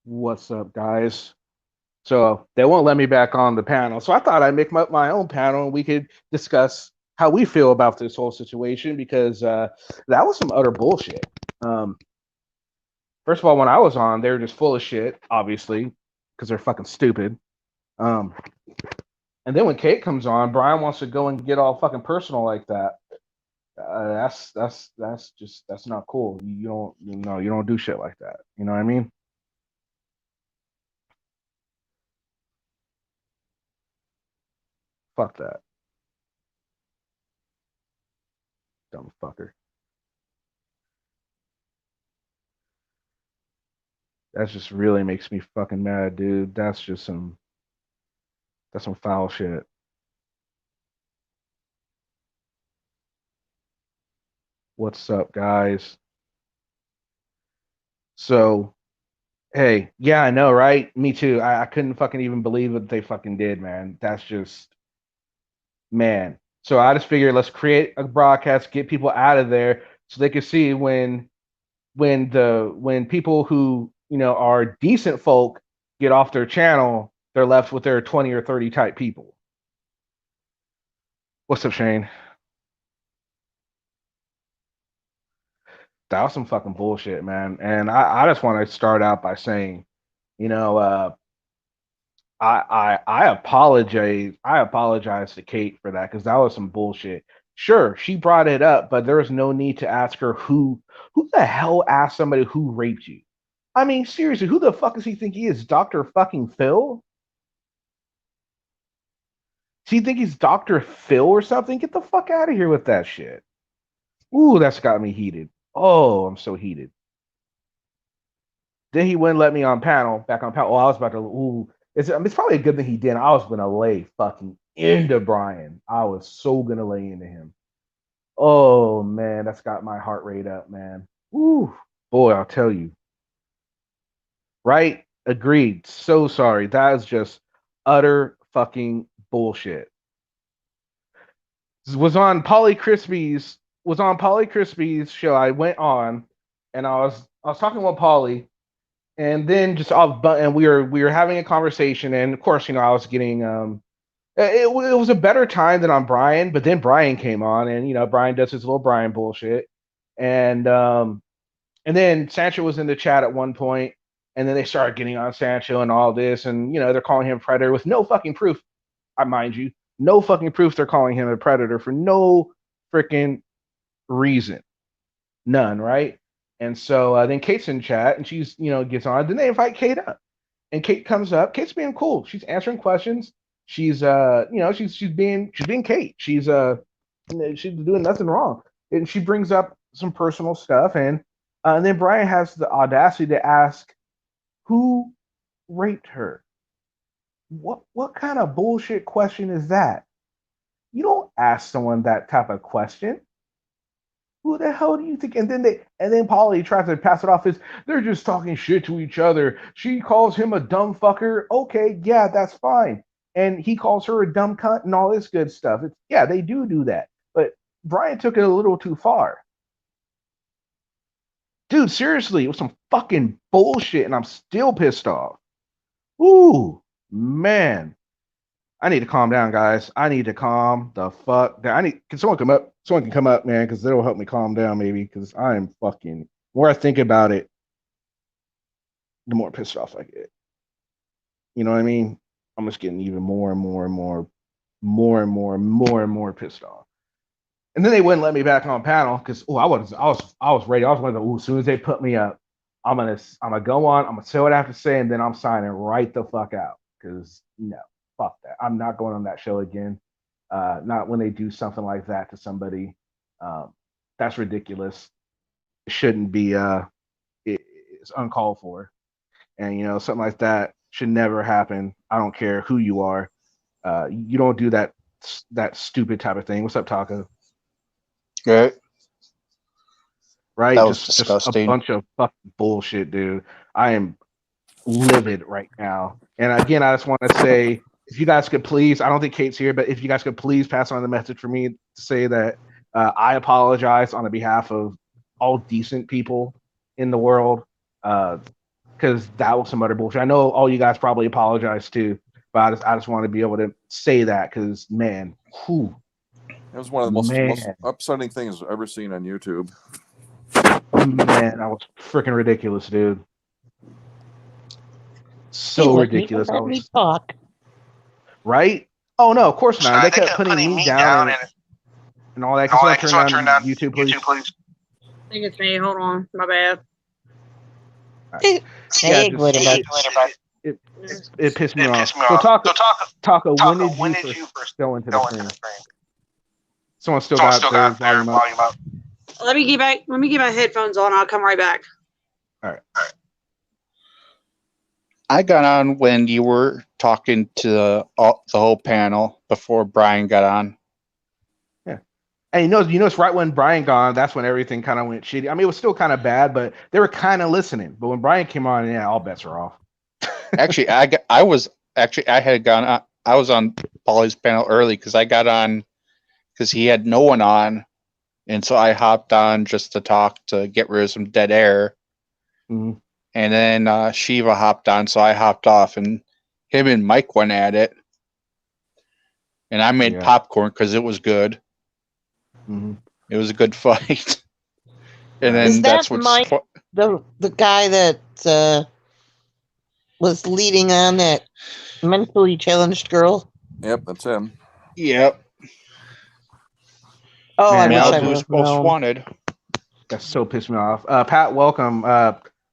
What's up, guys? So they won't let me back on the panel. So I thought I'd make my own panel and we could discuss how we feel about this whole situation because that was some utter bullshit. Um, First of all, when I was on, they were just full of shit, obviously, because they're fucking stupid. Um, and then when Kate comes on, Brian wants to go and get all fucking personal like that. That's not cool. You don't do shit like that. You know what I mean? Fuck that, dumb fucker. That just really makes me fucking mad, dude. That's some foul shit. What's up, guys? So, hey, yeah, I know, right? Me too. I couldn't fucking even believe what they fucking did, man. That's just man. So I just figured let's create a broadcast, get people out of there so they can see when people who, are decent folk get off their channel, they're left with their 20 or 30 type people. What's up, Shane? That was some fucking bullshit, man. And I just want to start out by saying, you know, I apologize. I apologize to Kate for that because that was some bullshit. Sure, she brought it up, but there was no need to ask her who the hell asked somebody who raped you. I mean, seriously, who the fuck does he think he is, Doctor fucking Phil? Does he think he's Doctor Phil or something? Get the fuck out of here with that shit. Ooh, that's got me heated. Oh, I'm so heated. Then he wouldn't let me on panel, back on panel. Oh, I was about to. Ooh, it's probably a good thing he did. I was gonna lay fucking into Brian. I was so gonna lay into him. Oh man, that's got my heart rate up, man. Ooh, boy, I'll tell you. Right? Agreed. So sorry. That is just utter fucking bullshit. Was on Polly Crispy's show. I went on and I was talking with Polly and then just off and we were having a conversation and of course I was getting it was a better time than on Brian, but then Brian came on and Brian does his little Brian bullshit and then Sancho was in the chat at one point and then they started getting on Sancho and all this and they're calling him predator with no fucking proof. I mind you, no fucking proof they're calling him a predator for no freaking reason. None, right? And so then Kate's in chat and she's, gets on. Then they invite Kate up. And Kate comes up. Kate's being cool. She's answering questions. She's she's being Kate. She's doing nothing wrong. And she brings up some personal stuff and then Brian has the audacity to ask who raped her. What kind of bullshit question is that? You don't ask someone that type of question. Who the hell do you think? And then Polly tries to pass it off as they're just talking shit to each other. She calls him a dumb fucker. Okay, yeah, that's fine. And he calls her a dumb cunt and all this good stuff. Yeah, they do that. But Brian took it a little too far. Dude, seriously, it was some fucking bullshit, and I'm still pissed off. Ooh, man. I need to calm down, guys. I need to calm the fuck down. Can someone come up? Someone can come up, man, because it'll help me calm down, maybe. Because I am fucking. The more I think about it, the more pissed off I get. You know what I mean? I'm just getting even more and more and more, more pissed off. And then they wouldn't let me back on panel because I was ready. I was wondering, as soon as they put me up, I'm gonna go on. I'm gonna say what I have to say, and then I'm signing right the fuck out. Because no, fuck that. I'm not going on that show again. Not when they do something like that to somebody. Um, that's ridiculous. It shouldn't be. It's uncalled for, and something like that should never happen. I don't care who you are. You don't do that stupid type of thing. What's up, Taco? Right? Right? That was Just a disgusting. bunch of fucking bullshit, dude. I am livid right now. And again, I just want to say, if you guys could please, I don't think Kate's here, but if you guys could please pass on the message for me to say that I apologize on the behalf of all decent people in the world. Uh, because that was some other bullshit. I know all you guys probably apologize too, but I just want to be able to say that because man, whew, It was one of the most upsetting things I've ever seen on YouTube. Man, that was freaking ridiculous, dude. So ridiculous. Let me talk. Right? Oh no, of course not. They kept putting me down and all that. Can someone turn down YouTube, please? I think it's me. Hold on. My bad. Right. Hey, it pissed me off. So Taco, when did you first go into the stream? Someone still got their volume up. Let me get my headphones on. I'll come right back. All right. I got on when you were talking to the whole panel before Brian got on. Yeah, and you notice right when Brian got on, that's when everything kind of went shitty. I mean, it was still kind of bad, but they were kind of listening. But when Brian came on, yeah, all bets are off. Actually, I was on Paulie's panel early because I got on because he had no one on, and so I hopped on just to talk to get rid of some dead air. Mm-hmm. And then Shiva hopped on, so I hopped off, and him and Mike went at it. And I made popcorn because it was good. Mm-hmm. It was a good fight. And then is that Mike, the guy that was leading on that mentally challenged girl? Yep, that's him. Yep. Oh, man, I wish I was most wanted. That so pissed me off. Pat, welcome.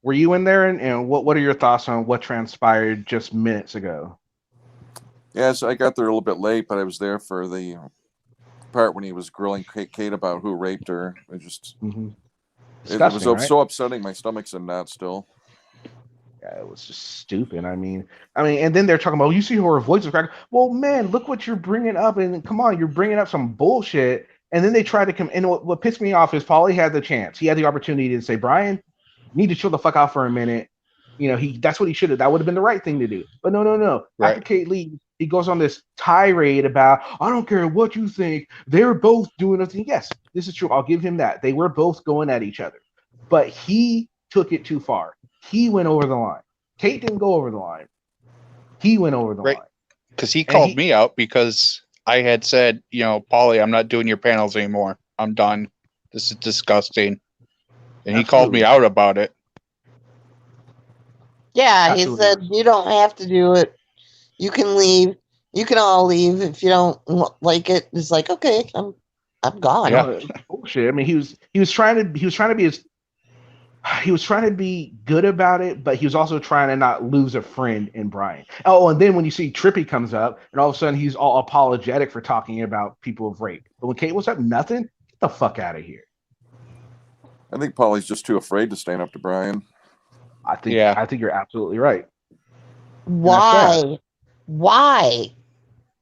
Were you in there, and what are your thoughts on what transpired just minutes ago? Yes, I got there a little bit late, but I was there for the part when he was grilling Kate about who raped her. It just it was right? So upsetting. My stomach's in knots still. Yeah, it was just stupid. I mean, and then they're talking about, you see her voice is cracking. Well, man, look what you're bringing up, and come on, you're bringing up some bullshit. And then they try to come. And what pissed me off is Paulie had the chance. He had the opportunity to say, Brian, you need to chill the fuck out for a minute. You know, that's what he should have. That would have been the right thing to do. But no. Right. After Kate leaves, he goes on this tirade about, I don't care what you think. They're both doing a thing. Yes, this is true. I'll give him that. They were both going at each other. But he took it too far. He went over the line. Kate didn't go over the line. He went over the line. Because he called me out because I had said, Paulie, I'm not doing your panels anymore. I'm done. This is disgusting. And he called me out about it. Yeah, Absolutely. He said, you don't have to do it. You can leave. You can all leave if you don't like it. It's like, okay, I'm gone. Yeah. Bullshit. I mean, he was trying to be good about it, but he was also trying to not lose a friend in Brian. Oh, and then when you see Trippy comes up, and all of a sudden he's all apologetic for talking about people of rape. But when Kate was up, nothing. Get the fuck out of here. I think Paulie's just too afraid to stand up to Brian. I think you're absolutely right. Why? Why?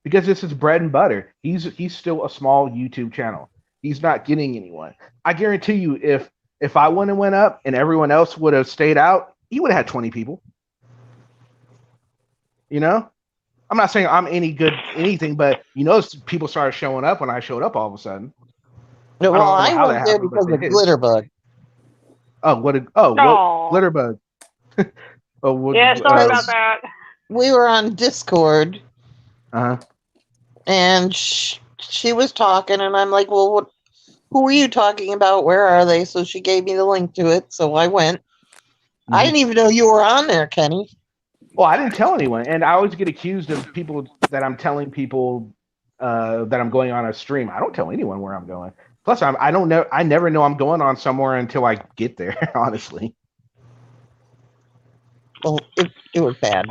Because this is bread and butter. He's still a small YouTube channel. He's not getting anyone. I guarantee you, if I went up and everyone else would have stayed out, he would have had 20 people. I'm not saying I'm any good anything, but people started showing up when I showed up all of a sudden. No, well, I was there because of Glitterbug. What Glitterbug? Yeah, sorry about that. We were on Discord. Uh-huh. And she was talking, and I'm like, well, who are you talking about? Where are they? So she gave me the link to it, so I went. Mm-hmm. I didn't even know you were on there, Kenny. Well, I didn't tell anyone, and I always get accused of people that I'm telling people that I'm going on a stream. I don't tell anyone where I'm going. Plus, I don't know. I never know I'm going on somewhere until I get there. Honestly. Well, it was bad.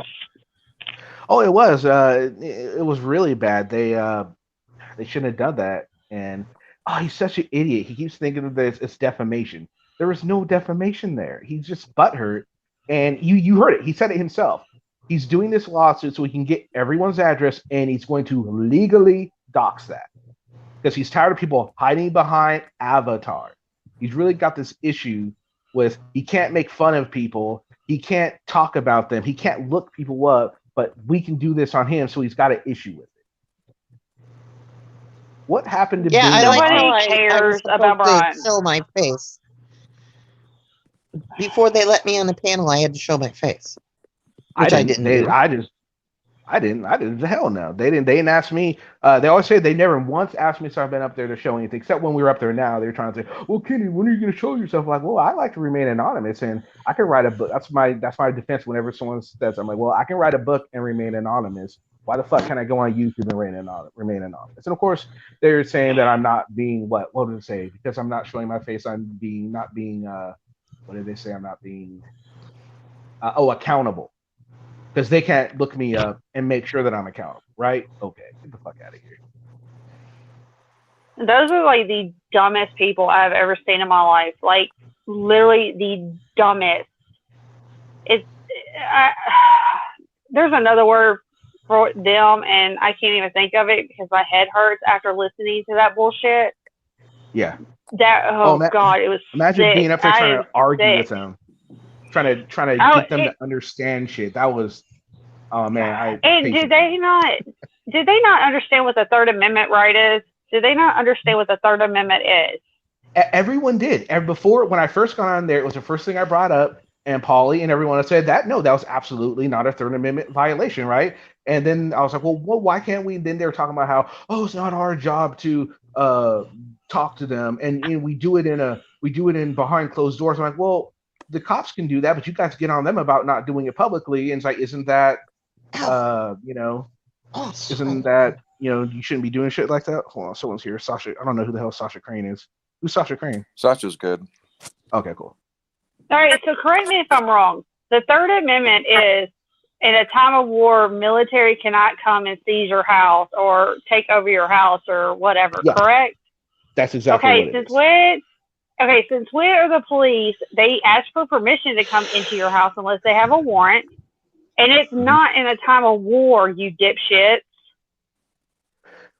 Oh, it was. It was really bad. They shouldn't have done that. And he's such an idiot. He keeps thinking of this as defamation. There was no defamation there. He's just butthurt. And you heard it. He said it himself. He's doing this lawsuit so he can get everyone's address, and he's going to legally dox that. Because he's tired of people hiding behind Avatar. He's really got this issue with he can't make fun of people. He can't talk about them. He can't look people up, but we can do this on him, so he's got an issue with it. What happened to nobody cares about Brian. Sell my face. before they let me on the panel, I had to show my face, which I didn't do. I didn't. Hell no. They didn't ask me. They always say they never once asked me, so I've been up there to show anything, except when we were up there now. They're trying to say, well, Kenny, when are you going to show yourself? I'm like, well, I like to remain anonymous, and I can write a book. That's my defense whenever someone says, I'm like, well, I can write a book and remain anonymous. Why the fuck can I go on YouTube and remain anonymous? And of course, they're saying that I'm not being what did it say? Because I'm not showing my face, I'm not being what did they say? I'm not being accountable. Because they can't look me up and make sure that I'm accountable, right? Okay, get the fuck out of here. Those are like the dumbest people I've ever seen in my life. Like, literally the dumbest. There's another word for them, and I can't even think of it because my head hurts after listening to that bullshit. Yeah. God, it was imagine sick. being up there trying to argue with them. Trying to get them to understand shit. That was, oh man. Did they not understand what the Third Amendment right is? Did they not understand what the Third Amendment is? Everyone did. And before, when I first got on there, it was the first thing I brought up, and Paulie and everyone said that that was absolutely not a Third Amendment violation, right? And then I was like, well, why can't we? Then they were talking about how, it's not our job to talk to them, and we do it in behind closed doors. I'm like, well, the cops can do that, but you guys get on them about not doing it publicly. And it's like, isn't that, isn't that, you shouldn't be doing shit like that? Hold on, someone's here. Sasha, I don't know who the hell Sasha Crane is. Who's Sasha Crane? Sasha's good. Okay, cool. All right, so correct me if I'm wrong. The Third Amendment is, in a time of war, military cannot come and seize your house or take over your house or whatever, correct? That's exactly what it is. Since when are the police, they ask for permission to come into your house unless they have a warrant, and it's not in a time of war, you dipshits.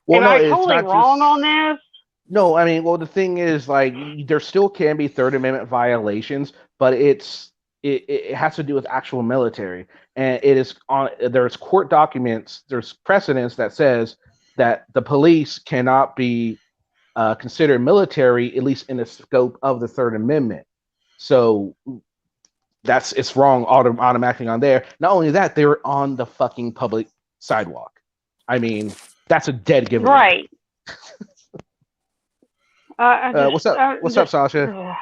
Am I totally wrong on this? No, I mean, well, the thing is, like, there still can be Third Amendment violations, but it has to do with actual military, and there's court documents, there's precedents that says that the police cannot be considered military, at least in the scope of the Third Amendment. So it's wrong automatically on there. Not only that, they were on the fucking public sidewalk. I mean, that's a dead giveaway. Right. What's up, Sasha?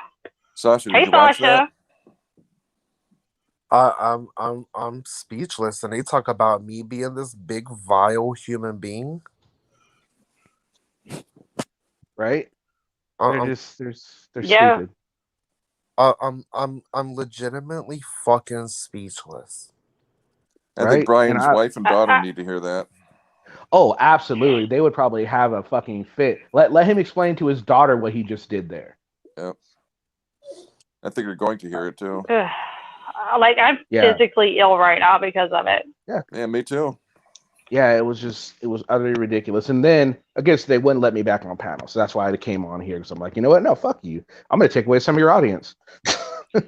Sasha, hey, Sasha. I'm speechless, and they talk about me being this big vile human being. Right? They're stupid. I'm legitimately fucking speechless. I think Brian's wife and daughter need to hear that. Oh, absolutely. They would probably have a fucking fit. Let him explain to his daughter what he just did there. Yep. I think you're going to hear it too. Like, I'm physically ill right now because of it. Yeah, me too. Yeah, it was utterly ridiculous. And then, I guess they wouldn't let me back on panel. So that's why I came on here. Because I'm like, you know what? No, fuck you. I'm going to take away some of your audience.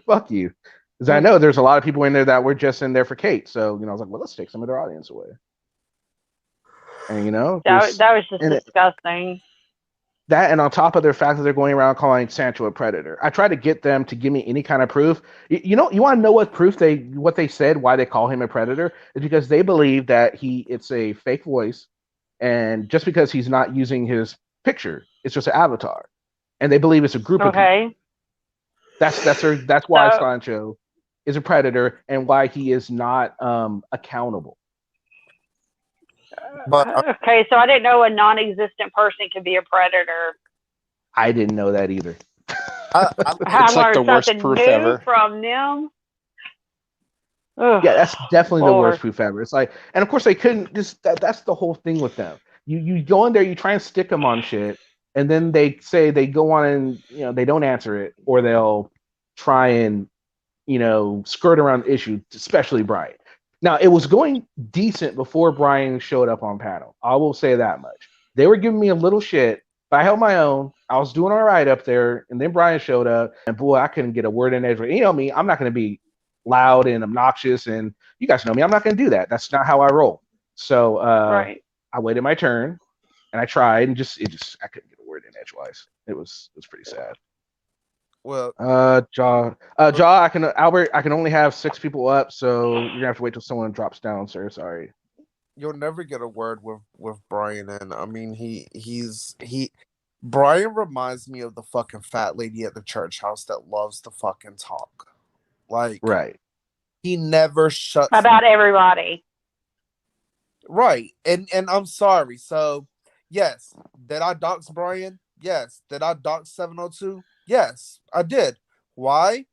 Fuck you. Because I know there's a lot of people in there that were just in there for Kate. So, I was like, well, let's take some of their audience away. And, that was just disgusting. That, and on top of their fact that they're going around calling Sancho a predator, I try to get them to give me any kind of proof. You want to know what proof what they said why they call him a predator is because they believe that it's a fake voice, and just because he's not using his picture, it's just an avatar, and they believe it's a group of people. That's why Sancho is a predator and why he is not accountable. But okay, so I didn't know a non-existent person could be a predator. I didn't know that either. It's like the worst proof ever from them. Yeah, that's definitely the worst proof ever. It's like, and of course they couldn't. That's the whole thing with them. You go in there, you try and stick them on shit, and then they say they go on and they don't answer it, or they'll try and skirt around the issue, especially Brian. Now, it was going decent before Brian showed up on panel. I will say that much. They were giving me a little shit, but I held my own. I was doing all right up there, and then Brian showed up, and boy, I couldn't get a word in edgewise. You know me, I'm not going to be loud and obnoxious, and you guys know me. I'm not going to do that. That's not how I roll. So I waited my turn, and I tried, and I couldn't get a word in edgewise. It was pretty sad. Well, Jaw, Albert, I can only have 6 people up, so you're gonna have to wait till someone drops down, sir. Sorry. you'll never get a word with Brian, and I mean Brian reminds me of the fucking fat lady at the church house that loves to fucking talk. Like, Right. he never shuts About everybody. Right. And I'm sorry. So, yes, did I dox Brian? Yes. Did I dox 702? Yes, I did. Why?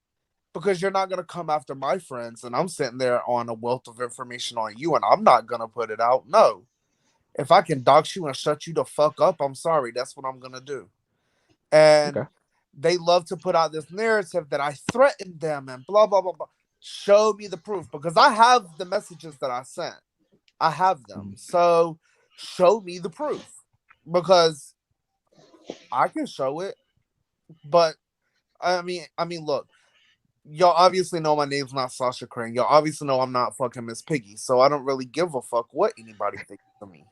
Because you're not going to come after my friends, and I'm sitting there on a wealth of information on you, and I'm not going to put it out. No. If I can dox you and shut you the fuck up, I'm sorry. That's what I'm going to do. And they love to put out this narrative that I threatened them and blah, blah, blah, blah. Show me the proof, because I have the messages that I sent. I have them. So show me the proof, because I can show it. But I mean, look, y'all obviously know my name's not Sasha Crane. Y'all obviously know I'm not fucking Miss Piggy. So I don't really give a fuck what anybody thinks of me.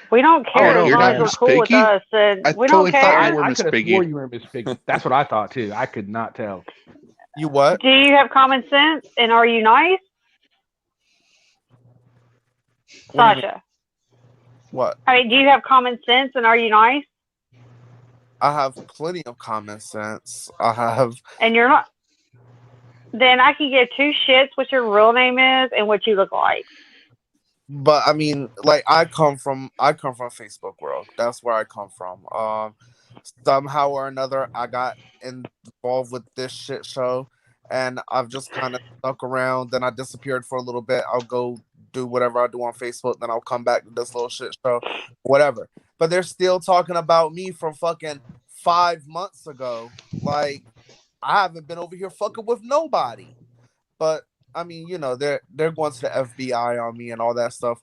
We don't care as you're long not as you're Miss cool with Piggy? us, and I we totally don't thought care. you were I Miss could have Piggy. swore you were Miss Piggy. That's what I thought too. I could not tell. You what? Do you have common sense, and are you nice, What do you mean? Sasha? What? I mean, do you have common sense, and are you nice? I have plenty of common sense. I have. And you're not. Then I can give 2 shits what your real name is and what you look like. But I mean, like, I come from Facebook world. That's where I come from. Somehow or another, I got involved with this shit show, and I've just kind of stuck around. Then I disappeared for a little bit. I'll go do whatever I do on Facebook. Then I'll come back to this little shit show, whatever. But they're still talking about me from fucking 5 months ago. Like, I haven't been over here fucking with nobody. But I mean, you know, they're going to the FBI on me and all that stuff.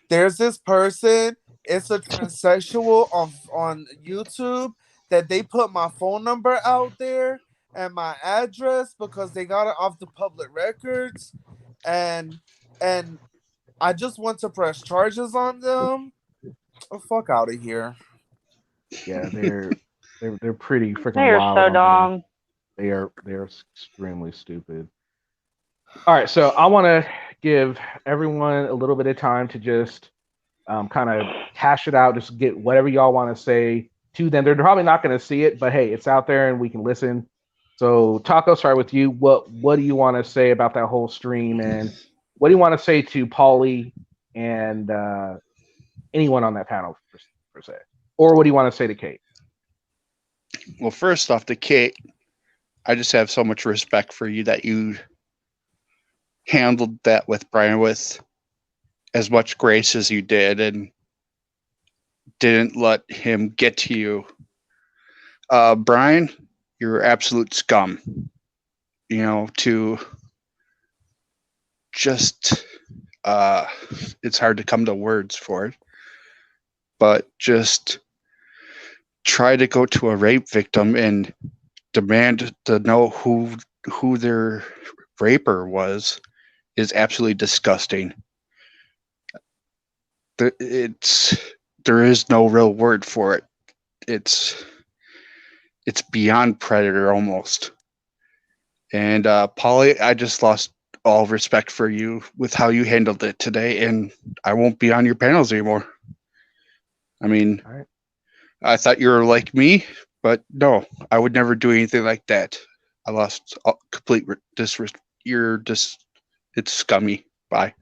There's this person, it's a transsexual on YouTube, that they put my phone number out there and my address because they got it off the public records, and I just want to press charges on them. Oh, fuck out of here. Yeah, they're pretty freaking They are wild. so dumb. They are extremely stupid. All right, so I want to give everyone a little bit of time to just kind of hash it out, just get whatever y'all want to say to them. They're probably not going to see it, but hey, it's out there and we can listen. So, Taco, start with you. What do you want to say about that whole stream, and what do you want to say to Paulie and anyone on that panel per se, or what do you want to say to Kate? Well, first off, to Kate, I just have so much respect for you that you handled that with Brian with as much grace as you did and didn't let him get to you. Brian, you're absolute scum. You know, to just it's hard to come to words for it, but just try to go to a rape victim and demand to know who their raper was is absolutely disgusting. There is no real word for it. It's beyond predator almost. And Paulie, I just lost all respect for you with how you handled it today, and I won't be on your panels anymore. I mean, all right. I thought you were like me, but no, I would never do anything like that. I lost complete disrespect. It's scummy. Bye.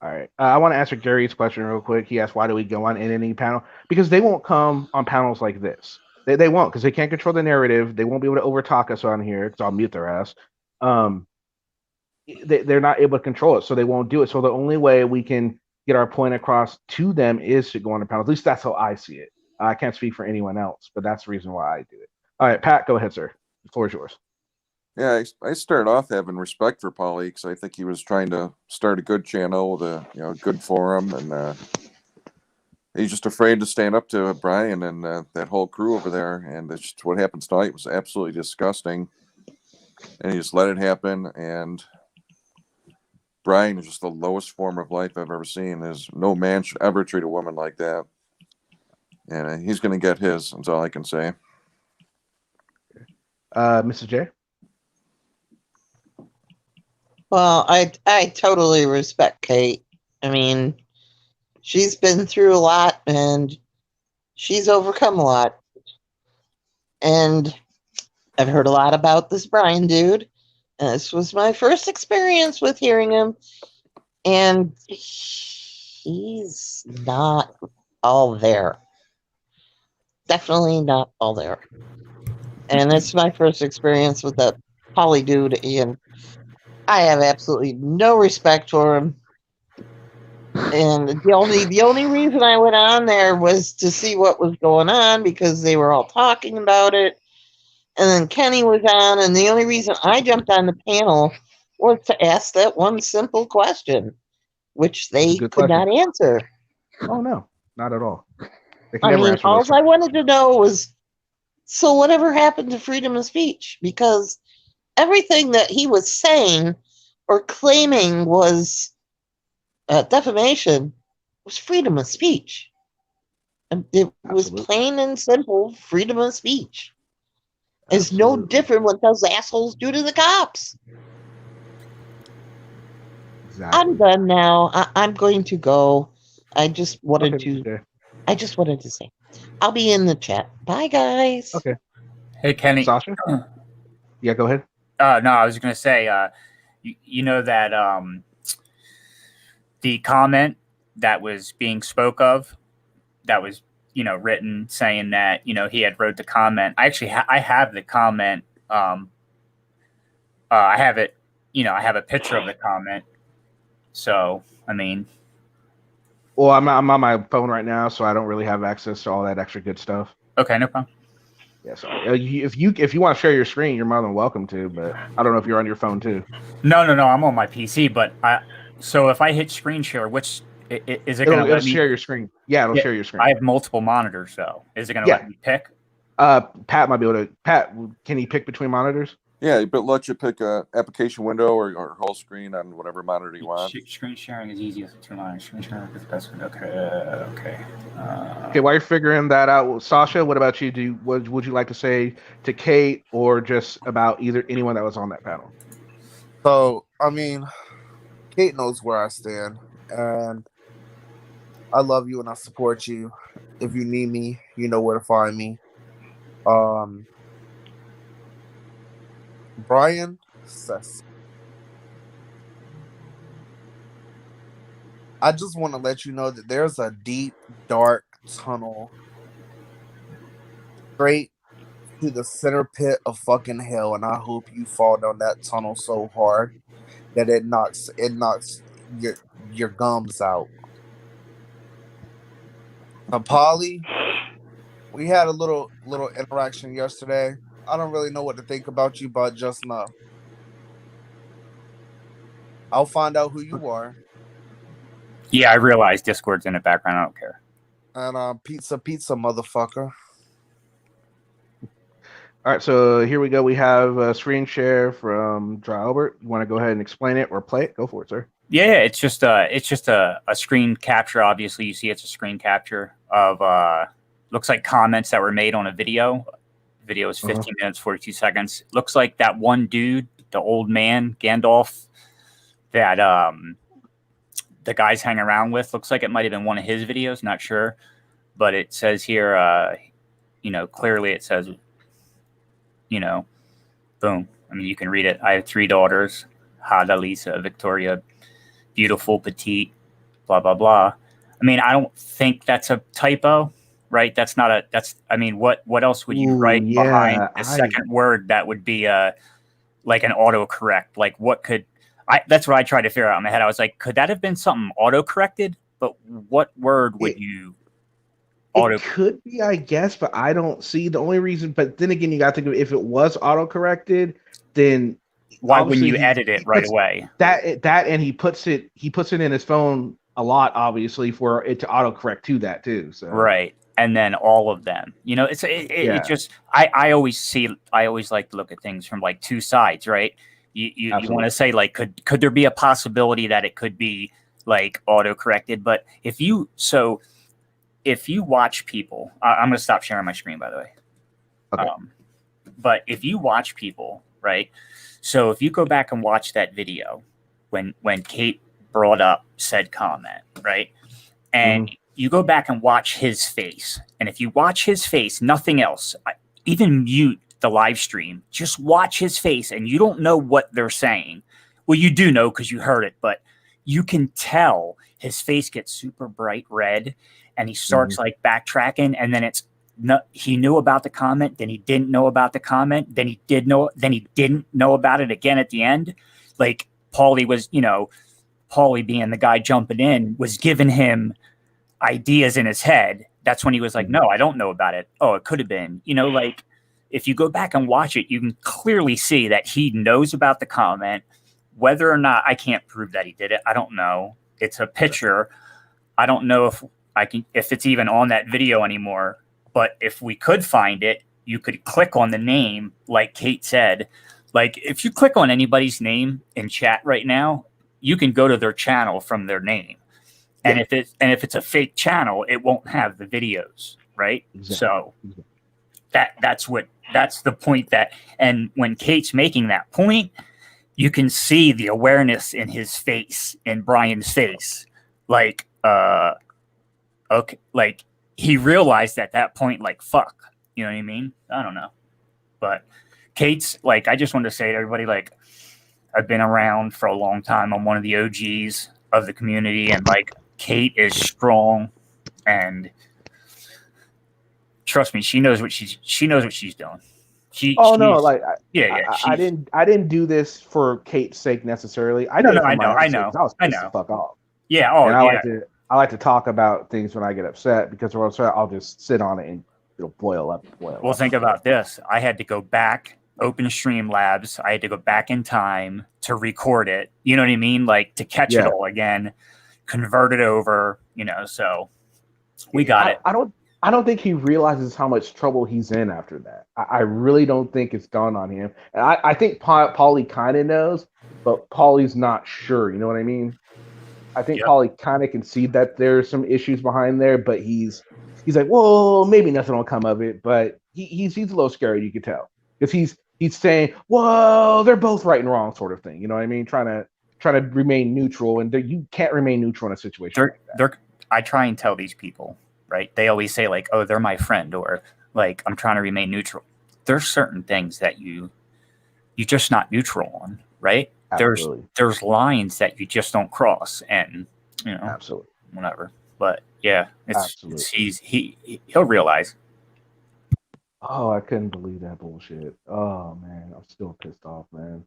All right. I want to answer Gary's question real quick. He asked, why do we go on any panel? Because they won't come on panels like this. They won't, because they can't control the narrative. They won't be able to overtalk us on here, because I'll mute their ass. They're not able to control it, so they won't do it. So the only way we can get our point across to them is to go on a panel. At least that's how I see it. I can't speak for anyone else, but that's the reason why I do it. All right, Pat, go ahead, sir. The floor is yours. Yeah, I started off having respect for Paulie because I think he was trying to start a good channel with a good forum, and he's just afraid to stand up to Brian and that whole crew over there. And it's just what happened tonight was absolutely disgusting, and he just let it happen. And Brian is just the lowest form of life I've ever seen. There's no man should ever treat a woman like that, and he's going to get his. That's all I can say. Mrs. J. Well, I totally respect Kate. I mean, she's been through a lot and she's overcome a lot. And I've heard a lot about this Brian dude. And this was my first experience with hearing him. And he's not all there. Definitely not all there. And it's my first experience with that Polly dude. And I have absolutely no respect for him. And the only reason I went on there was to see what was going on because they were all talking about it. And then Kenny was on, and the only reason I jumped on the panel was to ask that one simple question, which they could not answer. Oh no, not at all. I mean, all I wanted to know was, so whatever happened to freedom of speech? Because everything that he was saying or claiming was defamation was freedom of speech. And it was plain and simple freedom of speech. It's no different what those assholes do to the cops. Exactly. I'm done now. I'm going to go. I just wanted to say. I'll be in the chat. Bye, guys. Okay. Hey, Kenny. Sasha? Yeah, go ahead. No, I was going to say, you know that the comment that was being spoke of, that was, written saying that, he had wrote the comment. I actually I have the comment. I have it, I have a picture of the comment. So, I mean. Well, I'm on my phone right now, so I don't really have access to all that extra good stuff. Okay, no problem. Yeah, so if you want to share your screen, you're more than welcome to, but I don't know if you're on your phone too. No, I'm on my PC, but so if I hit screen share, which is it going to let me share your screen? Yeah, it'll share your screen. I have multiple monitors, though. Is it going to let me pick? Pat might be able to. Pat, can he pick between monitors? Yeah, but let you pick a application window or whole screen on whatever monitor you want. Screen sharing is easiest with 2 monitors. Screen sharing is the best one. Okay. Okay, while you're figuring that out, Sasha, what about you? Would you like to say to Kate or just about anyone that was on that panel? So, I mean, Kate knows where I stand, and I love you and I support you. If you need me, you know where to find me. Brian says, I just want to let you know that there's a deep, dark tunnel straight to the center pit of fucking hell, and I hope you fall down that tunnel so hard that it knocks your gums out. Polly, we had a little interaction yesterday. I don't really know what to think about you, but just know I'll find out who you are. Yeah, I realize Discord's in the background. I don't care. And pizza, motherfucker. All right, so here we go. We have a screen share from Dry Albert. You want to go ahead and explain it or play it? Go for it, sir. Yeah, it's just a screen capture. Obviously, you see it's a screen capture of looks like comments that were made on a video. The video is 15 minutes 42 seconds. Looks like that one dude, the old man Gandalf, that the guys hang around with. Looks like it might have been one of his videos. Not sure, but it says here, clearly it says, boom. I mean, you can read it. I have 3 daughters: Hada, Lisa, Victoria. Beautiful, petite, blah, blah, blah. I mean, I don't think that's a typo, right? That's not I mean, what else would you write behind a second word that would be like an autocorrect? Like that's what I tried to figure out in my head. I was like, could that have been something auto-corrected? But what word would you It could be, I guess, but I don't see the only reason. But then again, you got to think of if it was auto-corrected, then why wouldn't you edit it right away? That and he puts it in his phone a lot, obviously, for it to autocorrect to that too. So right, and then all of them. It just I always like to look at things from like 2 sides, right? You want to say like could there be a possibility that it could be like autocorrected? But if you watch people, I'm going to stop sharing my screen, by the way. Okay. But if you watch people, right? So if you go back and watch that video when Kate brought up said comment, right? And you go back and watch his face. And if you watch his face, nothing else, even mute the live stream, just watch his face and you don't know what they're saying. Well, you do know because you heard it, but you can tell his face gets super bright red and he starts like backtracking, and then it's he knew about the comment, then he didn't know about the comment, then he did know, then he didn't know about it again at the end. Like Paulie was, Paulie being the guy jumping in was giving him ideas in his head. That's when he was like, no, I don't know about it. Oh, it could have been, like if you go back and watch it, you can clearly see that he knows about the comment. Whether or not, I can't prove that he did it. I don't know. It's a picture. I don't know if it's even on that video anymore. But if we could find it, you could click on the name, like Kate said. Like if you click on anybody's name in chat right now, you can go to their channel from their name. And if it's a fake channel, it won't have the videos, right? Exactly. So that's the point and when Kate's making that point, you can see the awareness in his face, in Brian's face. Like, okay, like he realized at that point, like, fuck, you know what I mean? I don't know. But Kate's, like, I just wanted to say to everybody, like, I've been around for a long time. I'm one of the OGs of the community, and like Kate is strong, and trust me, she knows what she's doing. I didn't do this for Kate's sake necessarily. I know. I was pissed the fuck off. Yeah. I like to talk about things when I get upset, because when I'm upset, I'll just sit on it and it'll boil up. Well, think about this. I had to go back, open Streamlabs. I had to go back in time to record it. You know what I mean? Like to catch it all again, convert it over. So we got it. I don't think he realizes how much trouble he's in after that. I really don't think it's dawned on him. And I think Paulie kind of knows, but Paulie's not sure. You know what I mean? I think Paulie kind of can see that there's some issues behind there, but he's like, well, maybe nothing will come of it. But he's a little scared, you can tell, because he's saying, well, they're both right and wrong, sort of thing. You know what I mean? Trying to remain neutral, and you can't remain neutral in a situation like that. I try and tell these people, right? They always say like, oh, they're my friend, or like, I'm trying to remain neutral. There's certain things that you're just not neutral on, right? Absolutely. There's lines that you just don't cross, and absolutely, whatever. But yeah, he'll realize. Oh, I couldn't believe that bullshit. Oh man, I'm still pissed off, man.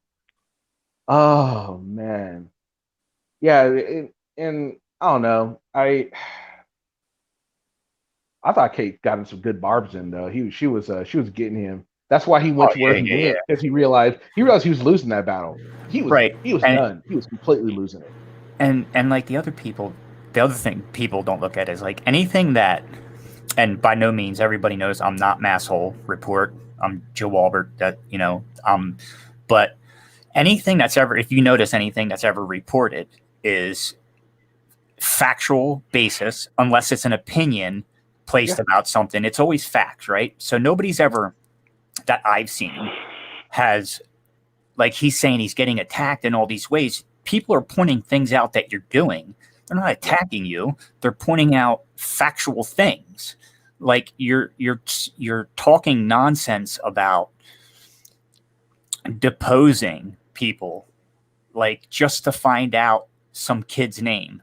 Oh man, yeah, and I don't know. I thought Kate got him some good barbs in though. She was getting him. That's why he went to where he went, because he realized he was losing that battle. He was done. He was completely losing it. And like the other thing people don't look at is like anything that, and by no means everybody knows I'm not Masshole Report. I'm Joe Walbert. But anything that's ever, if you notice anything that's ever reported, is factual basis, unless it's an opinion placed about something. It's always facts, right? So nobody's ever, that I've seen, has, like, he's saying he's getting attacked in all these ways. People are pointing things out that you're doing. They're not attacking you. They're pointing out factual things. Like you're talking nonsense about deposing people, like just to find out some kid's name.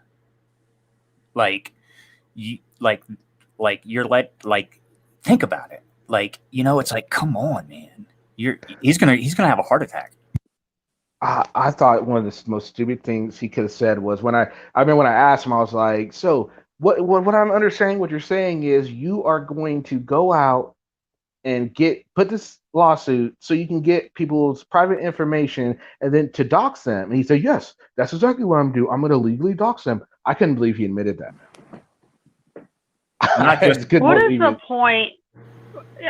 Like think about it. Like, it's like, come on, man. He's gonna have a heart attack. I thought one of the most stupid things he could have said was when I remember when I asked him, I was like, so what I'm understanding what you're saying is you are going to go out and put this lawsuit so you can get people's private information and then to dox them. And he said, yes, that's exactly what I'm doing. I'm going to legally dox them. I couldn't believe he admitted that. What is the point?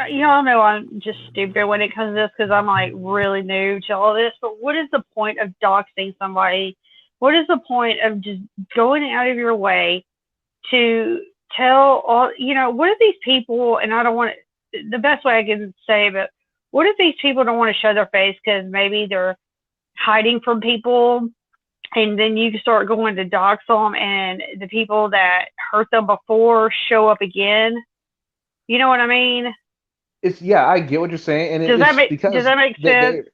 Y'all know I'm just stupid when it comes to this because I'm like really new to all this. But what is the point of doxing somebody? What is the point of just going out of your way to tell all? What are these people? And I don't want to, the best way I can say, but what if these people don't want to show their face because maybe they're hiding from people, and then you start going to dox them, and the people that hurt them before show up again? You know what I mean? I get what you're saying, and does that make sense?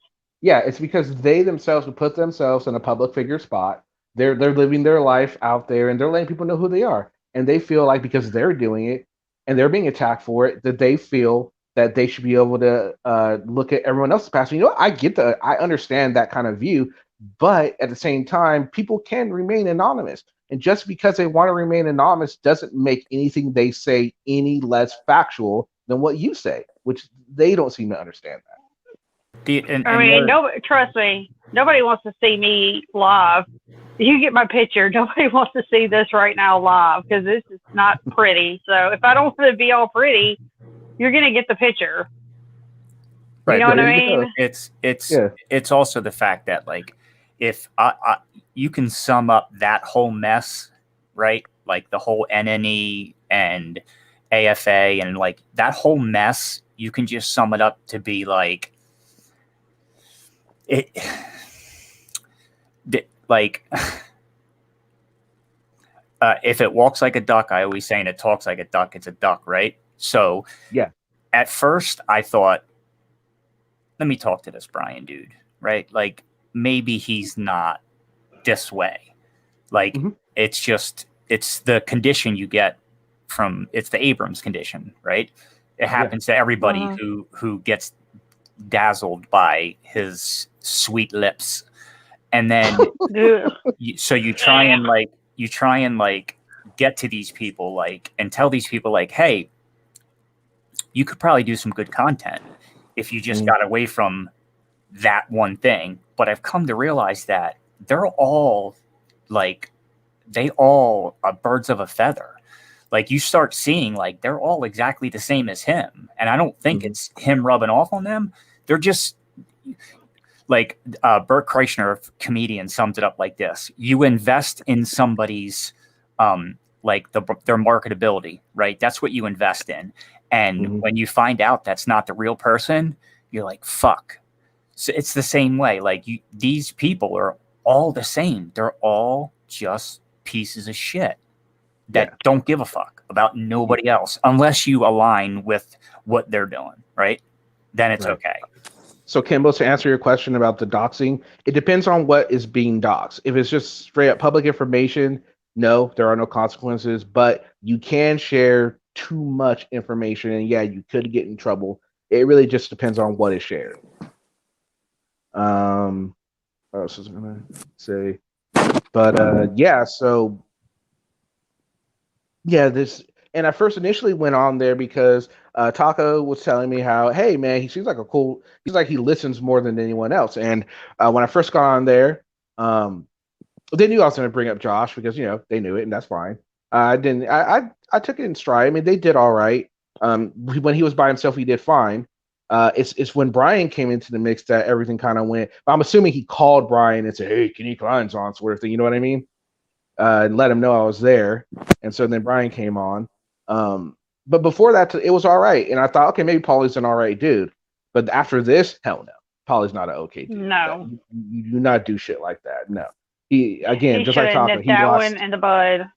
It's because they themselves would put themselves in a public figure spot. They're living their life out there, and they're letting people know who they are, and they feel like because they're doing it and they're being attacked for it, that they feel that they should be able to look at everyone else's past. I understand that kind of view, but at the same time, people can remain anonymous. And just because they want to remain anonymous doesn't make anything they say any less factual than what you say, which they don't seem to understand that. Trust me, nobody wants to see me live. You get my picture. Nobody wants to see this right now live because this is not pretty. So if I don't want to be all pretty, you're gonna get the picture. Right. You know what I mean? It's also the fact that, like, if you can sum up that whole mess, right? Like the whole NNE and AFA and like that whole mess, you can just sum it up to be like it. Like, if it walks like a duck, I always say, and it talks like a duck, it's a duck, right? So at first I thought, let me talk to this Brian dude, right? Like, maybe he's not this way. Like, it's the condition you get from, it's the Abrams condition, right? It happens to everybody who gets dazzled by his sweet lips. And then, so you try and get to these people, like, and tell these people, like, hey, you could probably do some good content if you just got away from that one thing. But I've come to realize that they're all they all are birds of a feather. Like, you start seeing, like, they're all exactly the same as him. And I don't think it's him rubbing off on them. They're just, like, Bert Kreischer, comedian, summed it up like this. You invest in somebody's, their marketability, right? That's what you invest in. And when you find out that's not the real person, you're like, fuck. So it's the same way. Like, these people are all the same. They're all just pieces of shit that don't give a fuck about nobody else unless you align with what they're doing, right? Then it's okay. So, Kimbo, to answer your question about the doxing, it depends on what is being doxed. If it's just straight up public information, no, there are no consequences, but you can share too much information, and you could get in trouble. It really just depends on what is shared. What else was I gonna say? But this, and I first initially went on there because Taco was telling me how, hey man, he seems like he's like he listens more than anyone else. And when I first got on there, they knew I was going to bring up Josh because they knew it, and that's fine. I didn't. I took it in stride. I mean, they did all right. When he was by himself, he did fine. It's when Brian came into the mix that everything kind of went. But I'm assuming he called Brian and said, "Hey, Kenny Klein's on," sort of thing. You know what I mean? And let him know I was there. And so then Brian came on. But before that, it was all right. And I thought, okay, maybe Paulie's an all right dude. But after this, hell no. Paulie's not an okay dude. No. You do not do shit like that. No. He just like talking. He lost that one in the bud.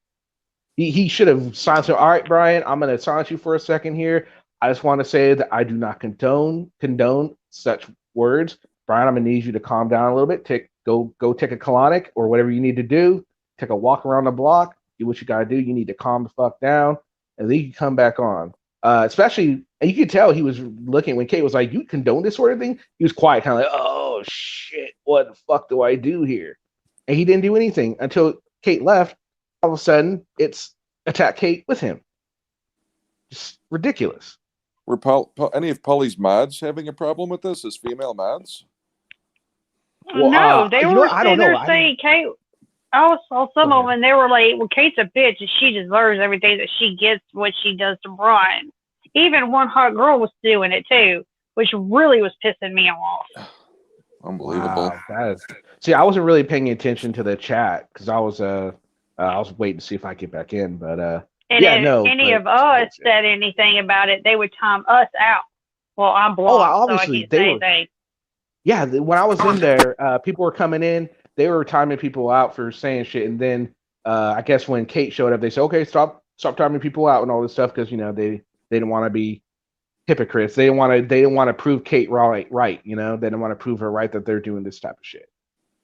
He should have silenced him. All right, Brian, I'm going to silence you for a second here. I just want to say that I do not condone such words. Brian, I'm going to need you to calm down a little bit. Go take a colonic or whatever you need to do. Take a walk around the block. Do what you got to do. You need to calm the fuck down. And then you can come back on. Especially, and you could tell he was looking when Kate was like, you condone this sort of thing? He was quiet, kind of like, oh, shit, what the fuck do I do here? And he didn't do anything until Kate left. All of a sudden, it's attack Kate with him. Just ridiculous. Were any of Paulie's mods having a problem with this as female mods? Well, no, they were saying Kate. I saw some of them, and they were like, well, Kate's a bitch, and she deserves everything that she gets, what she does to Brian. Even one hot girl was doing it, too, which really was pissing me off. Unbelievable. Wow, see, I wasn't really paying attention to the chat, because I was waiting to see if I get back in, but any of us said anything about it, they would time us out. Well, I'm blocked, so I can't say were. anything. Yeah, when I was in there, people were coming in. They were timing people out for saying shit, and then I guess when Kate showed up, they said, "Okay, stop timing people out and all this stuff," because they didn't want to be hypocrites. They didn't want to prove Kate right. They didn't want to prove her right that they're doing this type of shit.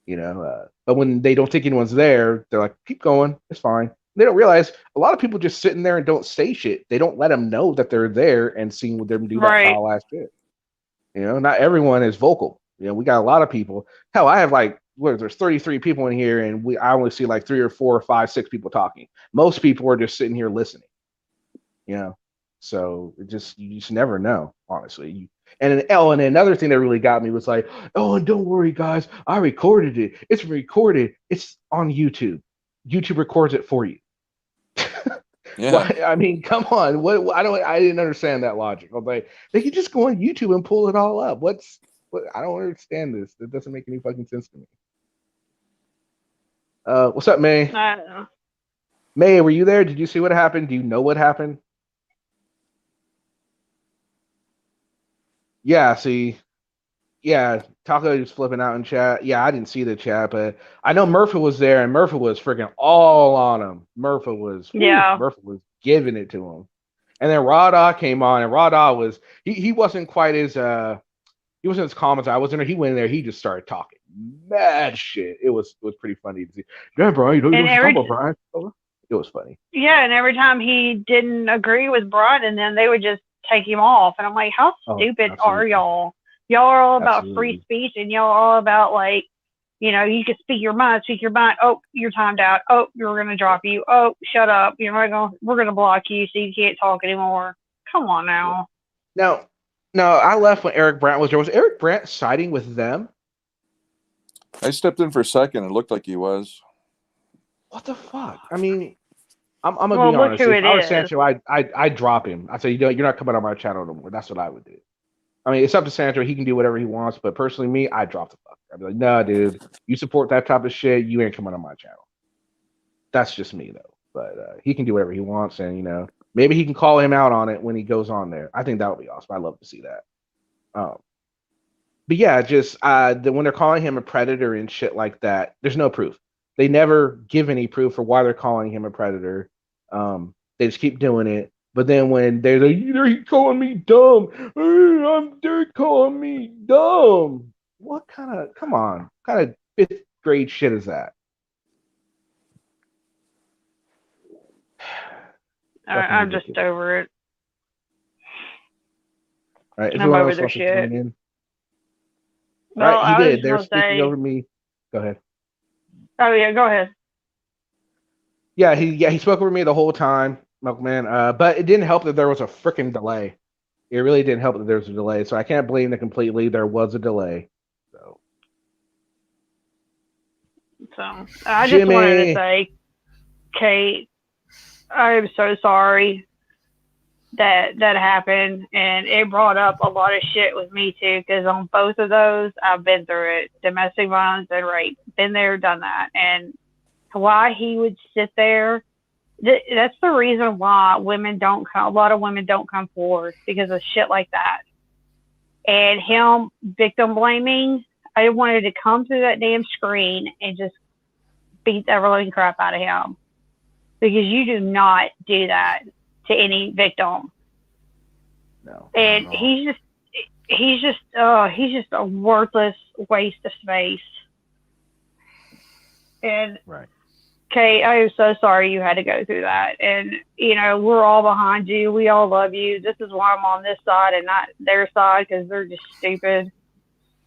But when they don't think anyone's there, they're like, "Keep going, it's fine." They don't realize a lot of people just sitting there and don't say shit. They don't let them know that they're there and seeing them do that foul ass shit. Not everyone is vocal. We got a lot of people. Hell, I have there's 33 people in here, and I only see 3 or 4 or 5, 6 people talking. Most people are just sitting here listening. So you just never know, honestly. And another thing that really got me was and don't worry, guys, I recorded it. It's recorded. It's on YouTube. YouTube records it for you. Yeah. I mean, come on. I didn't understand that logic. I was like, they could just go on YouTube and pull it all up. I don't understand this. It doesn't make any fucking sense to me. What's up, May? I don't know. May, were you there? Did you see what happened? Do you know what happened? Yeah, see. Yeah, Taco is flipping out in chat. Yeah, I didn't see the chat, but I know Murphy was there, and Murphy was freaking all on him. Murphy was giving it to him. And then Rada came on, and Rada was he wasn't quite as he wasn't as calm as I was in there. He went in there, he just started talking mad shit. It was pretty funny to see. Yeah, Brian, you know what you're talking about, Brian. It was funny. Yeah, and every time he didn't agree with Brian, and then they would just take him off. And I'm like, how stupid are y'all? Y'all are all about free speech, and y'all are all about you can speak your mind. Oh, you're timed out. Oh, we're gonna drop you. Oh, shut up. We're gonna block you so you can't talk anymore. Come on now. No, I left when Eric Brandt was there. Was Eric Brandt siding with them? I stepped in for a second. It looked like he was. What the fuck? I mean, I'm gonna be honest. If I was Sancho, I'd drop him. I'd say, you're not coming on my channel no more. That's what I would do. I mean, it's up to Sancho. He can do whatever he wants. But personally, me, I'd drop the fuck. I'd be like, nah, dude, you support that type of shit, you ain't coming on my channel. That's just me, though. But he can do whatever he wants, and maybe he can call him out on it when he goes on there. I think that would be awesome. I'd love to see that. But yeah, just when they're calling him a predator and shit like that, there's no proof. They never give any proof for why they're calling him a predator. They just keep doing it. But then when they're like, he's calling me dumb. They're calling me dumb. What kind of 5th grade shit is that? I'm just over it. All right, I'm over their shit. All right, he did. They're speaking over me. Go ahead. Oh yeah, go ahead. Yeah, he spoke over me the whole time, Milkman. But it didn't help that there was a freaking delay. It really didn't help that there was a delay. So I can't blame them completely. There was a delay. So I just wanted to say, Kate, I'm so sorry that happened, and it brought up a lot of shit with me too, because on both of those I've been through it. Domestic violence and rape. Been there, done that. And why he would sit there, that's the reason why a lot of women don't come forward, because of shit like that. And him victim blaming, I wanted to come through that damn screen and just beat the living crap out of him, because you do not do that to any victim. No. And he's just a worthless waste of space. And right. Kate, I am so sorry you had to go through that. And we're all behind you. We all love you. This is why I'm on this side and not their side, because they're just stupid.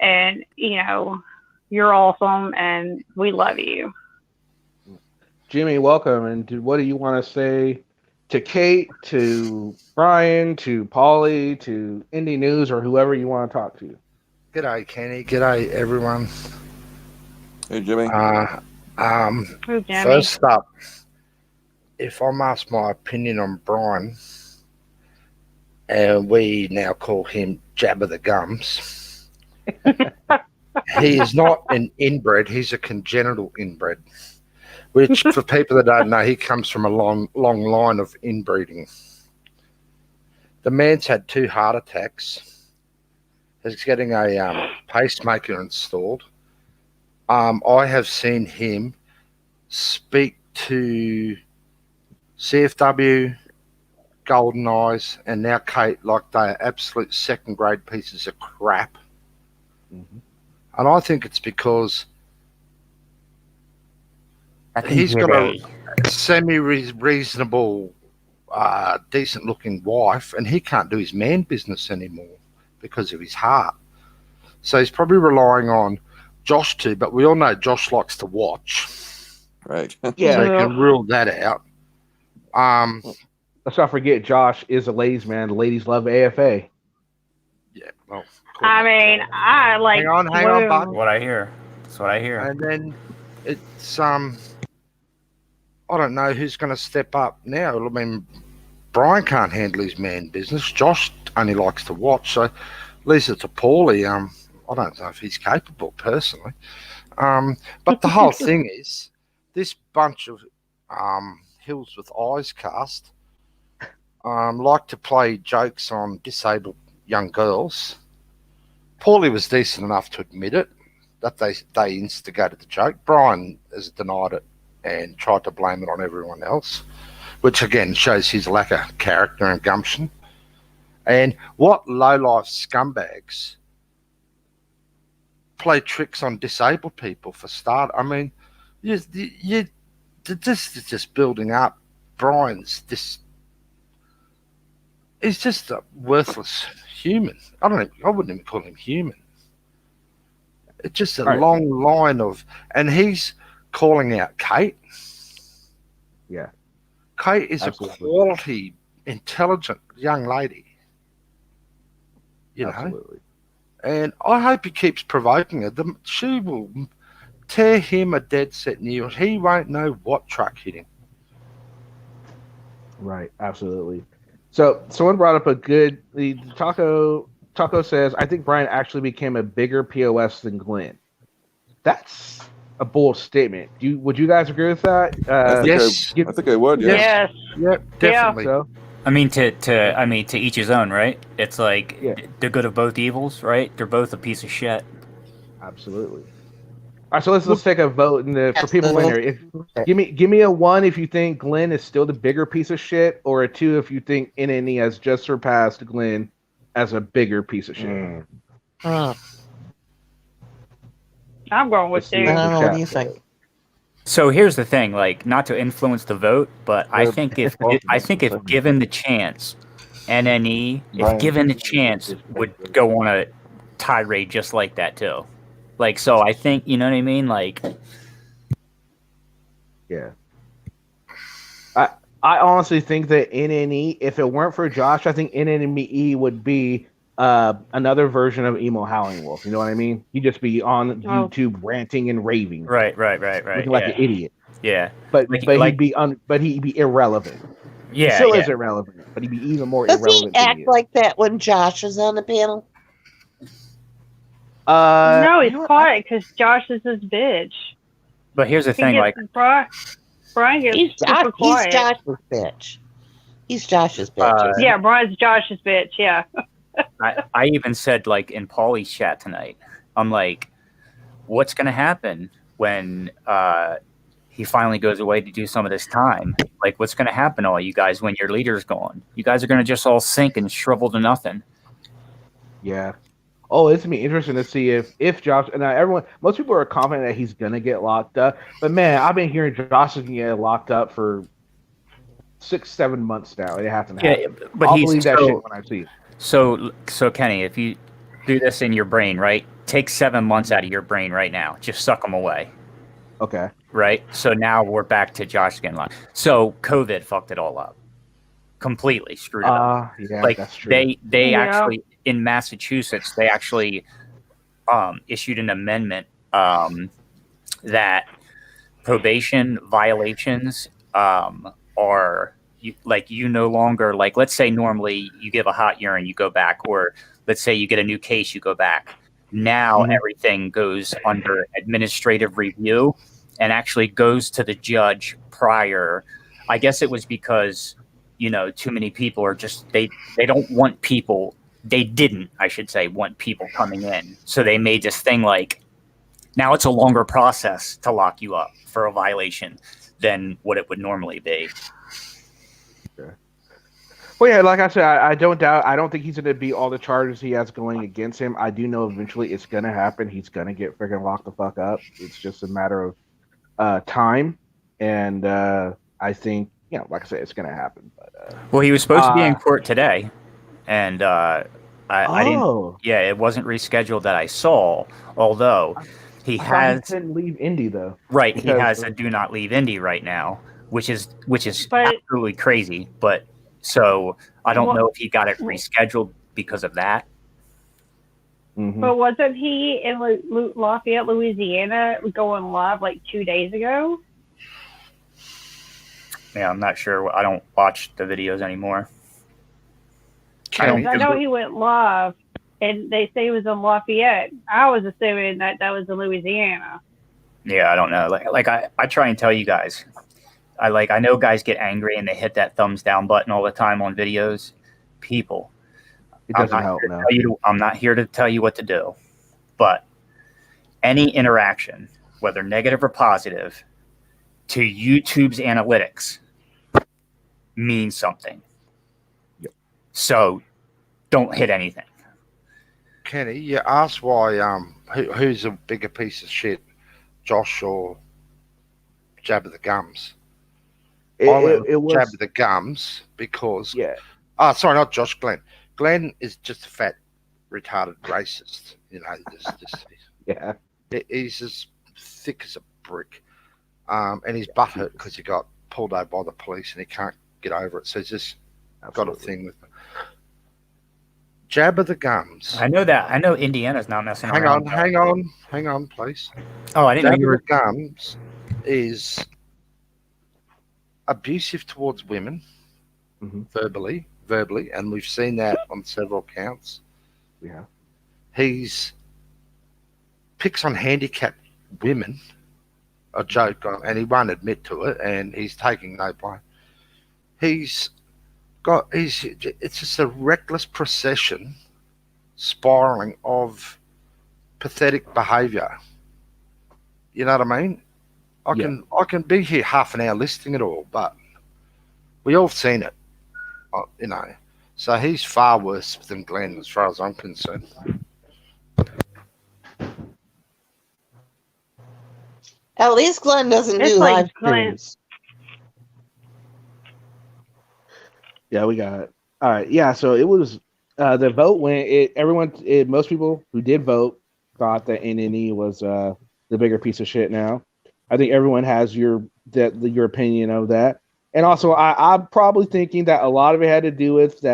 And you're awesome, and we love you. Jimmy, welcome. And what do you want to say to Kate, to Brian, to Paulie, to Indie News, or whoever you want to talk to? G'day, Kenny. G'day, everyone. Hey, Jimmy. First up, if I'm asked my opinion on Brian, we now call him Jabba the Gums. He is not an inbred, he's a congenital inbred, which for people that don't know, he comes from a long line of inbreeding. The man's had 2 heart attacks. is getting a pacemaker installed. I have seen him speak to CFW, Golden Eyes, and now Kate like they are absolute second-grade pieces of crap. Mm-hmm. And I think it's because he's got a semi-reasonable, decent-looking wife, and he can't do his man business anymore because of his heart. So he's probably relying on Josh too, but we all know Josh likes to watch. Right. Yeah. So you can rule that out. Let's not forget Josh is a ladies' man. The ladies love AFA. Yeah. Well, I mean, I like. hang on, bud. What I hear. That's what I hear. And then it's I don't know who's going to step up now. I mean, Brian can't handle his man business. Josh only likes to watch. So leaves it to Paulie. I don't know if he's capable personally. But the whole thing is this bunch of Hills with Eyes cast like to play jokes on disabled young girls. Paulie was decent enough to admit it, that they instigated the joke. Brian has denied it and tried to blame it on everyone else, which again shows his lack of character and gumption. And what low-life scumbags play tricks on disabled people for start. I mean, this is just building up. Brian's this. He's just a worthless human. I wouldn't even call him human. It's just a long line of, and he's calling out Kate. Yeah, Kate is absolutely a quality, intelligent young lady. You know, and I hope he keeps provoking her. She will tear him a dead set new. He won't know what truck hit him. Right, absolutely. So someone brought up the Taco says, I think Brian actually became a bigger POS than Glenn. That's a bold statement. Would you guys agree with that? Yes. I think I would. Yes. Yep, definitely. So, I mean, to each his own, right? It's like the good of both evils, right? They're both a piece of shit. Absolutely. All right, so let's take a vote for people in here. Give me a 1 if you think Glenn is still the bigger piece of shit, or a 2 if you think NNE has just surpassed Glenn as a bigger piece of shit. I'm going with 2. I don't know. What do you think? So here's the thing, like, not to influence the vote, but I think if given the chance, NNE, if given the chance, would go on a tirade just like that too. Like, so I think, you know what I mean? Like, yeah. I honestly think that NNE, if it weren't for Josh, I think NNE would be another version of Emo Howling Wolf. You know what I mean? He'd just be on YouTube ranting and raving. Right. Looking like an idiot. Yeah. But he'd be irrelevant. Yeah. He still is irrelevant, but he'd be even more irrelevant. Does he act like that when Josh is on the panel? No, he's quiet because Josh is his bitch. But here's the thing, like Brian gets super quiet. He's Josh's bitch. He's Josh's bitch. Yeah, Brian's Josh's bitch. Yeah. I even said, like, in Paulie's chat tonight, I'm like, what's going to happen when he finally goes away to do some of this time? Like, what's going to happen to all you guys when your leader's gone? You guys are going to just all sink and shrivel to nothing. Yeah. Oh, it's gonna be interesting to see if Josh and most people are confident that he's gonna get locked up. But man, I've been hearing Josh is gonna get locked up for 6-7 months now. It hasn't happened. Yeah, but I'll believe that shit when I see it. So Kenny, if you do this in your brain, right? Take 7 months out of your brain right now. Just suck them away. Okay. Right. So now we're back to Josh getting locked. So COVID fucked it all up. Completely screwed it up. Yeah, like that's true. They actually in Massachusetts they actually issued an amendment that probation violations are you no longer, like, let's say normally you give a hot urine, you go back, or let's say you get a new case, you go back. Now everything goes under administrative review and actually goes to the judge prior. I guess it was because too many people are just they don't want people they didn't, I should say, want people coming in. So they made this thing like, now it's a longer process to lock you up for a violation than what it would normally be. Okay. Well, yeah, like I said, I don't think he's going to beat all the charges he has going against him. I do know eventually it's going to happen. He's going to get freaking locked the fuck up. It's just a matter of time. And I think, like I said, it's going to happen. But well, he was supposed to be in court today. And I didn't. Yeah, it wasn't rescheduled that I saw. Although he couldn't leave Indy though. Right, he has a do not leave Indy right now, which is absolutely crazy. But so I don't know if he got it rescheduled because of that. Mm-hmm. But wasn't he in Lafayette, Louisiana, going live like 2 days ago? Yeah, I'm not sure. I don't watch the videos anymore. I know he went live, and they say he was in Lafayette. I was assuming that was in Louisiana. Yeah, I don't know. Like I try and tell you guys. I know guys get angry and they hit that thumbs down button all the time on videos. People, it doesn't help now. I'm not here to tell you what to do, but any interaction, whether negative or positive, to YouTube's analytics means something. So, don't hit anything. Kenny, you asked why who's a bigger piece of shit, Josh or Jabba the Gums? It was Jabba the Gums because sorry, not Josh. Glenn. Glenn is just a fat, retarded racist. He's as thick as a brick, and he's butthurt because he got pulled over by the police and he can't get over it. So he's just got a thing with. Jabba the Gums. I know that. I know Indiana's not messing around. Hang on, please. Oh, I didn't know you were. Jabba the Gums is abusive towards women, verbally, and we've seen that on several counts. Yeah. He's picks on handicapped women, a joke, and he won't admit to it, and he's taking no blame. It's just a reckless procession spiraling of pathetic behavior. You know what I mean? I can be here half an hour listing it all, but we all seen it. So he's far worse than Glenn as far as I'm concerned. At least Glenn doesn't do live streams. Yeah, we got it. All right. Yeah, so it was the vote went. Most people who did vote thought that NNE was the bigger piece of shit. Now, I think everyone has your opinion of that, and also I'm probably thinking that a lot of it had to do with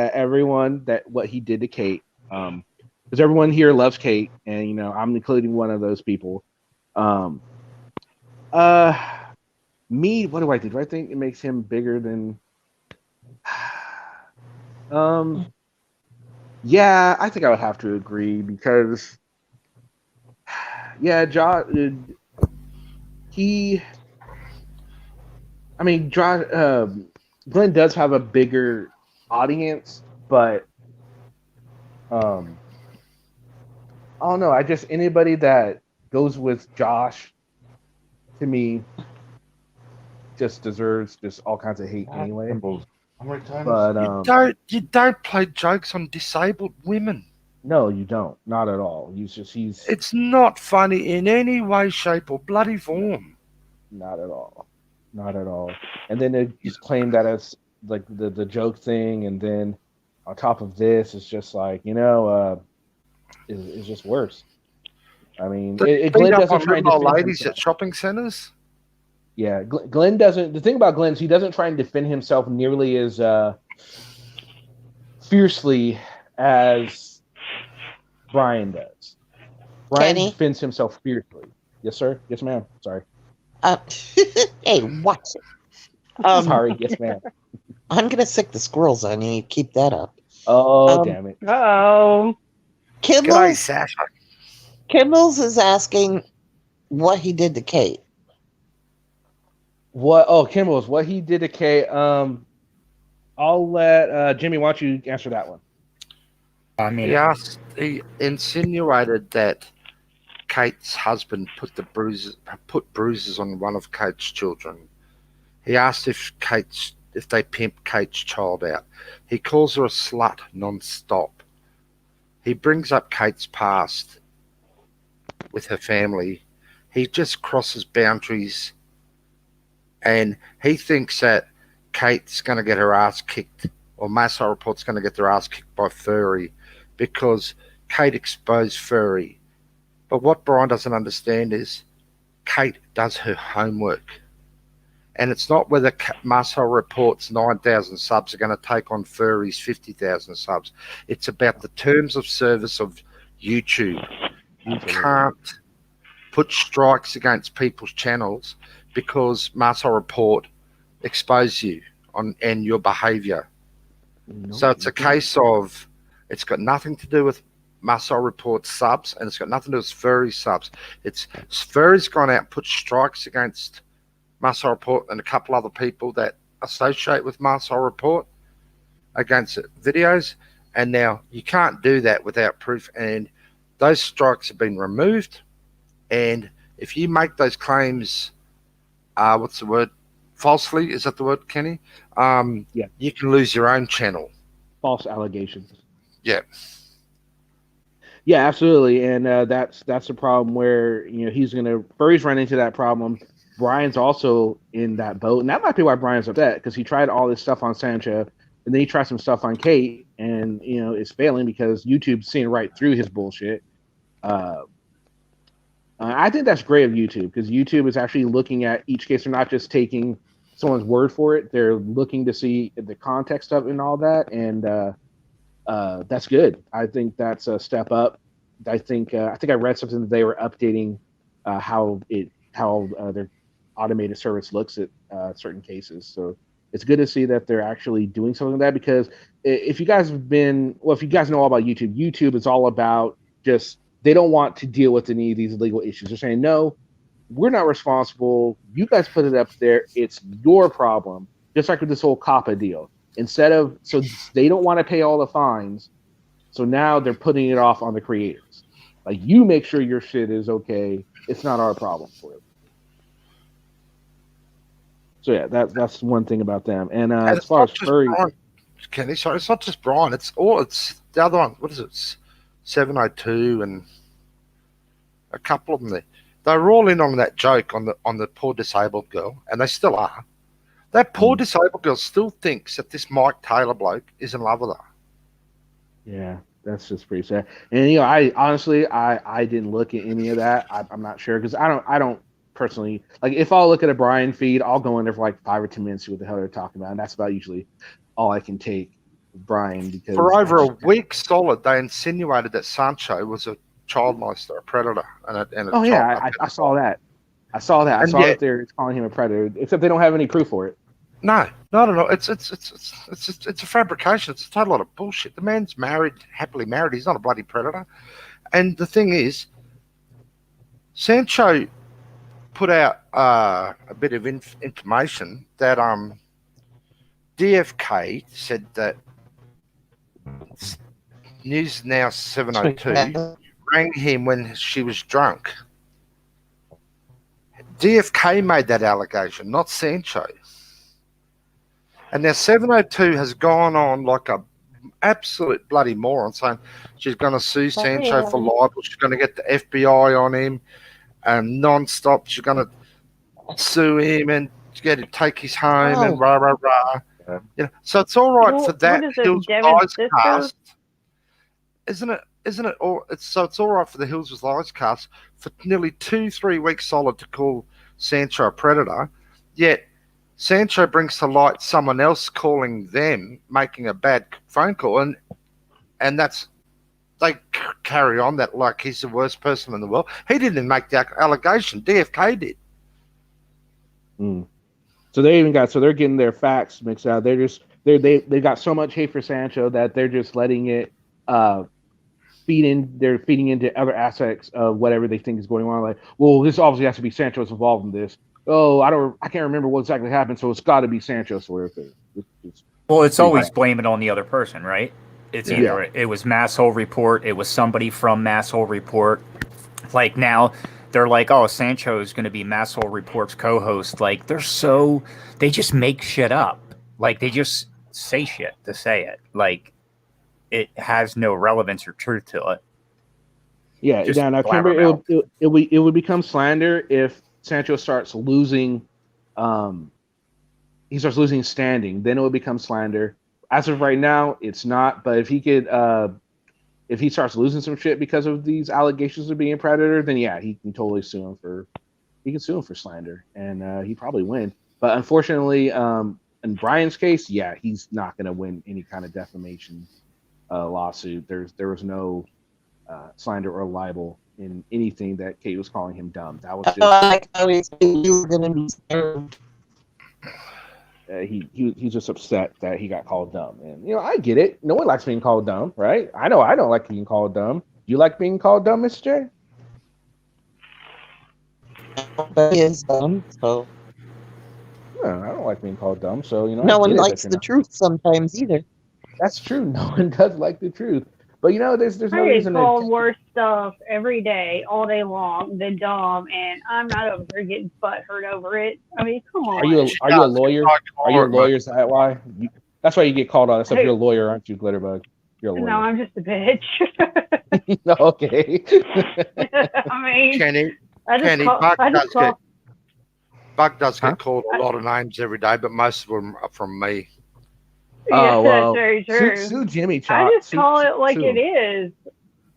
what he did to Kate, because everyone here loves Kate, and I'm including one of those people. Me, what do I do? Do I think it makes him bigger than? Yeah, I think I would have to agree because, Glenn does have a bigger audience, but I don't know. Anybody that goes with Josh, to me, just deserves just all kinds of hate anyway. But you don't play jokes on disabled women. No, you don't. Not at all. It's not funny in any way, shape, or bloody form. Not at all. Not at all. And then they just claim that as like the joke thing, and then on top of this, it's just like it's just worse. I mean, Glenn doesn't try and defend ladies at shopping centers. Yeah, Glenn doesn't. The thing about Glenn is he doesn't try and defend himself nearly as fiercely as Brian does. Brian defends himself fiercely. Yes, sir. Yes, ma'am. Sorry. Hey, watch it. Sorry. Yes, ma'am. I'm gonna sick the squirrels on you. Keep that up. Oh, damn it. Uh-oh. Kimball's is asking what he did to Kate. Kimball's what he did to Kate. I'll let Jimmy. Why don't you answer that one? I mean, he insinuated that Kate's husband put bruises on one of Kate's children. He asked if they pimped Kate's child out. He calls her a slut non-stop. He brings up Kate's past with her family. He just crosses boundaries, and he thinks that Kate's going to get her ass kicked, or Massey Report's going to get their ass kicked by Furry because Kate exposed Furry. But what Brian doesn't understand is Kate does her homework. And it's not whether Massey Report's 9,000 subs are going to take on Furry's 50,000 subs. It's about the terms of service of YouTube. You can't put strikes against people's channels because Massey Report expose you and your behaviour. So it's a case of it's got nothing to do with Massey Report subs, and it's got nothing to do with Furry subs. Furry's gone out and put strikes against Massey Report and a couple other people that associate with Massey Report against videos, and now you can't do that without proof, and those strikes have been removed. And if you make those claims, what's the word? Falsely, is that the word, Kenny? Yeah. You can lose your own channel. False allegations. Yeah. Yeah, absolutely, and that's the problem where Furry's run into that problem. Brian's also in that boat, and that might be why Brian's upset, because he tried all this stuff on Sancho, and then he tried some stuff on Kate, and it's failing because YouTube's seeing right through his bullshit. I think that's great of YouTube, because YouTube is actually looking at each case. They're not just taking someone's word for it. They're looking to see the context of it and all that, and that's good. I think that's a step up. I think I read something that they were updating how their automated service looks at certain cases. So it's good to see that they're actually doing something like that, because if you guys know all about YouTube, YouTube is all about they don't want to deal with any of these legal issues. They're saying, no, we're not responsible. You guys put it up there. It's your problem. Just like with this whole COPPA deal. So they don't want to pay all the fines. So now they're putting it off on the creators. Like, you make sure your shit is okay. It's not our problem for it. So yeah, that's one thing about them. And as far as Furry, Kenny, sorry, it's not just Brian. It's the other one. What is it? 702 and a couple of them there. They were all in on that joke on the poor disabled girl, and they still are. That poor disabled girl still thinks that this Mike Taylor bloke is in love with her. Yeah, that's just pretty sad. And I honestly didn't look at any of that. I'm not sure, because I don't personally, like, if I'll look at a Brian feed, I'll go in there for like 5 or 10 minutes, see what the hell they're talking about, and that's about usually all I can take. Brian, because for over a week solid, they insinuated that Sancho was a child molester, a predator, I saw that. I saw that they're calling him a predator, except they don't have any proof for it. No, not at all. It's a fabrication. It's a total lot of bullshit. The man's married, happily married. He's not a bloody predator. And the thing is, Sancho put out a bit of information that DFK said that News Now 702 rang him when she was drunk. DFK made that allegation, not Sancho. And now 702 has gone on like a absolute bloody moron, saying she's going to sue Sancho for libel. She's going to get the FBI on him, and non-stop. She's going to sue him and take his home and rah rah rah. So it's all right for that Hills with Lies cast, isn't it? It's all right for the Hills with Lies cast for nearly 2-3 weeks solid to call Sancho a predator, yet Sancho brings to light someone else calling them, making a bad phone call, and that's, they carry on that like he's the worst person in the world. He didn't make the allegation. DFK did. So they're getting their facts mixed out. They got so much hate for Sancho that they're just letting it they're feeding into other aspects of whatever they think is going on. Like, well, this obviously has to be Sancho's involved in this. Oh, I can't remember what exactly happened, so it's got to be Sancho sort of thing. Well, it's always blaming on the other person, right? It's either it was Masshole Report, it was somebody from Masshole Report. Like now, they're like, oh, Sancho is going to be Masshole Report's co-host. Like they just make shit up. Like they just say shit to say it. Like it has no relevance or truth to it. Yeah, now remember, it would become slander if Sancho starts losing. He starts losing standing. Then it would become slander. As of right now, it's not. But if he starts losing some shit because of these allegations of being a predator, then yeah, he can totally sue him for slander, and he'd probably win. But unfortunately, in Brian's case, yeah, he's not going to win any kind of defamation lawsuit. There was no slander or libel in anything that Kate was calling him dumb. That was just you were going to be served. He's just upset that he got called dumb, and I get it. No one likes being called dumb, right? I know I don't like being called dumb. You like being called dumb, Mr. J? But he is dumb, so. No, I don't like being called dumb, so no one likes the truth sometimes either. That's true. No one does like the truth, but there's no reason to call worse stuff every day, all day long than dumb, and I'm not over here getting butthurt over it. I mean, come on. Are you a lawyer? Are you a lawyer? Is that why? That's why you get called on that stuff. You're a lawyer, aren't you, Glitterbug? You're a lawyer. No, I'm just a bitch. Okay. I mean, Kenny, Buck does get called a lot of names every day, but most of them are from me. Yes, that's very true. Sue Jimmy Chop. I just call it like it is.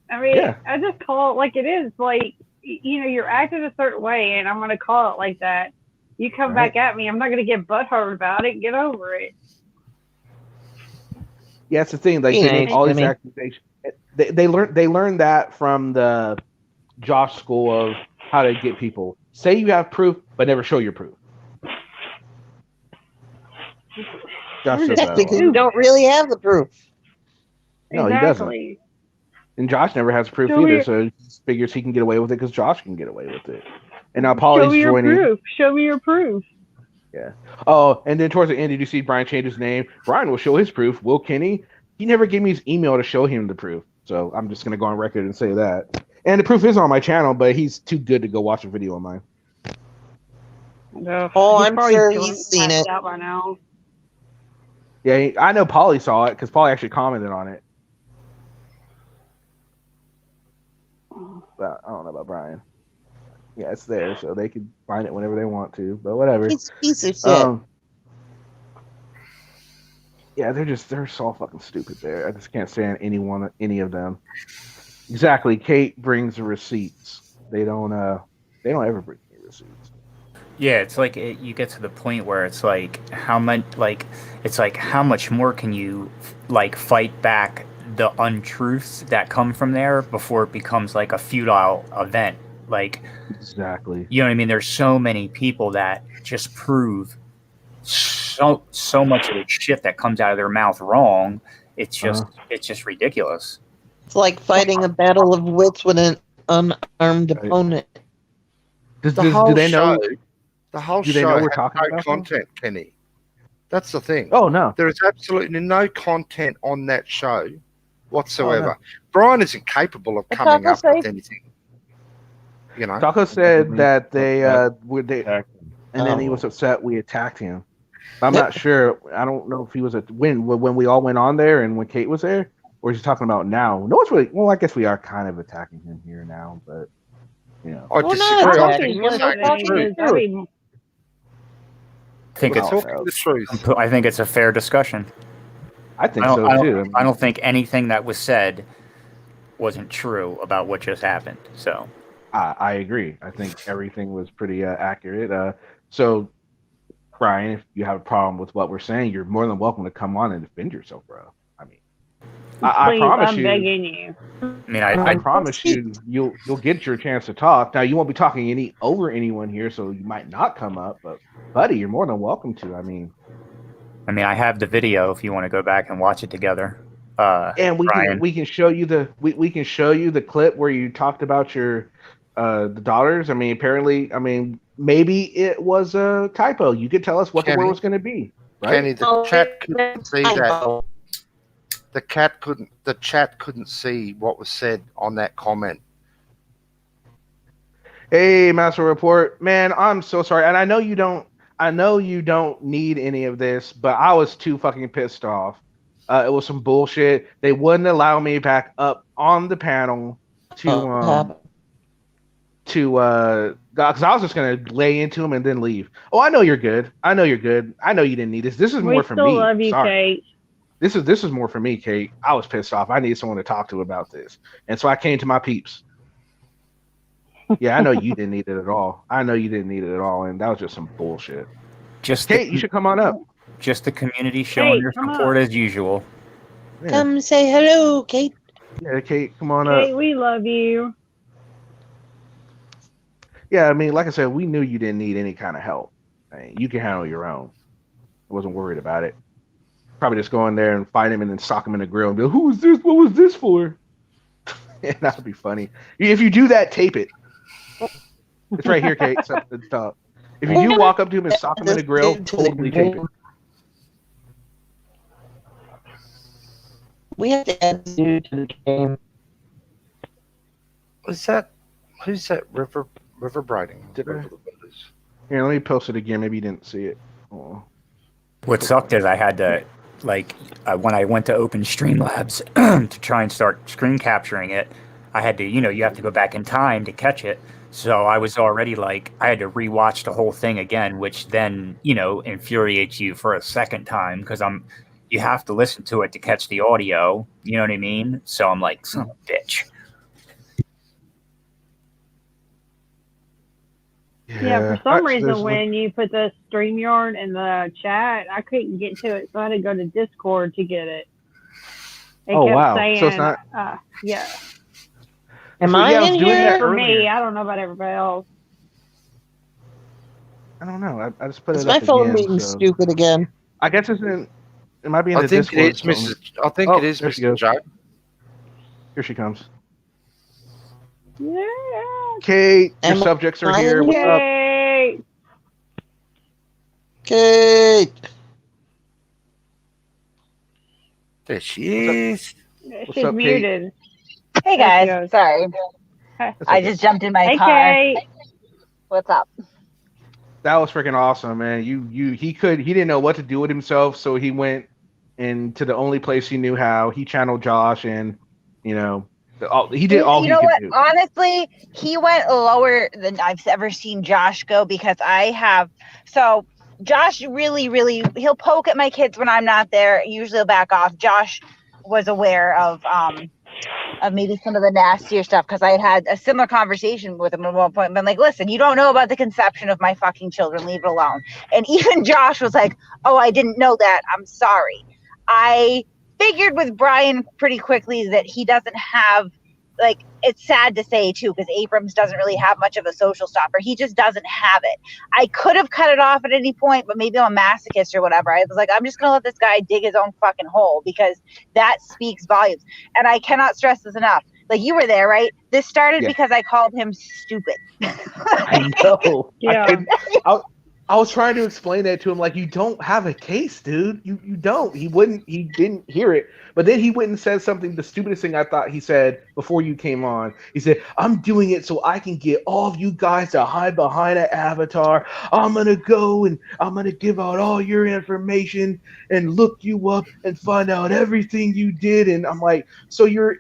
I mean, I just call it like it is. Like, you're acting a certain way, and I'm going to call it like that. You come back at me, I'm not going to get butthurt about it. Get over it. Yeah, that's the thing. Like, they make all these accusations. They learned that from the Josh school of how to get people. Say you have proof, but never show your proof. Because you don't really have the proof. No, he doesn't. And Josh never has proof either, so he figures he can get away with it because Josh can get away with it. And now Polly's joining. Show me your proof. Yeah. Oh, and then towards the end, did you see Brian change his name? Brian will show his proof. Will Kenny? He never gave me his email to show him the proof. So I'm just going to go on record and say that. And the proof is on my channel, but he's too good to go watch a video of mine. No, I'm sure he's seen it. By now. Yeah, I know Polly saw it because Polly actually commented on it. But I don't know about Brian. Yeah, it's there, so they can find it whenever they want to. But whatever. He's a piece of shit. Yeah, they're so fucking stupid there. I just can't stand any of them. Exactly. Kate brings the receipts. They don't ever bring me receipts. Yeah, it's like you get to the point where it's like how much more can you fight back the untruths that come from there before it becomes like a futile event. Like exactly. You know what I mean? There's so many people that just prove so much of the shit that comes out of their mouth wrong. It's just ridiculous. It's like fighting a battle of wits with an unarmed opponent. Do they know? The whole do show they know we're has talking no about content, Kenny. That's the thing. Oh no, there is absolutely no content on that show whatsoever. Oh, no. Brian is incapable of coming up with anything. Taco said that they and then he was upset we attacked him. I'm not sure. I don't know if he was when we all went on there and when Kate was there, or is he talking about now? No, it's really well. I guess we are kind of attacking him here now, but I disagree. I think it's a fair discussion. I think so too. I don't think anything that was said wasn't true about what just happened. So I agree. I think everything was pretty accurate. So, Brian, if you have a problem with what we're saying, you're more than welcome to come on and defend yourself, bro. I mean, I promise I'm begging you. I mean, I promise you'll get your chance to talk. Now, you won't be talking over anyone here, so you might not come up. But, buddy, you're more than welcome to. I mean, I have the video if you want to go back and watch it together. And we can show you the clip where you talked about your the dollars. I mean, apparently, maybe it was a typo. You could tell us what the word was going to be, right? Kenny, the chat can see that. the chat couldn't see what was said on that comment. Hey, Master Report, man, I'm so sorry, and I know you don't need any of this, but I was too fucking pissed off. It was some bullshit. They wouldn't allow me back up on the panel to because I was just gonna lay into him and then leave. Oh, I know you're good. I know you didn't need this. This is more for me. We still love you, sorry. Kate. This is more for me, Kate. I was pissed off. I need someone to talk to about this, and so I came to my peeps. Yeah, I know you didn't need it at all. And that was just some bullshit. Kate, you should come on up. Just the community showing their support as usual. Yeah. Come say hello, Kate. Yeah, Kate, come on up. Kate, we love you. Yeah, I mean, like I said, we knew you didn't need any kind of help. I mean, you can handle your own. I wasn't worried about it. Probably just go in there and fight him and then sock him in the grill and be like, who was this? What was this for? And that would be funny. If you do that, tape it. It's right here, Kate. It's up at the top. If you do walk up to him and sock him in the grill, totally tape it. We have to add dude to the game. Who's that River Briding? Here, let me post it again. Maybe you didn't see it. Oh. What sucked is I had to, when I went to open Streamlabs to try and start screen capturing it, I had to, you have to go back in time to catch it. So I was already I had to rewatch the whole thing again, which then, infuriates you for a second time because you have to listen to it to catch the audio. You know what I mean? So I'm like, son of a bitch. Yeah, for some reason, when you put the StreamYard in the chat, I couldn't get to it, so I had to go to Discord to get it. It kept wow. saying, so it's not... yeah. Am I in here? For me, I don't know about everybody else. I don't know. I just put it my up phone again, being stupid again? I guess it might be in the Discord. It is Mrs. Jack. Here she comes. Yeah. Kate, your subjects are here. What's up? Kate. There she is. She's up, muted. Hey guys, sorry. I just jumped in my car. Kate. What's up? That was freaking awesome, man. He didn't know what to do with himself, so he went into the only place he knew how. He channeled Josh, and he did all he could do. Honestly, he went lower than I've ever seen Josh go because Josh really, really, he'll poke at my kids when I'm not there. Usually he'll back off. Josh was aware of maybe some of the nastier stuff because I had a similar conversation with him at one point. Been like, listen, you don't know about the conception of my fucking children. Leave it alone. And even Josh was like, oh, I didn't know that. I'm sorry. I figured with Brian pretty quickly that he doesn't have, it's sad to say too, because Abrams doesn't really have much of a social stopper. He just doesn't have it. I could have cut it off at any point, but maybe I'm a masochist or whatever. I was like, I'm just going to let this guy dig his own fucking hole because that speaks volumes. And I cannot stress this enough. You were there, right? This started because I called him stupid. I know. Yeah. I was trying to explain that to him, you don't have a case, dude. You don't. He didn't hear it. But then he went and said something, the stupidest thing I thought he said before you came on. He said, I'm doing it so I can get all of you guys to hide behind an avatar. I'm going to go and I'm going to give out all your information and look you up and find out everything you did. And I'm like, so you're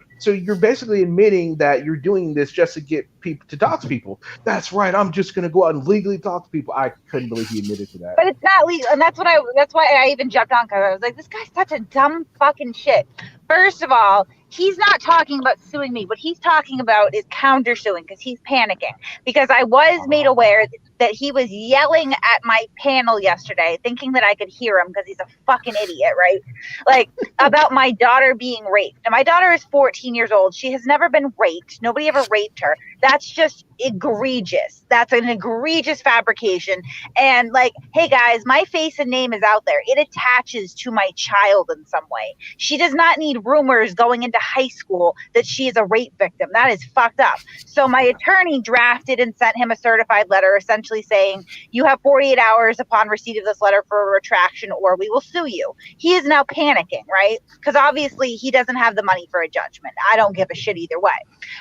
basically admitting that you're doing this just to get people to dox people. That's right. I'm just going to go out and legally talk to people. I couldn't believe he admitted to that. But it's not legal. And that's why I even jumped on, because I was like, this guy's such a dumb fucking shit. First of all, he's not talking about suing me. What he's talking about is counter suing because he's panicking. Because I was made aware that he was yelling at my panel yesterday, thinking that I could hear him because he's a fucking idiot, right? About my daughter being raped. Now, my daughter is 14 years old. She has never been raped. Nobody ever raped her. That's just egregious. That's an egregious fabrication. And like, hey guys, my face and name is out there. It attaches to my child in some way. She does not need rumors going into high school that she is a rape victim. That is fucked up. So my attorney drafted and sent him a certified letter essentially saying, you have 48 hours upon receipt of this letter for a retraction or we will sue you. He is now panicking, right? Because obviously he doesn't have the money for a judgment. I don't give a shit either way.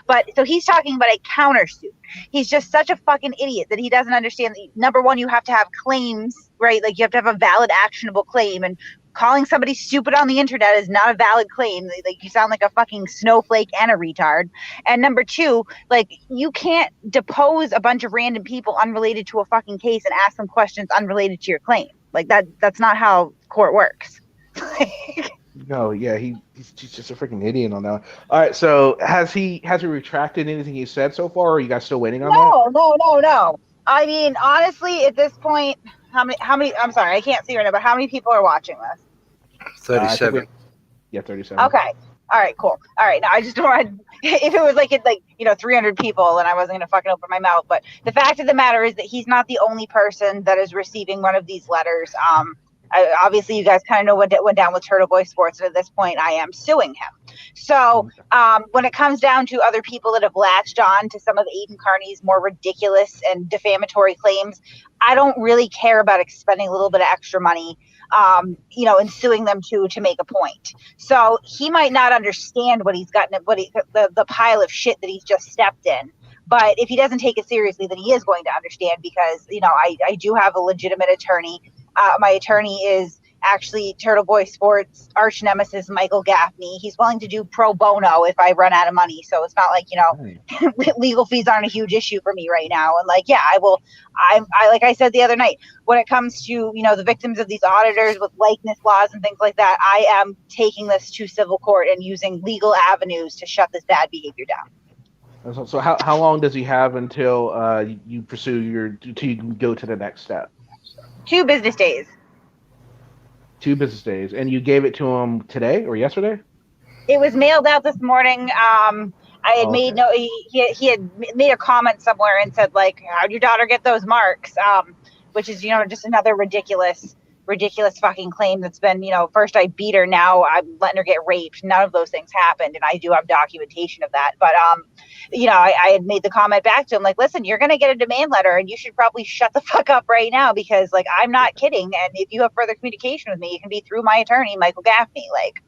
But so he's talking about a countersuit. He's just such a fucking idiot that he doesn't understand that, number one, you have to have claims, right? Like you have to have a valid, actionable claim, and calling somebody stupid on the internet is not a valid claim. Like you sound like a fucking snowflake and a retard. And number two, like you can't depose a bunch of random people unrelated to a fucking case and ask them questions unrelated to your claim. Like that's not how court works. No, yeah, he's just a freaking idiot on that one. All right, so has he retracted anything he said so far, or are you guys still waiting on that? No. I mean, honestly, at this point, how many? I'm sorry, I can't see right now, but how many people are watching this? 37. Yeah, 37. Okay. All right, cool. All right, now I just don't want. If it was like 300 people, then I wasn't gonna fucking open my mouth. But the fact of the matter is that he's not the only person that is receiving one of these letters. Obviously, you guys kind of know what went down with Turtle Boy Sports, and at this point, I am suing him. So when it comes down to other people that have latched on to some of Aiden Carney's more ridiculous and defamatory claims, I don't really care about expending a little bit of extra money, and suing them to make a point. So he might not understand what he's gotten, the pile of shit that he's just stepped in. But if he doesn't take it seriously, then he is going to understand because, I do have a legitimate attorney. My attorney is actually Turtle Boy Sports arch nemesis Michael Gaffney. He's willing to do pro bono if I run out of money. So it's not like, legal fees aren't a huge issue for me right now. And like, yeah, I will. I like I said the other night, when it comes to, the victims of these auditors with likeness laws and things like that, I am taking this to civil court and using legal avenues to shut this bad behavior down. So how long does he have until you pursue till you go to the next step? 2 business days. 2 business days. And you gave it to him today or yesterday? It was mailed out this morning. I had made he had made a comment somewhere and said, like, how'd your daughter get those marks? Which is, just another ridiculous fucking claim that's been, first I beat her, now I'm letting her get raped. None of those things happened, and I do have documentation of that. But I had made the comment back to him, like, listen, you're gonna get a demand letter and you should probably shut the fuck up right now, because like I'm not kidding, and if you have further communication with me, it can be through my attorney, Michael Gaffney. Like,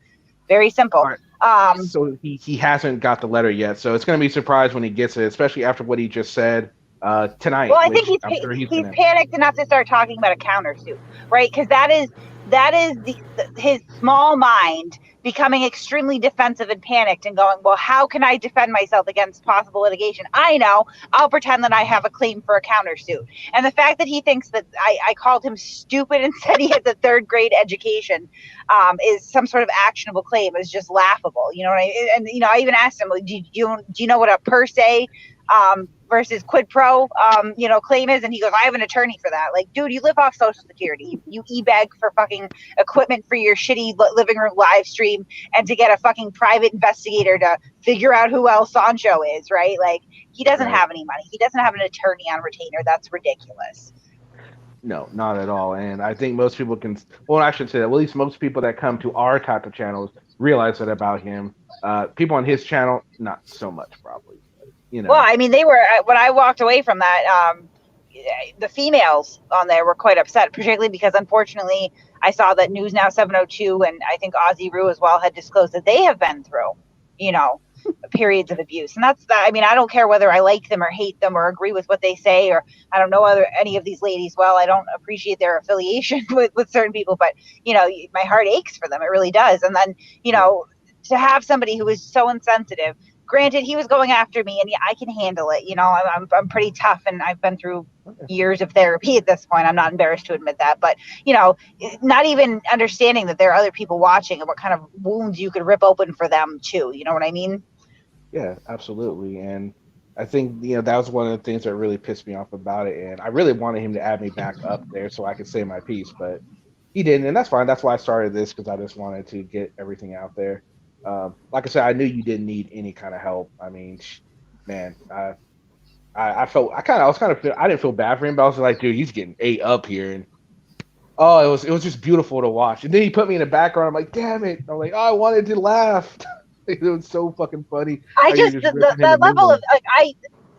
very simple. Right. So he hasn't got the letter yet, so it's gonna be surprised when he gets it, especially after what he just said tonight. Well, I think he's panicked enough to start talking about a countersuit, right? Because that is his small mind becoming extremely defensive and panicked and going, well, how can I defend myself against possible litigation? I know, I'll pretend that I have a claim for a countersuit. And the fact that he thinks that I called him stupid and said he had the 3rd grade education is some sort of actionable claim is just laughable. You know what I mean? And, I even asked him, do you know what a per se versus quid pro, claim is? And he goes, I have an attorney for that. Like, dude, you live off Social Security. You e-bag for fucking equipment for your shitty living room live stream and to get a fucking private investigator to figure out who El Sancho is, right? Like, he doesn't have any money. He doesn't have an attorney on retainer. That's ridiculous. No, not at all. And I think most people I should say that, well, at least most people that come to our type of channels realize that about him. People on his channel, not so much, probably. Well, I mean, they were, when I walked away from that, the females on there were quite upset, particularly because, unfortunately, I saw that News Now 702 and I think Aussie Roo as well had disclosed that they have been through, periods of abuse. And that's that. I mean, I don't care whether I like them or hate them or agree with what they say, or I don't know any of these ladies well. I don't appreciate their affiliation with certain people, but, my heart aches for them. It really does. And then, to have somebody who is so insensitive. Granted, he was going after me, and I can handle it. I'm pretty tough, and I've been through years of therapy at this point. I'm not embarrassed to admit that. But, not even understanding that there are other people watching and what kind of wounds you could rip open for them, too. You know what I mean? Yeah, absolutely. And I think, that was one of the things that really pissed me off about it. And I really wanted him to add me back up there so I could say my piece, but he didn't. And that's fine. That's why I started this, because I just wanted to get everything out there. Like I said, I knew you didn't need any kind of help. I mean, man, I didn't feel bad for him, but I was like, dude, he's getting ate up here, and it was just beautiful to watch. And then he put me in the background. I'm like, damn it! I'm like, oh, I wanted to laugh. It was so fucking funny. I just the level of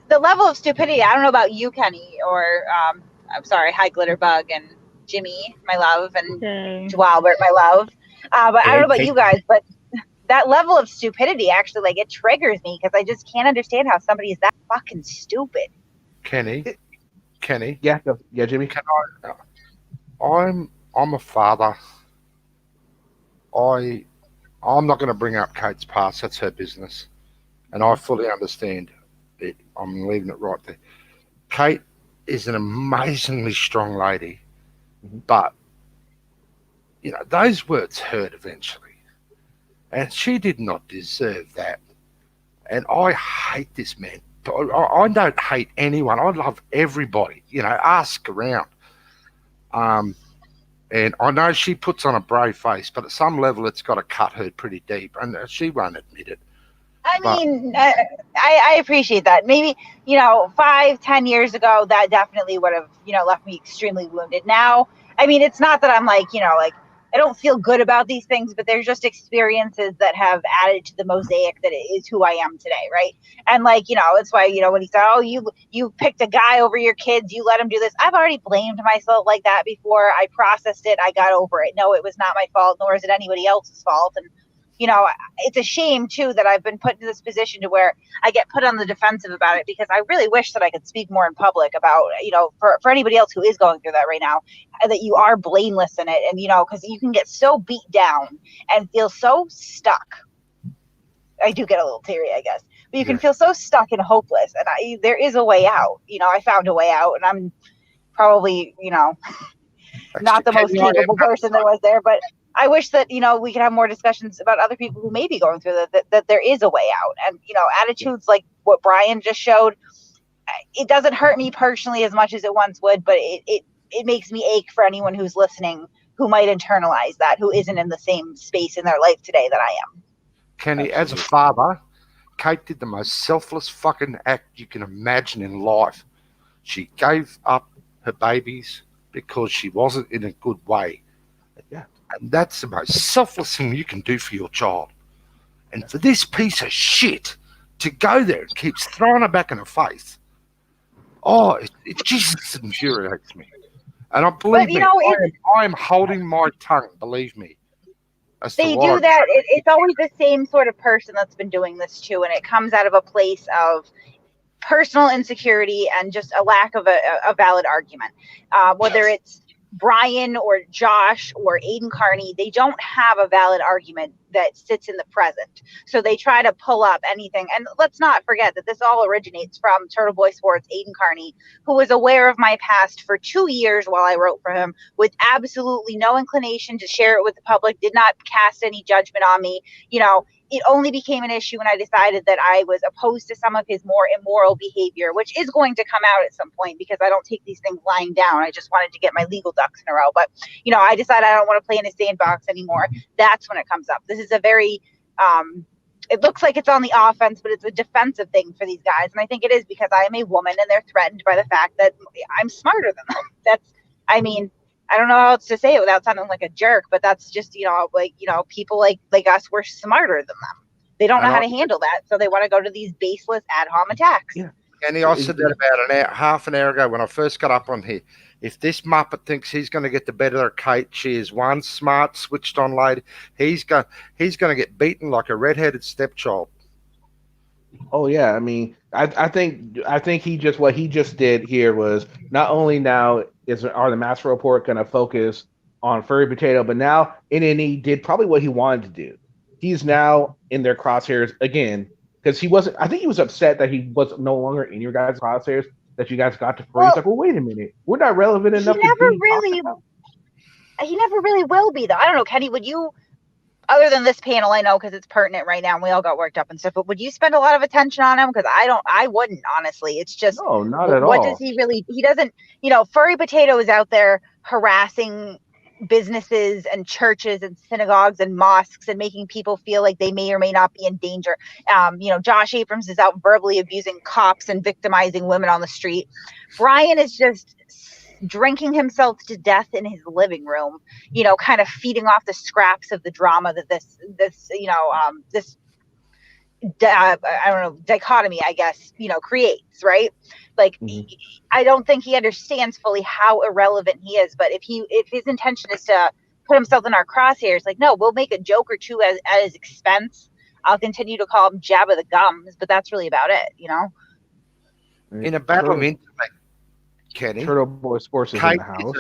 the level of stupidity. I don't know about you, Kenny, or I'm sorry, Hi Glitterbug and Jimmy, my love, and Albert, my love. But I don't know about you guys, but that level of stupidity actually, like, it triggers me because I just can't understand how somebody is that fucking stupid. Kenny, yeah, Jimmy. I'm a father. I'm not going to bring up Kate's past. That's her business, and I fully understand it. I'm leaving it right there. Kate is an amazingly strong lady, but you know those words hurt eventually, and she did not deserve that. And I hate this man. I don't hate anyone. I love everybody. You know, ask around. And I know she puts on a brave face, but at some level it's got to cut her pretty deep, and she won't admit it. I appreciate that. Maybe, 5-10 years ago, that definitely would have, left me extremely wounded. Now, I mean, it's not that I'm like, I don't feel good about these things, but they're just experiences that have added to the mosaic that is who I am today, right? And it's why, when he said, oh, you picked a guy over your kids, you let him do this. I've already blamed myself like that before. I processed it. I got over it. No, it was not my fault, nor is it anybody else's fault. And it's a shame too that I've been put in this position to where I get put on the defensive about it, because I really wish that I could speak more in public about, for anybody else who is going through that right now, that you are blameless in it. And, because you can get so beat down and feel so stuck. I do get a little teary, I guess, but you can feel so stuck and hopeless. And there is a way out. I found a way out, and I'm probably, not the most capable person that was there, but I wish that, we could have more discussions about other people who may be going through that there is a way out. And, attitudes like what Brian just showed, it doesn't hurt me personally as much as it once would, but it makes me ache for anyone who's listening who might internalize that, who isn't in the same space in their life today that I am. Kenny, as a father, Kate did the most selfless fucking act you can imagine in life. She gave up her babies because she wasn't in a good way. And that's the most selfless thing you can do for your child. And for this piece of shit to go there and keeps throwing her back in her face, it just infuriates me. And I believe I am holding my tongue, believe me. They do that. It's always the same sort of person that's been doing this too, and it comes out of a place of personal insecurity and just a lack of a valid argument. Whether it's Brian or Josh or Aiden Carney, they don't have a valid argument that sits in the present. So they try to pull up anything. And let's not forget that this all originates from Turtle Boy Sports' Aiden Carney, who was aware of my past for 2 years while I wrote for him, with absolutely no inclination to share it with the public, did not cast any judgment on me. It only became an issue when I decided that I was opposed to some of his more immoral behavior, which is going to come out at some point, because I don't take these things lying down. I just wanted to get my legal ducks in a row. But, I decided I don't want to play in a sandbox anymore. That's when it comes up. This is a very, it looks like it's on the offense, but it's a defensive thing for these guys. And I think it is because I am a woman and they're threatened by the fact that I'm smarter than them. I don't know how else to say it without sounding like a jerk, but that's just, people like us, we're smarter than them. They don't know how to handle that. So they want to go to these baseless ad hom attacks. Yeah. And I said that about half an hour ago when I first got up on here. If this Muppet thinks he's going to get the better of Kate, she is one smart, switched on lady. He's going to get beaten like a redheaded stepchild. Oh yeah, I mean, I think what he just did here was not only now are the Master Report going to focus on Furry Potato, but now NNE did probably what he wanted to do. He's now in their crosshairs again, because he wasn't. I think he was upset that he was no longer in your guys' crosshairs, that you guys got to furry. He's like, well, wait a minute, we're not relevant enough. He never really will be, though. I don't know, Kenny. Would you? Other than this panel, I know because it's pertinent right now and we all got worked up and stuff, but would you spend a lot of attention on him? Because I wouldn't, honestly. It's just, no, not at all. What does he doesn't, Furry Potato is out there harassing businesses and churches and synagogues and mosques and making people feel like they may or may not be in danger. Josh Abrams is out verbally abusing cops and victimizing women on the street. Brian is just drinking himself to death in his living room, kind of feeding off the scraps of the drama that this dichotomy, I guess, creates, right? Like, I don't think he understands fully how irrelevant he is. But if his intention is to put himself in our crosshairs, like, no, we'll make a joke or two at his expense. I'll continue to call him Jabba the Gums, but that's really about it, In a battle of intellect, Kenny, Turtle Boy Sports is in the house.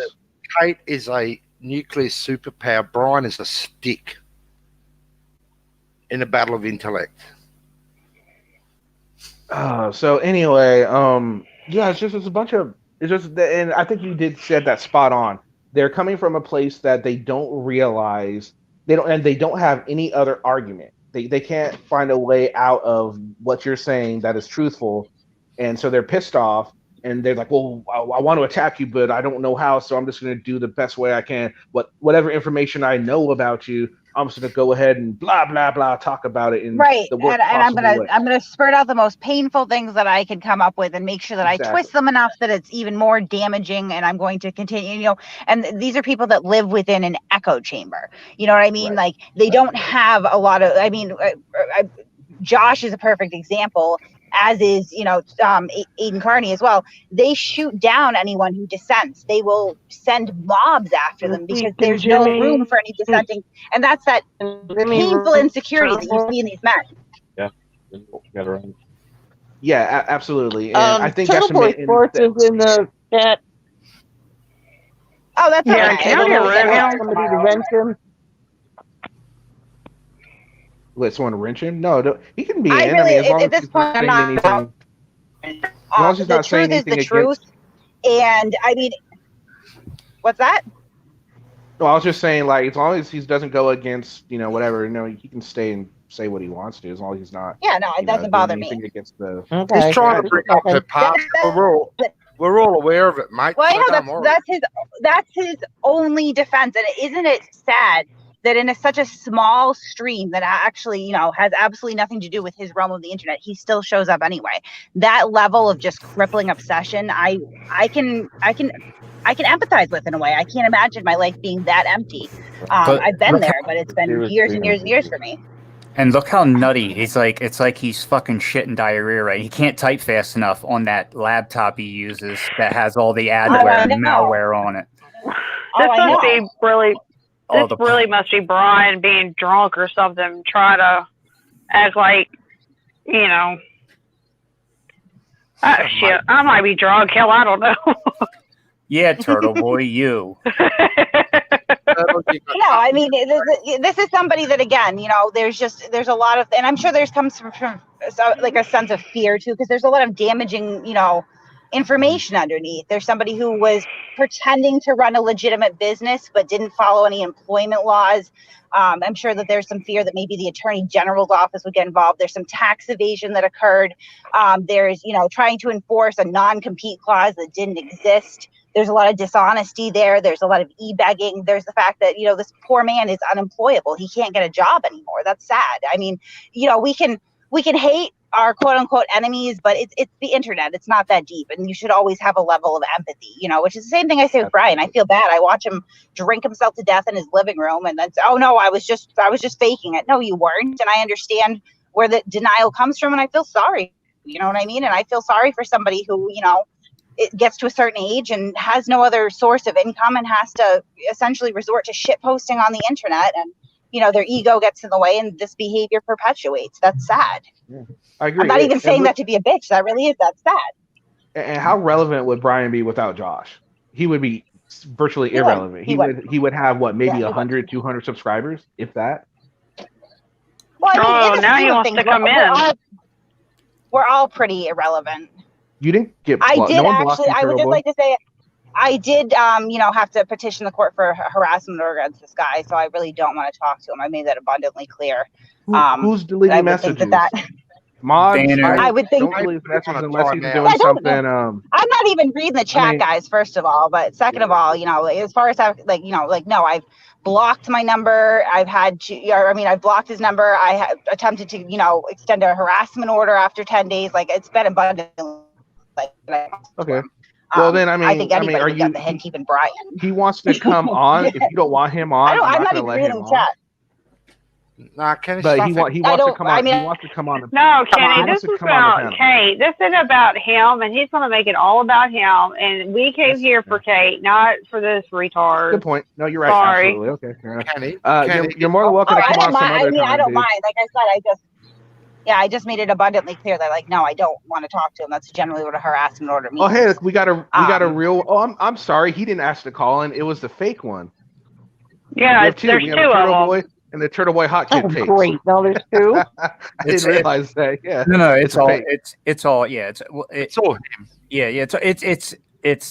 Kate is a nuclear superpower. Brian is a stick. In a battle of intellect. So anyway, it's a bunch of, and I think you said that spot on. They're coming from a place that they don't realize they don't have any other argument. They can't find a way out of what you're saying that is truthful, and so they're pissed off, and they're like, well, I want to attack you, but I don't know how, so I'm just going to do the best way I can. Whatever information I know about you, I'm just going to go ahead and blah blah blah talk about it in right. the worst and I'm possible way. gonna spurt out the most painful things that I can come up with and make sure that I twist them enough that it's even more damaging. And I'm going to continue, and these are people that live within an echo chamber. You know what I mean? Right. Like, they don't have a lot of. I mean, Josh is a perfect example. As is, Aiden Carney as well. They shoot down anyone who dissents. They will send mobs after them because there's no room for any dissenting. And that's that painful insecurity that you see in these men. Yeah. Yeah, absolutely. And I think Turtle Boy Sports is in the chat. Oh, that's yeah. okay. I don't know somebody to vent him. Let someone wrench him? No, he can be in. At this point, I'm not. The truth is the truth, and I mean, what's that? No, I was just saying, like, as long as he doesn't go against, whatever, he can stay and say what he wants to, as long as he's not. Yeah, no, it doesn't bother me. Against the. He's trying to bring up the past. We're all aware of it, mate. Well, that's his only defense, and isn't it sad that in such a small stream that actually, has absolutely nothing to do with his realm of the internet, he still shows up anyway. That level of just crippling obsession, I can empathize with in a way. I can't imagine my life being that empty. I've been there, but it's been years and years and years for me. And look how nutty it's like he's fucking shit and diarrhea, right? He can't type fast enough on that laptop he uses that has all the adware and malware on it. This must be really. This really must be Brian being drunk or something, trying to act like, shit, I might be drunk. Hell, I don't know. Yeah, Turtle Boy, you. I mean, this is somebody that, again, there's a lot of, and I'm sure comes from like a sense of fear too, because there's a lot of damaging, information underneath. There's somebody who was pretending to run a legitimate business but didn't follow any employment laws. I'm sure that there's some fear that maybe the Attorney General's office would get involved. There's some tax evasion that occurred. There's, trying to enforce a non-compete clause that didn't exist. There's a lot of dishonesty there. There's a lot of e-begging. There's the fact that, this poor man is unemployable. He can't get a job anymore. That's sad. I mean, we can hate our quote unquote enemies, but it's the internet. It's not that deep. And you should always have a level of empathy, which is the same thing I say with Brian. I feel bad. I watch him drink himself to death in his living room and then say, oh no, I was just faking it. No, you weren't. And I understand where the denial comes from. And I feel sorry. You know what I mean? And I feel sorry for somebody who, it gets to a certain age and has no other source of income and has to essentially resort to shit posting on the internet, and their ego gets in the way and this behavior perpetuates. That's sad. Yeah, I agree. I'm not even saying that to be a bitch. That really is. That's sad. And how relevant would Brian be without Josh? He would be virtually irrelevant. He would have maybe 100, 200 subscribers, if that. Well, I mean, now he wants to come in. We're all pretty irrelevant. You didn't get. I did actually. I would just like to say, I did, have to petition the court for harassment against this guy. So I really don't want to talk to him. I made that abundantly clear. Who's deleting messages? Mods, I would think. Don't believe messages unless he's doing something. I'm not even reading the chat, guys. First of all, but second of all, as far as no, I've blocked my number. I've blocked his number. I attempted to, extend a harassment order after 10 days. Like, it's been abundant. Okay. Well, then, I think anybody would get the hint, even Brian. He wants to come on. If you don't want him on, I'm not even reading the chat. Nah, Kenny, but he wants to come on. He wants to come on. No, Kenny, this is about Kate. This is about him, and he's going to make it all about him. And we came here for Kate, not for this retard. Good point. No, you're right. Sorry. Absolutely. Okay. Kenny, you're more than welcome to come on some other time. I don't mind. Like I said, I just made it abundantly clear that, no, I don't want to talk to him. That's generally what a harassment order means. Oh, hey, we got a real. Oh, I'm sorry. He didn't ask to call in. It was the fake one. Yeah, there's two of them. And the Turtle Boy Hot Kid tapes. Great. No, there's two. I didn't realize that. Yeah. No, it's all him. Yeah, it's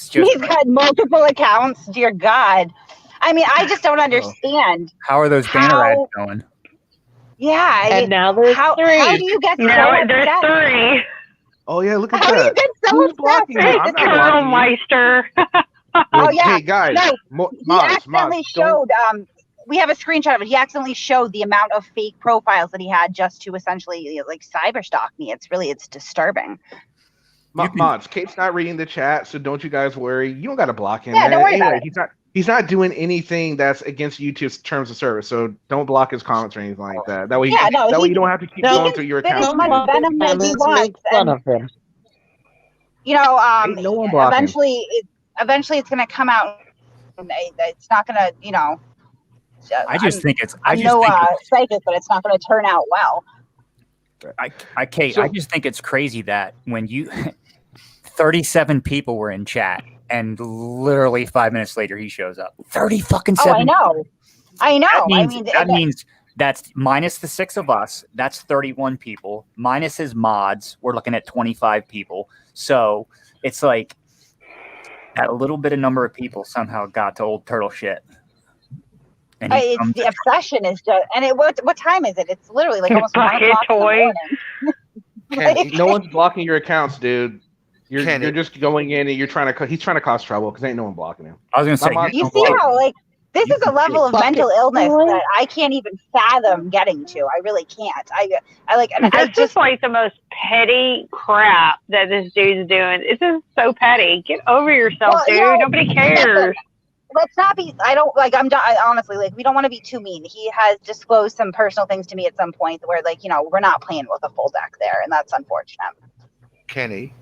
just. He's got multiple accounts. Dear God. I mean, I just don't understand. How are those banner ads going? Yeah. And now there's three. How do you get there's three. Oh yeah, look at that. How do you get so blocking me? The Turtle Meister. Oh yeah. Hey guys, no, he accidentally showed. We have a screenshot of it. He accidentally showed the amount of fake profiles that he had just to essentially cyber stalk me. It's disturbing. Mods, Kate's not reading the chat, so don't you guys worry. You don't got to block him. Yeah, don't worry about it. He's not doing anything that's against YouTube's terms of service, so don't block his comments or anything like that. That way, you don't have to keep going through your account. As much venom that he wants. Fun of him. No one blocking. Eventually it's going to come out. And it's not going to, I just think it's. I'm no psychic, but it's not going to turn out well. Kate, I just think it's crazy that when 37 people were in chat, and literally 5 minutes later he shows up. 30 fucking 7. I know. That means that's minus the 6 of us. That's 31 people. Minus his mods, we're looking at 25 people. So it's like that little bit of number of people somehow got to old turtle shit. It's the obsession is just, and what time is it? It's literally like almost 1 o'clock in the morning. No one's blocking your accounts, dude. You're just going in and he's trying to cause trouble because ain't no one blocking him. I was gonna say, you see how this is a level of mental illness that I can't even fathom getting to. I really can't. That's just like the most petty crap that this dude's doing. It's just so petty. Get over yourself, dude. Nobody cares. Let's not be. Honestly, we don't want to be too mean. He has disclosed some personal things to me at some point where, we're not playing with a full deck there, and that's unfortunate. Kenny,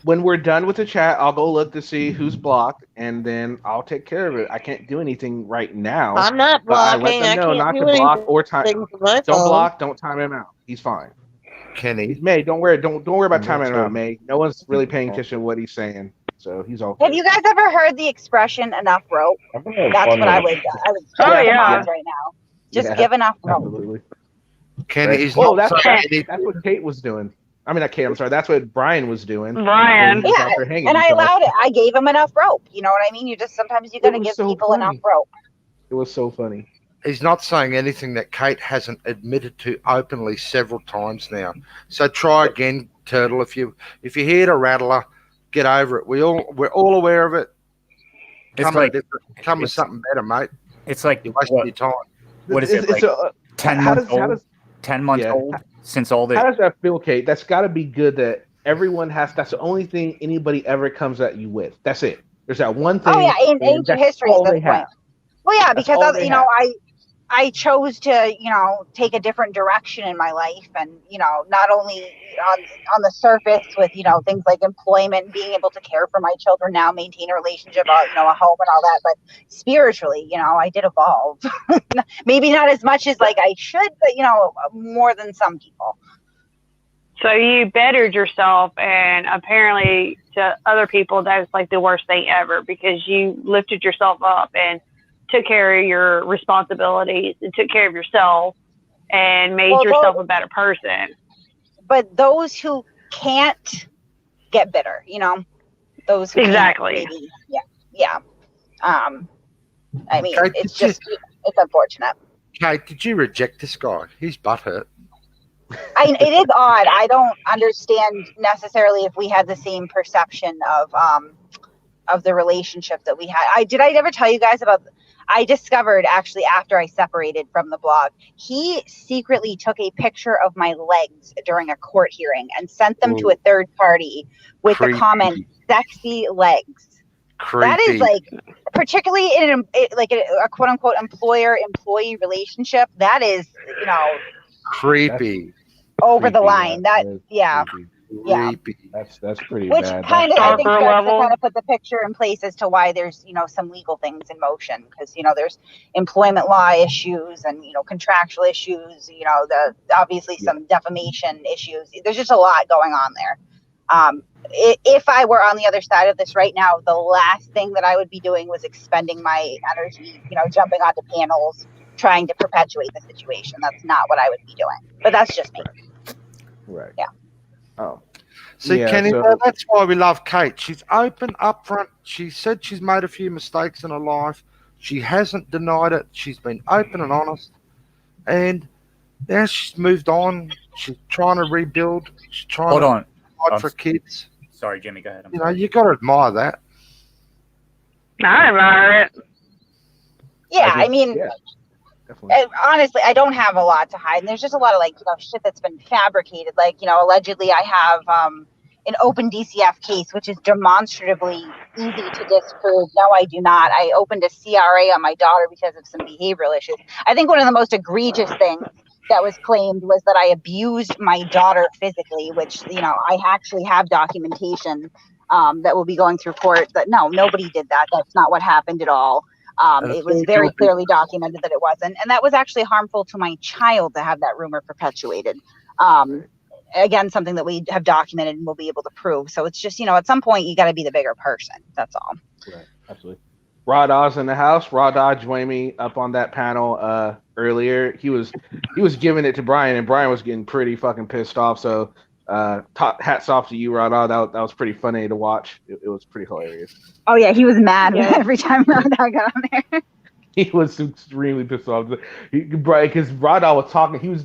when we're done with the chat, I'll go look to see who's blocked, and then I'll take care of it. I can't do anything right now. I'm not blocking. I let them know not to block or time. Don't block. Don't time him out. He's fine. Kenny, May, don't worry about timing him out, May. No one's really paying attention to what he's saying. So he's all. Have you guys ever heard the expression "enough rope"? That's what I would right now. Just give enough rope. Absolutely. Kenny, he's that's what Kate was doing. I mean, not Kate. I'm sorry. That's what Brian was doing. Brian. Yeah, and I allowed it. I gave him enough rope. You know what I mean? Sometimes you got to give people enough rope. It was so funny. He's not saying anything that Kate hasn't admitted to openly several times now. So try again, Turtle. If you hear the rattler, get over it. We're all aware of it. Come with something better, mate. It's like you're wasting your time. What is it? Like 10 months old? 10 months old since all this. How does that feel, Kate? That's got to be good that everyone has. That's the only thing anybody ever comes at you with. That's it. There's that one thing. Oh yeah, in ancient history at this point. Well, yeah, because I chose to, take a different direction in my life, and not only on the surface with things like employment and being able to care for my children now, maintain a relationship, a home and all that, but spiritually, I did evolve. Maybe not as much as I should, but more than some people. So you bettered yourself, and apparently to other people that's like the worst thing ever, because you lifted yourself up and took care of your responsibilities and took care of yourself and made yourself a better person. But those who can't get bitter, those who exactly. Yeah. I mean, Kate, it's unfortunate. Kate, did you reject this guy? He's butthurt. It is odd. I don't understand necessarily if we had the same perception of the relationship that we had. Did I ever tell you guys about? I discovered actually after I separated from the blog, he secretly took a picture of my legs during a court hearing and sent them to a third party with the comment "sexy legs." Creepy. That is like, particularly in a quote unquote employer-employee relationship. That is, creepy. Over the line. Yeah. Creepy. That's pretty Which bad. kind of, I think, starts to kind of put the picture in place as to why there's, some legal things in motion, because, there's employment law issues and, contractual issues, obviously some defamation issues. There's just a lot going on there. If I were on the other side of this right now, the last thing that I would be doing was expending my energy, jumping onto panels, trying to perpetuate the situation. That's not what I would be doing. But that's just me. Right. Yeah. Oh. See, Kenny, that's why we love Kate. She's open, upfront. She said she's made a few mistakes in her life. She hasn't denied it. She's been open and honest. And now she's moved on. She's trying to rebuild. She's trying to fight for kids. Sorry, Jimmy, go ahead. You got to admire that. I admire it. Yeah, honestly, I don't have a lot to hide. And there's just a lot of shit that's been fabricated. Allegedly I have an open DCF case, which is demonstratively easy to disprove. No, I do not. I opened a CRA on my daughter because of some behavioral issues. I think one of the most egregious things that was claimed was that I abused my daughter physically, which, I actually have documentation that will be going through court. But no, nobody did that. That's not what happened at all. It was very clearly documented that it wasn't. And that was actually harmful to my child to have that rumor perpetuated. Again, something that we have documented and will be able to prove. So it's just, at some point you got to be the bigger person. That's all. Right. Absolutely. Raw Daw's in the house. Raw Daw joined me up on that panel earlier. He was giving it to Brian, and Brian was getting pretty fucking pissed off. So hats off to you, Raw Daw. That was pretty funny to watch. It was pretty hilarious. Oh yeah, he was mad every time Raw Daw got on there. He was extremely pissed off. Because Raw Daw was talking. He was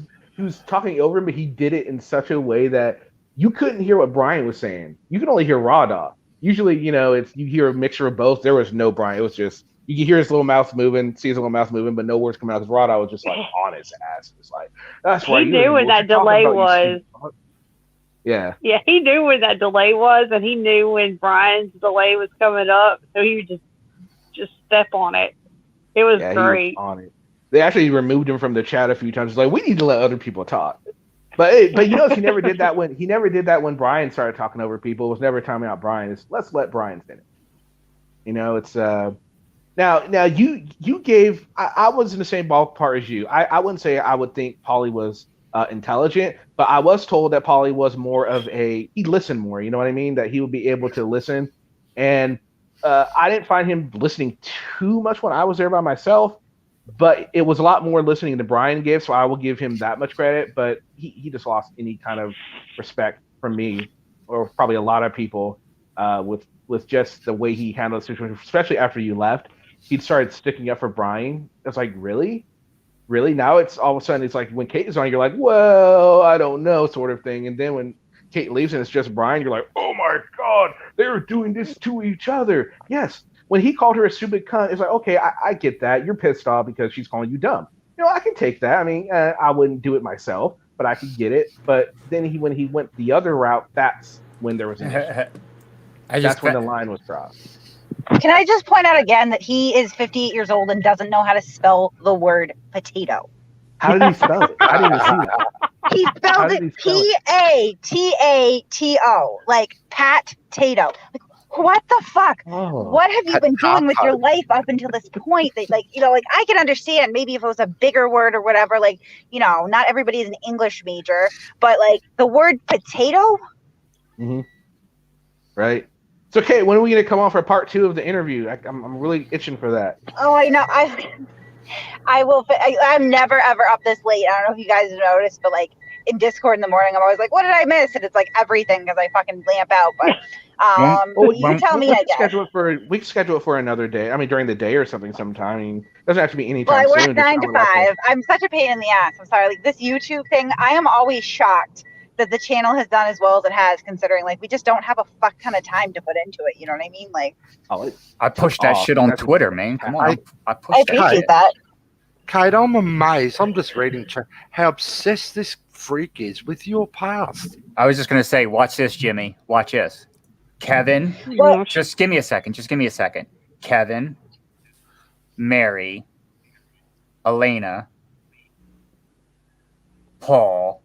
talking over him, but he did it in such a way that you couldn't hear what Brian was saying. You could only hear Raw Daw. Usually, you hear a mixture of both. There was no Brian. It was just, you could hear his little mouth moving, see his little mouth moving, but no words coming out. Because Raw Daw was just on his ass. It's like, that's right. He knew what that delay was. Yeah. Yeah, he knew where that delay was, and he knew when Brian's delay was coming up, so he would just step on it. It was great. He was on it. They actually removed him from the chat a few times. It's like, we need to let other people talk. But he never did that when Brian started talking over people. It was never timing out Brian. It's let's let Brian finish. It's now you gave I was in the same ballpark as you. I wouldn't say I would think Paulie was intelligent, but I was told that Paulie was more of he listened more. You know what I mean? That he would be able to listen, and I didn't find him listening too much when I was there by myself. But it was a lot more listening than Brian gave, so I will give him that much credit. But he just lost any kind of respect from me, or probably a lot of people, with just the way he handled the situation, especially after you left. He'd started sticking up for Brian. It's like, really? Now it's all of a sudden, it's like when Kate is on, you're like, well, I don't know, sort of thing. And then when Kate leaves and it's just Brian, you're like, oh my God, they're doing this to each other. Yes. When he called her a stupid cunt, it's like, okay, I get that. You're pissed off because she's calling you dumb. I can take that. I mean, I wouldn't do it myself, but I could get it. But then when he went the other route, that's when there was an issue. That's when the line was crossed. Can I just point out again that he is 58 years old and doesn't know how to spell the word potato? How did he spell it? I didn't even see that. He spelled it P-A-T-A-T-O, like pat-tato. What the fuck? Oh, what have you been doing with your life up until this point? That, I can understand maybe if it was a bigger word or whatever, not everybody is an English major, but the word potato? Mm-hmm. Right. It's okay. When are we going to come on for part 2 of the interview? I'm really itching for that. Oh, I know. I will. I'm never, ever up this late. I don't know if you guys have noticed, but in Discord in the morning, I'm always like, what did I miss? And it's like everything because I fucking lamp out. But you tell me, I guess. We can schedule it for another day. I mean, during the day or something sometime. I mean, it doesn't have to be any Well, time I work soon. 9 to 5. I'm such a pain in the ass. I'm sorry. Like this YouTube thing, I am always shocked that the channel has done as well as it has, considering like we just don't have a fuck ton of time to put into it. You know what I mean? Like, I pushed that shit on Twitter, man. Come on, I appreciate that. Kate, I'm amazed. I'm just reading how obsessed this freak is with your past. I was just gonna say, watch this, Jimmy. Watch this. Kevin, just give me a second. Kevin, Mary, Elena, Paul,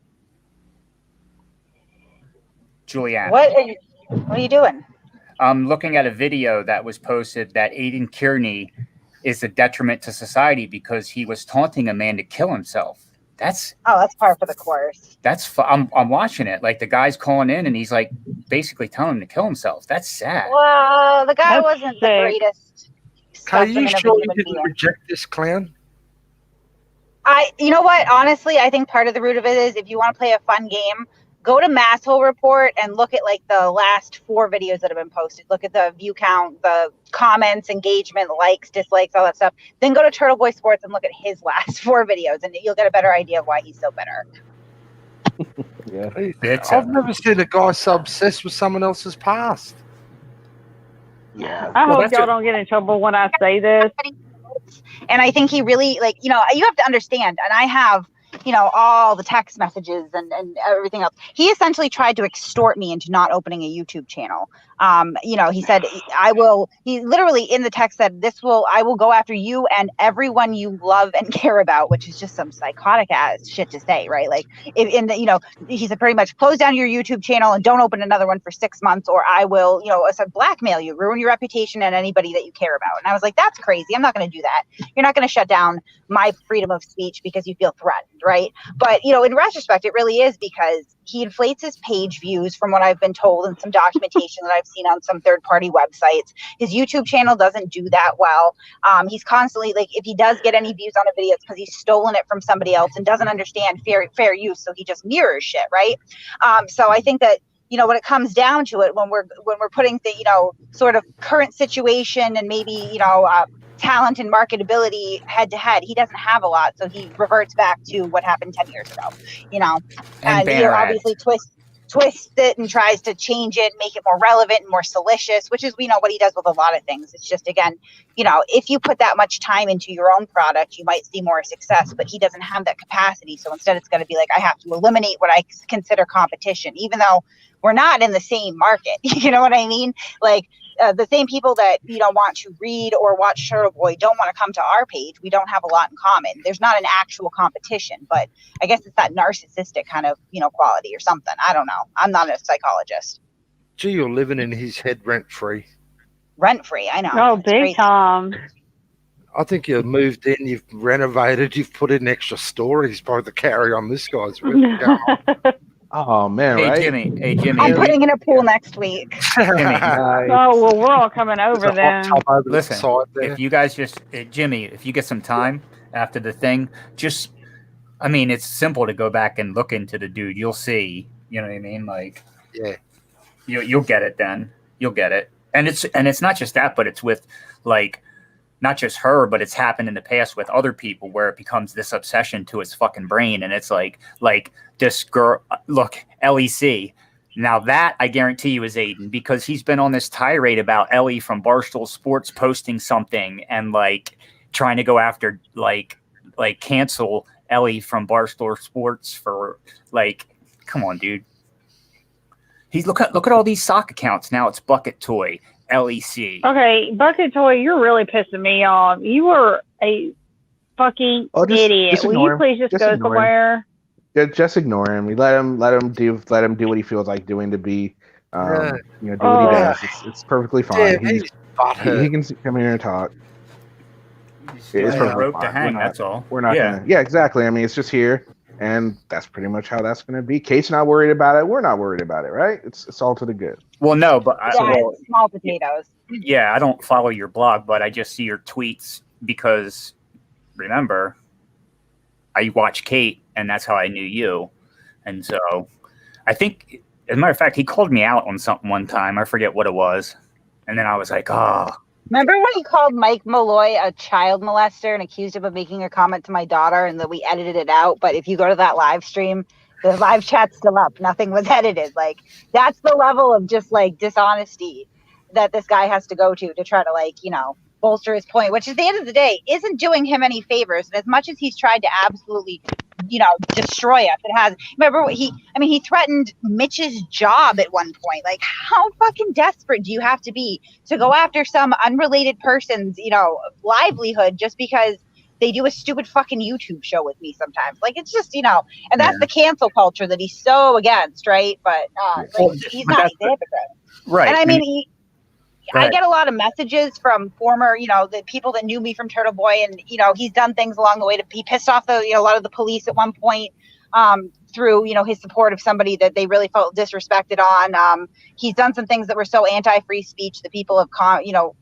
Juliana. What are you doing? I'm looking at a video that was posted that Aiden Kearney is a detriment to society because he was taunting a man to kill himself. That's par for the course. I'm watching it. Like the guy's calling in and he's like basically telling him to kill himself. That's sad. Well, the guy wasn't the greatest. Are you sure you didn't reject this clown? You know what? Honestly, I think part of the root of it is if you want to play a fun game, go to Masshole Report and look at like the last 4 videos that have been posted. Look at the view count, the comments, engagement, likes, dislikes, all that stuff. Then go to Turtle Boy Sports and look at his last 4 videos, and you'll get a better idea of why he's so bitter. I've never seen a guy so obsessed with someone else's past. Yeah. I hope y'all don't get in trouble when I say this. And I think he really, like, you have to understand, and I have, all the text messages and everything else. He essentially tried to extort me into not opening a YouTube channel. He said, he literally in the text said, I will go after you and everyone you love and care about, which is just some psychotic ass shit to say, right? Like, he said pretty much close down your YouTube channel and don't open another one for 6 months, or I will, blackmail you, ruin your reputation and anybody that you care about. And I was like, that's crazy. I'm not going to do that. You're not going to shut down my freedom of speech because you feel threatened, right? But, in retrospect, it really is because he inflates his page views from what I've been told and some documentation that I've seen on some third-party websites. His YouTube channel doesn't do that well. He's constantly, like, if he does get any views on a video, it's because he's stolen it from somebody else and doesn't understand fair use, so he just mirrors shit, right? So I think that, when it comes down to it, when we're putting the, sort of current situation and maybe, talent and marketability head to head, he doesn't have a lot, so he reverts back to what happened 10 years ago, and he obviously twists it and tries to change it, make it more relevant and more salacious, which is what he does with a lot of things. It's just, again, if you put that much time into your own product, you might see more success, but he doesn't have that capacity. So instead it's going to be like, I have to eliminate what I consider competition, even though we're not in the same market. You know what I mean? Like, the same people that want to read or watch Turtle Boy don't want to come to our page. We don't have a lot in common. There's not an actual competition, but I guess it's that narcissistic kind of quality or something. I don't know. I'm not a psychologist. Gee, you're living in his head rent free. Rent free, I know. Oh, big time. I think you've moved in, you've renovated, you've put in extra stories by the carry on this guy's really going on. Oh man, Hey Jimmy. I'm putting in a pool next week. Oh well, we're all coming over then. Listen, if you guys Jimmy, if you get some time after the thing, it's simple to go back and look into the dude. You'll see. You know what I mean? Like, yeah, you'll get it then. You'll get it, and it's not just that, but it's with like. Not just her, but it's happened in the past with other people where it becomes this obsession to his fucking brain. And it's like this girl, look, LEC. Now that I guarantee you is Aiden, because he's been on this tirade about Ellie from Barstool Sports posting something and like trying to go after like cancel Ellie from Barstool Sports for like, come on, dude. He's look at all these sock accounts. Now it's Bucket Toy. LEC. Okay, Bucket Toy, you're really pissing me off. You are a fucking idiot. Just Will you please just go somewhere? Just ignore him. Let him do what he feels like doing to be, do what he does. It's perfully fine. He can come here and talk. It's rope to hang. That's all. We're not gonna. Yeah, exactly. I mean, it's just here. And that's pretty much how that's going to be. Kate's not worried about it. We're not worried about it, right? It's all to the good. Well, no, but small potatoes. Yeah, I don't follow your blog, but I just see your tweets because, remember, I watch Kate, and that's how I knew you. And so I think, as a matter of fact, he called me out on something one time. I forget what it was. And then I was like, oh. Remember when he called Mike Malloy a child molester and accused him of making a comment to my daughter, and that we edited it out? But if you go to that live stream, the live chat's still up. Nothing was edited. Like, that's the level of just like dishonesty that this guy has to go to try to, like, you know, bolster his point, which at the end of the day isn't doing him any favors. And as much as he's tried to absolutely, you know, destroy us, it has. Remember what he threatened Mitch's job at one point. Like, how fucking desperate do you have to be to go after some unrelated person's, you know, livelihood just because they do a stupid fucking YouTube show with me sometimes? Like, it's just, you know, and that's the cancel culture that he's so against, right? But like, he's not a hypocrite. Right. And I mean, I get a lot of messages from former, you know, the people that knew me from Turtle Boy, and, you know, he's done things along the way to be pissed off a lot of the police at one point through, you know, his support of somebody that they really felt disrespected on. He's done some things that were so anti-free speech that people have,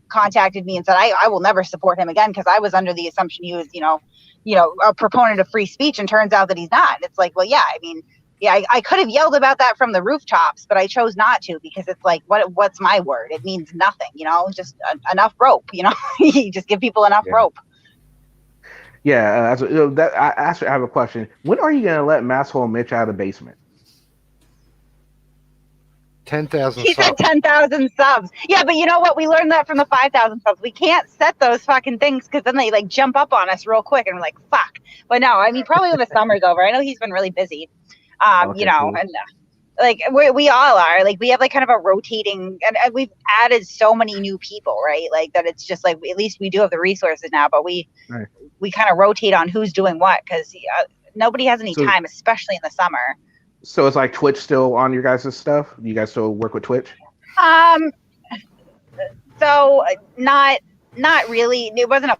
contacted me and said, I will never support him again, because I was under the assumption he was, you know, a proponent of free speech, and turns out that he's not. And it's like, well, yeah, I mean, yeah, I could have yelled about that from the rooftops, but I chose not to, because it's like, what's my word? It means nothing, you know, just enough rope, you know, you just give people enough rope. Yeah, I have a question. When are you going to let Masshole Mitch out of the basement? 10,000 He's subs. at 10,000 subs. Yeah, but you know what? We learned that from the 5,000 subs. We can't set those fucking things, because then they like jump up on us real quick, and we're like, fuck. But no, I mean, probably when the summer's over. I know he's been really busy. Okay, you know, cool. and like we all are, like, we have like kind of a rotating, and we've added so many new people, right? Like, that it's just like, at least we do have the resources now, but we kind of rotate on who's doing what, because nobody has any time, especially in the summer. So it's like Twitch still on your guys' stuff? Do you guys still work with Twitch? So not really. It wasn't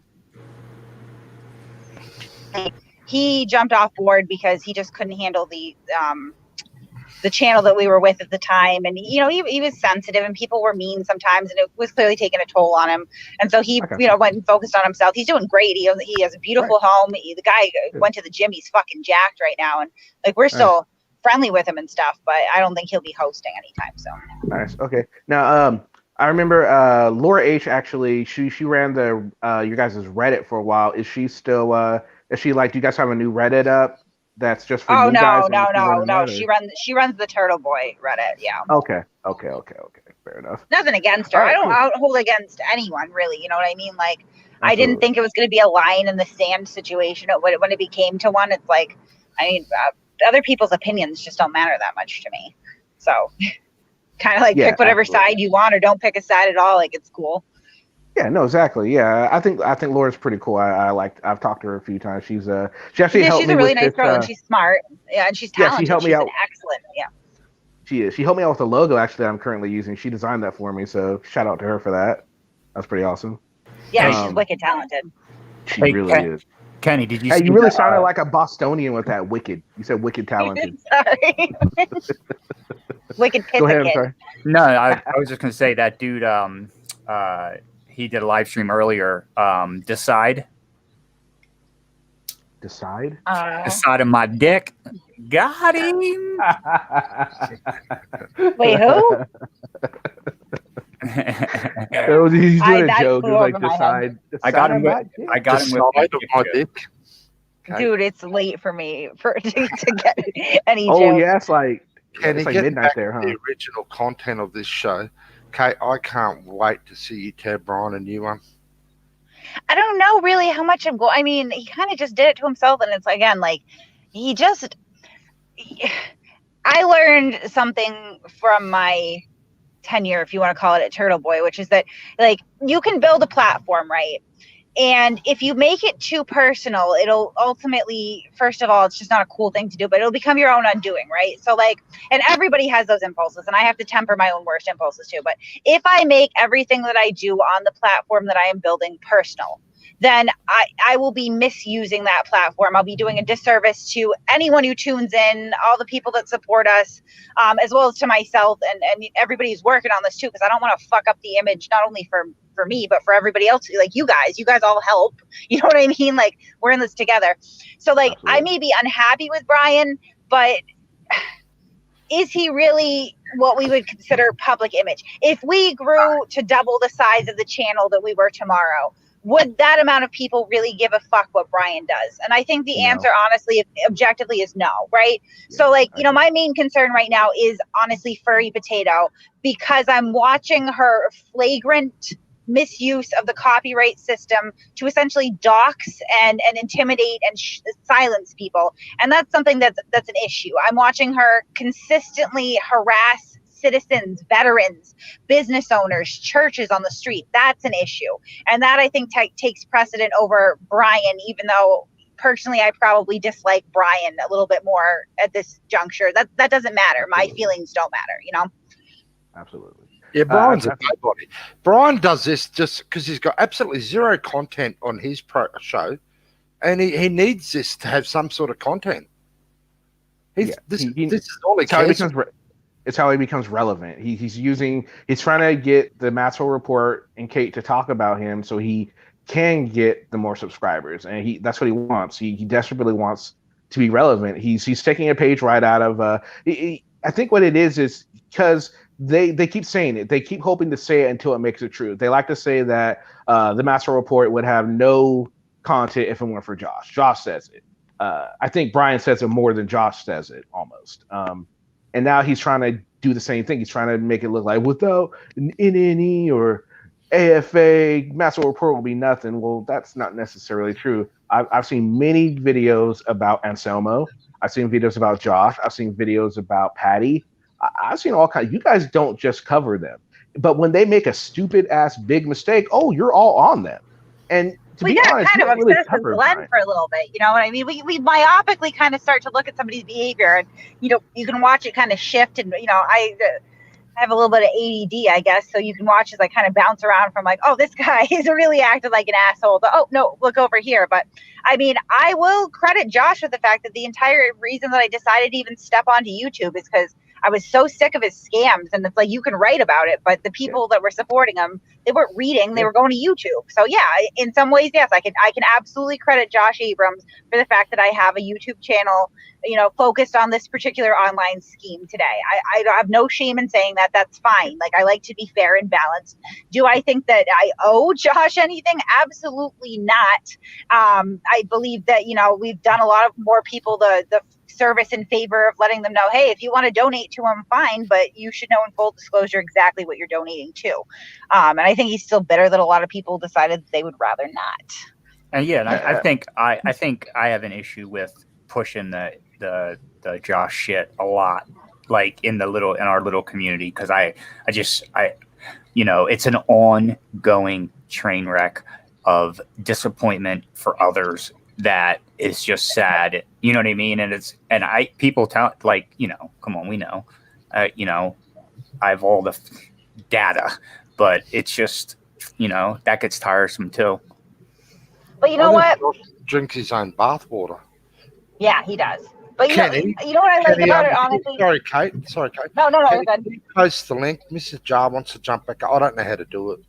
he jumped off board because he just couldn't handle the channel that we were with at the time, and you know, he was sensitive, and people were mean sometimes, and it was clearly taking a toll on him. And so he went and focused on himself. He's doing great. He has a beautiful home. The guy went to the gym. He's fucking jacked right now, and like, we're still friendly with him and stuff, but I don't think he'll be hosting anytime soon. Nice. Okay. Now, I remember Laura H. actually, she ran the your guys' Reddit for a while. Is she still is she like, do you guys have a new Reddit up that's just for you guys? No. She runs the Turtle Boy Reddit. Yeah. Okay. Fair enough. Nothing against her. Right, I don't hold against anyone, really. You know what I mean? Like, Absolutely. I didn't think it was going to be a line in the sand situation. When it became to one, it's like, I mean, other people's opinions just don't matter that much to me. So kind of like, pick whatever side you want, or don't pick a side at all. Like, it's cool. Yeah, no, exactly. Yeah, I think Laura's pretty cool. I've talked to her a few times. She actually helped me. She's a really with nice this, girl, and she's smart. Yeah, and she's talented. She helped me out. Excellent. Yeah. She is. She helped me out with the logo actually that I'm currently using. She designed that for me, so shout out to her for that. That's pretty awesome. Yeah, she's wicked talented. She really is. Kenny, did you? Hey, you really sounded like a Bostonian with that wicked. You said wicked talented. Sorry. Wicked pissy. Go ahead. I'm sorry. No, I was just gonna say that dude. He did a live stream earlier. Decide on my dick. Got him. Wait, who? He's doing a joke. Like, decide I got him. I got him with my dick. Okay. Dude, it's late for me to get any jokes. Oh yeah, it's like midnight back there, huh? The original content of this show. Kate, I can't wait to see you tell Brian a new one. I don't know really how much I'm going. I mean, he kind of just did it to himself, and it's again like I learned something from my tenure, if you want to call it, at Turtle Boy, which is that, like, you can build a platform, right? And if you make it too personal, it'll ultimately, first of all, it's just not a cool thing to do, but it'll become your own undoing, right? So like, and everybody has those impulses, and I have to temper my own worst impulses too. But if I make everything that I do on the platform that I am building personal, then I will be misusing that platform. I'll be doing a disservice to anyone who tunes in, all the people that support us, as well as to myself and everybody who's working on this too, because I don't want to fuck up the image, not only for me, but for everybody else. Like, you guys all help. You know what I mean? Like, we're in this together. So like, absolutely. I may be unhappy with Brian, but is he really what we would consider public image? If we grew to double the size of the channel that we were tomorrow, would that amount of people really give a fuck what Brian does? And I think the answer, honestly, objectively, is no, right? Yeah, so, like, you know, my main concern right now is honestly Furry Potato, because I'm watching her flagrant misuse of the copyright system to essentially dox and intimidate and silence people. And that's something that's an issue. I'm watching her consistently harass citizens, veterans, business owners, churches on the street. That's an issue. And that, I think, takes precedent over Brian, even though personally I probably dislike Brian a little bit more at this juncture. That doesn't matter. My feelings don't matter, you know? Absolutely. Yeah, Brian's a nobody. Brian does this just because he's got absolutely zero content on his show, and he needs this to have some sort of content. This is all he cares. It's how he becomes relevant. He's trying to get the Maxwell Report and Kate to talk about him so he can get the more subscribers, and that's what he wants. He desperately wants to be relevant. He's taking a page right out of. I think what it is because they keep saying it. They keep hoping to say it until it makes it true. They like to say that the Maxwell Report would have no content if it weren't for Josh. Josh says it. I think Brian says it more than Josh says it, almost. And now he's trying to do the same thing. He's trying to make it look like without an NNE or AFA, Maxwell Report will be nothing. Well, that's not necessarily true. I've seen many videos about Anselmo. I've seen videos about Josh. I've seen videos about Patty. I've seen all kinds. You guys don't just cover them. But when they make a stupid-ass big mistake, you're all on them. And to be honest, kind of obsessed with Glenn for a little bit. You know what I mean? We myopically kind of start to look at somebody's behavior, and you can watch it kind of shift. And I have a little bit of ADD, I guess, so you can watch as I kind of bounce around from like, oh, this guy is really acting like an asshole, to, oh no, look over here. But I mean, I will credit Josh with the fact that the entire reason that I decided to even step onto YouTube is because I was so sick of his scams. And it's like, you can write about it, but the people that were supporting him, they weren't reading, they were going to YouTube. So yeah, in some ways, yes, I can absolutely credit Josh Abrams for the fact that I have a YouTube channel, focused on this particular online scheme today. I have no shame in saying that. That's fine. Like, I like to be fair and balanced. Do I think that I owe Josh anything? Absolutely not. I believe that, we've done a lot of more people the service in favor of letting them know, hey, if you want to donate to him, fine, but you should know in full disclosure exactly what you're donating to. And I think he's still bitter that a lot of people decided that they would rather not. And I think I have an issue with pushing the Josh shit a lot, like in our little community, because I it's an ongoing train wreck of disappointment for others that is just sad. You know what I mean? And people tell, like, come on, we know, I have all the data, but it's just, that gets tiresome too. But you know what? Drinks his own bathwater. Yeah, he does. But you know what I like about it, honestly? Sorry, Kate. No, you're good. Post the link. Mrs. Jar wants to jump back. I don't know how to do it.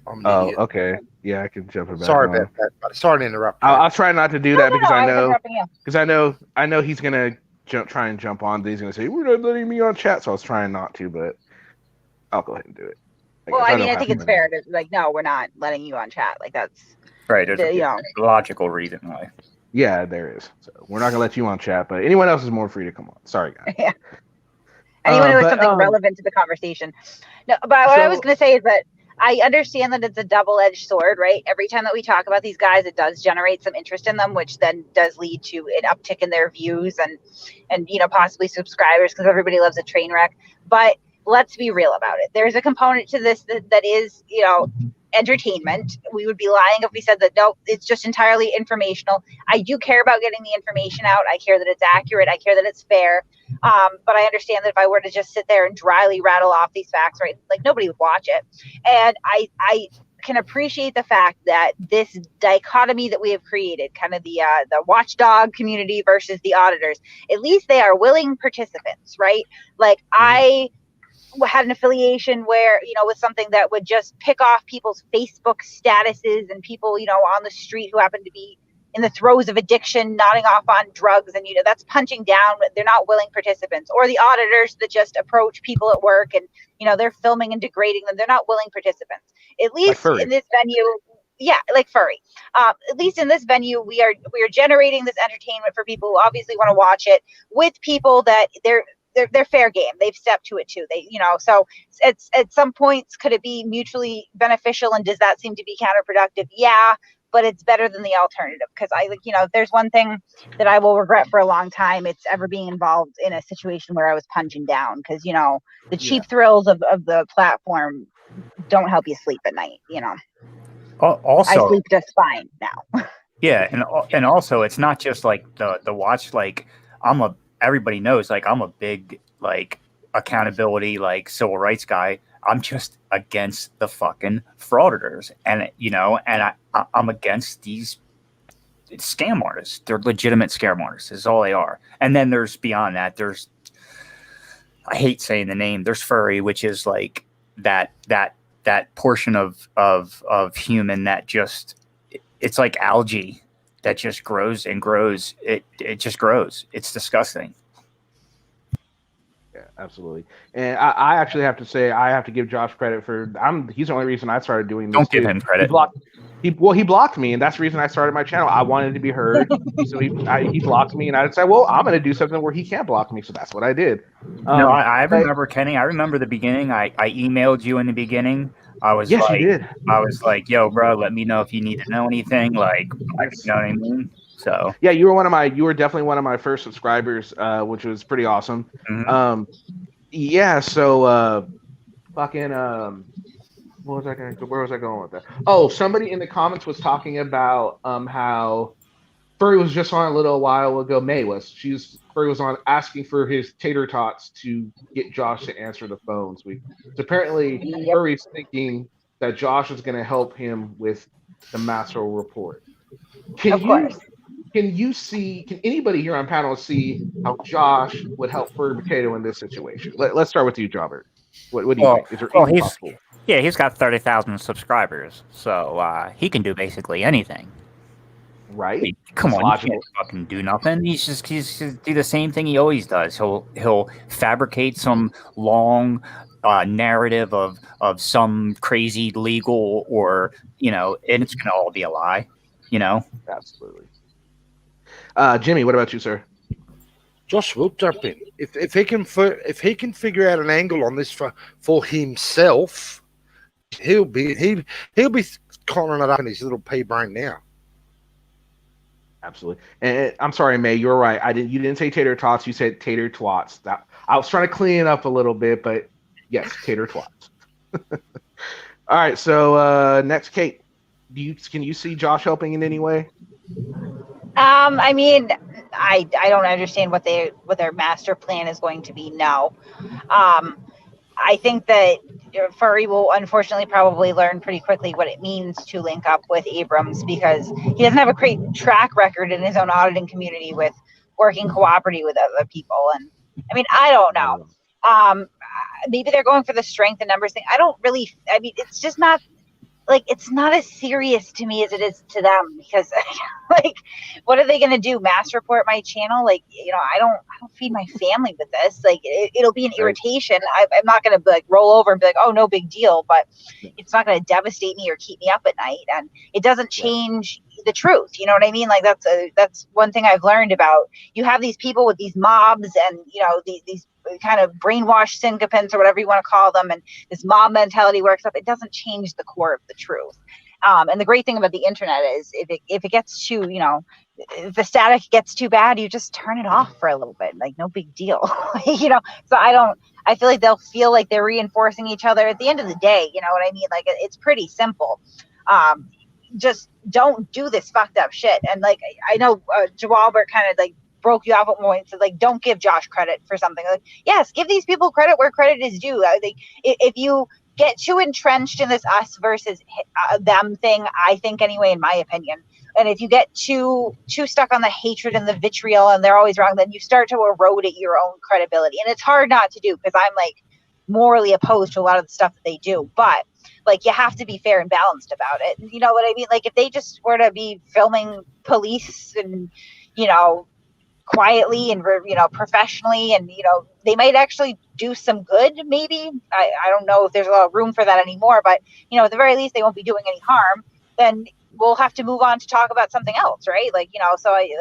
Okay. Yeah, I can jump it back. Sorry about that. Sorry to interrupt. I'll try not to do that because I know he's gonna try and jump on. He's gonna say we're not letting me on chat, so I was trying not to, but I'll go ahead and do it. I think it's fair to no, we're not letting you on chat. Like, that's right. There's a logical reason why. Yeah, there is. So we're not gonna let you on chat, but anyone else is more free to come on. Sorry, guys. Yeah. Anyone who has something relevant to the conversation. No, but what I was gonna say is that I understand that it's a double-edged sword, right? Every time that we talk about these guys, it does generate some interest in them, which then does lead to an uptick in their views and possibly subscribers, because everybody loves a train wreck. But let's be real about it. There's a component to this that is, entertainment. We would be lying if we said that, no, it's just entirely informational. I do care about getting the information out. I care that it's accurate. I care that it's fair. But I understand that if I were to just sit there and dryly rattle off these facts, right, like, nobody would watch it. And I can appreciate the fact that this dichotomy that we have created, kind of the watchdog community versus the auditors, at least they are willing participants, right? Like, I had an affiliation where, with something that would just pick off people's Facebook statuses and people, on the street who happen to be in the throes of addiction, nodding off on drugs, and that's punching down. They're not willing participants. Or the auditors that just approach people at work and they're filming and degrading them. They're not willing participants. At least in this venue. Yeah, like furry. At least in this venue, we are generating this entertainment for people who obviously want to watch it, with people that they're fair game. They've stepped to it too. So at some points, could it be mutually beneficial, and does that seem to be counterproductive? Yeah, but it's better than the alternative, because if there's one thing that I will regret for a long time, it's ever being involved in a situation where I was punching down, because the cheap thrills of the platform don't help you sleep at night. Also, I sleep just fine now. Yeah, and also it's not just like the watch. Like everybody knows, like I'm a big like accountability, like civil rights guy. I'm just against the fucking frauditors, and I'm against these scam artists. They're legitimate scam artists. Is all they are. And then there's beyond that. There's, I hate saying the name. There's furry, which is like that portion of human that just, it's like algae that just grows and grows. It just grows. It's disgusting. Yeah, absolutely. And I actually have to say, I have to give Josh credit for, he's the only reason I started doing this. Don't give him credit. He blocked me, and that's the reason I started my channel. I wanted to be heard. So he blocked me, and I decided, well, I'm going to do something where he can't block me. So that's what I did. No, I remember, Kenny. I remember the beginning. I emailed you in the beginning. You did. I was like, yo, bro, let me know if you need to know anything. Like, you know what I mean? So yeah, you were definitely one of my first subscribers, which was pretty awesome. Mm-hmm. Where was I going with that? Oh, somebody in the comments was talking about how Furry was just on a little while ago. Furry was on asking for his tater tots to get Josh to answer the phones. So apparently Furry's thinking that Josh is going to help him with the Master Report. Can anybody here on panel see how Josh would help Furry Potato in this situation? Let's start with you, Jobert. What do you think? Is there anything possible? Yeah, he's got 30,000 subscribers, so he can do basically anything. Right? Come on, he can't fucking do nothing. He's just do the same thing he always does. He'll fabricate some long narrative of some crazy legal or and it's gonna all be a lie. Absolutely. Jimmy, what about you, sir? Josh will jump in if he can figure out an angle on this for himself. He'll be conning it up in his little pea brain now. Absolutely. And I'm sorry, May, you're right. You didn't say tater tots, you said tater twats. I was trying to clean it up a little bit, but yes, tater twats. All right, so next, Kate. Can you see Josh helping in any way? I mean, I don't understand what their master plan is going to be now. I think that Furry will unfortunately probably learn pretty quickly what it means to link up with Abrams, because he doesn't have a great track record in his own auditing community with working cooperatively with other people. And I mean, I don't know. Maybe they're going for the strength and numbers thing. It's just not like, it's not as serious to me as it is to them, because like, what are they going to do? Mass report my channel? Like, I don't feed my family with this. Like, it'll be an irritation. I'm not going to like roll over and be like, oh, no big deal, but it's not going to devastate me or keep me up at night. And it doesn't change the truth. You know what I mean? Like, that's one thing I've learned about, you have these people with these mobs and, these kind of brainwashed sycophants or whatever you want to call them, and this mob mentality works up. It doesn't change the core of the truth. And the great thing about the internet is if it gets too, if the static gets too bad, you just turn it off for a little bit, like no big deal. So I feel like they'll feel like they're reinforcing each other. At the end of the day, you know what I mean? Like, it's pretty simple. Just don't do this fucked up shit. And like, I know Jawalbert kind of like broke you off at one point, so like, don't give Josh credit for something. Like, yes, give these people credit where credit is due. I think if you get too entrenched in this us versus them thing, I think anyway, in my opinion, and if you get too stuck on the hatred and the vitriol and they're always wrong, then you start to erode at your own credibility. And it's hard not to do, because I'm like, morally opposed to a lot of the stuff that they do, but like you have to be fair and balanced about it. You know what I mean? Like if they just were to be filming police and, you know, quietly and, you know, professionally, and, you know, they might actually do some good, maybe. I don't know if there's a lot of room for that anymore, but, you know, at the very least, they won't be doing any harm. Then we'll have to move on to talk about something else, right? Like, you know, so I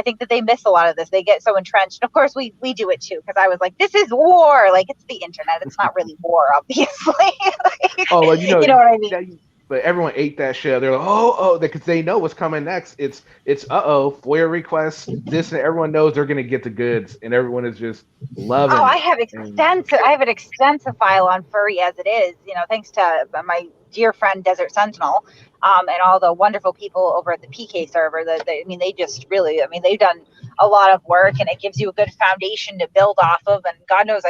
think that they miss a lot of this. They get so entrenched. Of course, we do it too, because I was like, this is war. Like, it's the internet. It's not really war, obviously. Like, oh, well, you know what I mean? But everyone ate that shit. They're like, because they know what's coming next. It's FOIA requests. This, and everyone knows they're gonna get the goods, and everyone is just loving. Oh, I have an extensive file on furry as it is. You know, thanks to my dear friend Desert Sentinel, and all the wonderful people over at the PK server. They've done a lot of work, and it gives you a good foundation to build off of. And God knows,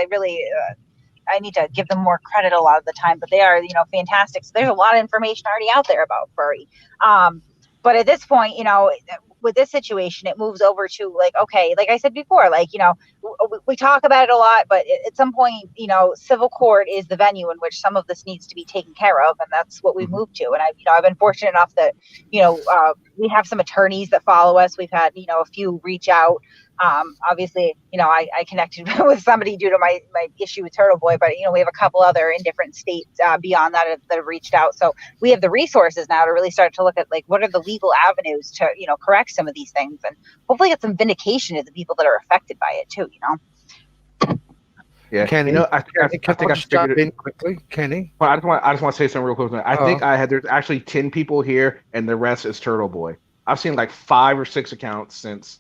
I need to give them more credit a lot of the time, but they are, you know, fantastic. So there's a lot of information already out there about furry. But at this point, you know, with this situation, it moves over to like, okay, like I said before, like, you know, we talk about it a lot, but at some point, you know, civil court is the venue in which some of this needs to be taken care of. And that's what we've moved to. And I've been fortunate enough that, you know, we have some attorneys that follow us. We've had, you know, a few reach out. Obviously, you know, I connected with somebody due to my issue with Turtle Boy, but, you know, we have a couple other in different states beyond that have reached out. So we have the resources now to really start to look at, like, what are the legal avenues to, you know, correct some of these things, and hopefully get some vindication to the people that are affected by it too, you know? Yeah, Kenny, you know, I think I figured it in quickly, Kenny. Well, I just want to say something real quick. I think there's actually 10 people here, and the rest is Turtle Boy. I've seen like 5 or 6 accounts since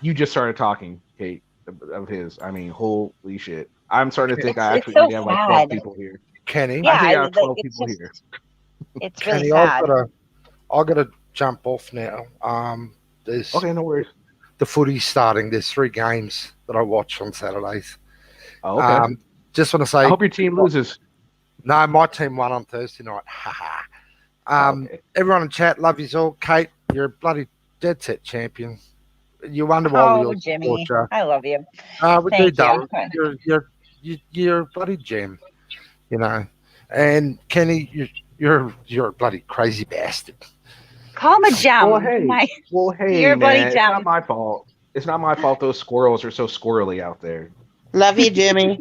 you just started talking, Kate, of his. I mean, holy shit! I'm starting to think I actually only have like 12 people here. Kenny, I think I have 12 people here. It's really Kenny, sad. I've got to jump off now. There's okay, no worries. The footy's starting. There's 3 games that I watch on Saturdays. Oh, okay. Just want to say, I hope your team loses. No, my team won on Thursday night. Okay. Everyone in chat, love you all. Kate, you're a bloody dead set champion. You wonder why we Jimmy, I love you. We do. You're a bloody gem, you know. And Kenny, you're a bloody crazy bastard. Call him a gem. Well, hey, you're a bloody man, gem. It's not my fault. It's not my fault those squirrels are so squirrely out there. Love you, Jimmy.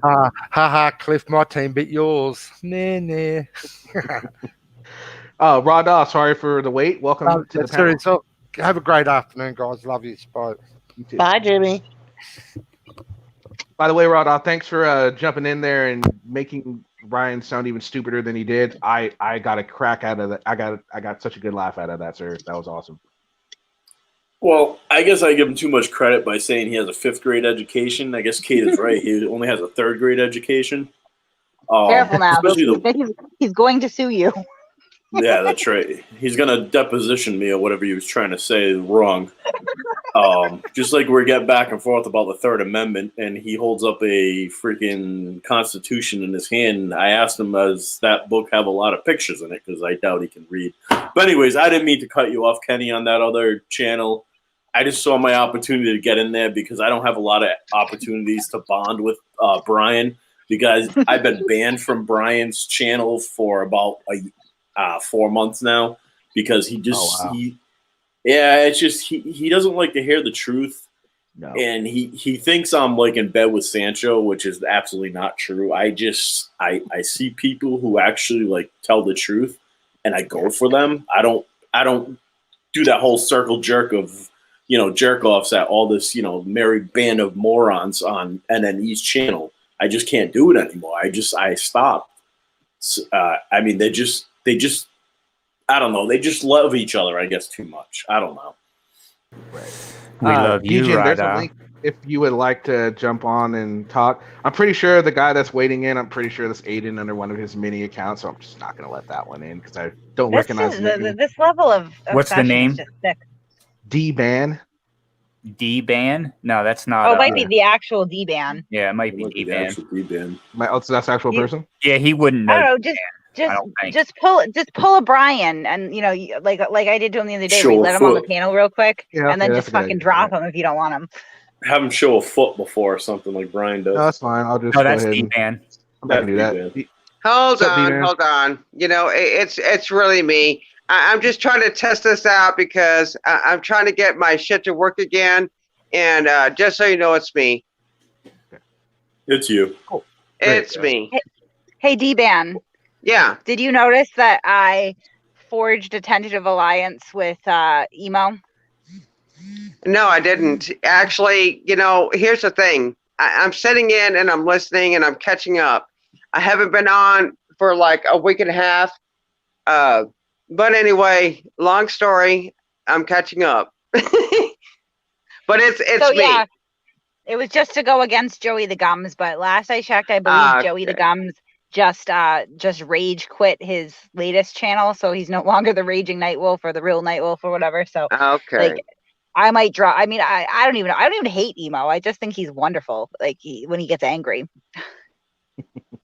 Cliff, my team beat yours. Nah. Rod, sorry for the wait. Welcome to the panel. So, have a great afternoon, guys. Love you. Bye. You Bye, Jimmy. By the way, Rod, thanks for jumping in there and making Ryan sound even stupider than he did. I got a crack out of that. I got such a good laugh out of that, sir. That was awesome. Well, I guess I give him too much credit by saying he has a 5th grade education. I guess Kate is right. He only has a 3rd grade education. Careful now. He's going to sue you. Yeah, that's right. He's going to deposition me or whatever he was trying to say wrong. Just like we're getting back and forth about the 3rd Amendment, and he holds up a freaking Constitution in his hand. I asked him, does that book have a lot of pictures in it? Because I doubt he can read. But anyways, I didn't mean to cut you off, Kenny, on that other channel. I just saw my opportunity to get in there because I don't have a lot of opportunities to bond with Brian, because I've been banned from Brian's channel for about 4 months now, because he just it's just he doesn't like to hear the truth. No. And he thinks I'm like in bed with Sancho, which is absolutely not true. I see people who actually like tell the truth, and I go for them. I don't do that whole circle jerk of, you know, jerk offs at all this, you know, merry band of morons on NNE's channel. I just can't do it anymore. I stopped. I mean, they just I don't know. They just love each other, I guess, too much. I don't know. Right. We love you, Eugene, Rada. there's a link if you would like to jump on and talk. I'm pretty sure the guy that's waiting in, I'm pretty sure that's Aiden under one of his mini accounts, so I'm just not going to let that one in because I don't recognize this level of what's the name? D-Ban. D-Ban? No, that's not. Oh, it might be the actual D-Ban. Yeah, it might be D-Ban. So that's the actual person? Yeah, he wouldn't know. I don't know, just pull a Brian, and, you know, like I did to him the other day. We let him on the panel real quick, and then just fucking drop him if you don't want him. Have him show a foot before or something like Brian does. No, that's fine. I'll just. Oh, that's D-Ban. I'm not gonna do that. Hold on. You know, it's really me. I'm just trying to test this out because I'm trying to get my shit to work again. And just so you know, it's me. It's you. Oh, it's me. Hey, D-Ban. Yeah. Did you notice that I forged a tentative alliance with Emo? No, I didn't. Actually, you know, here's the thing. I'm sitting in and I'm listening and I'm catching up. I haven't been on for like a week and a half. But anyway, long story, I'm catching up. But it's so, me. Yeah, it was just to go against Joey the Gums, but last I checked, I believe Joey the Gums just rage quit his latest channel, so he's no longer the Raging Nightwolf or the real Nightwolf or whatever. So like I might draw. I mean, I don't even hate Emo. I just think he's wonderful. Like when he gets angry.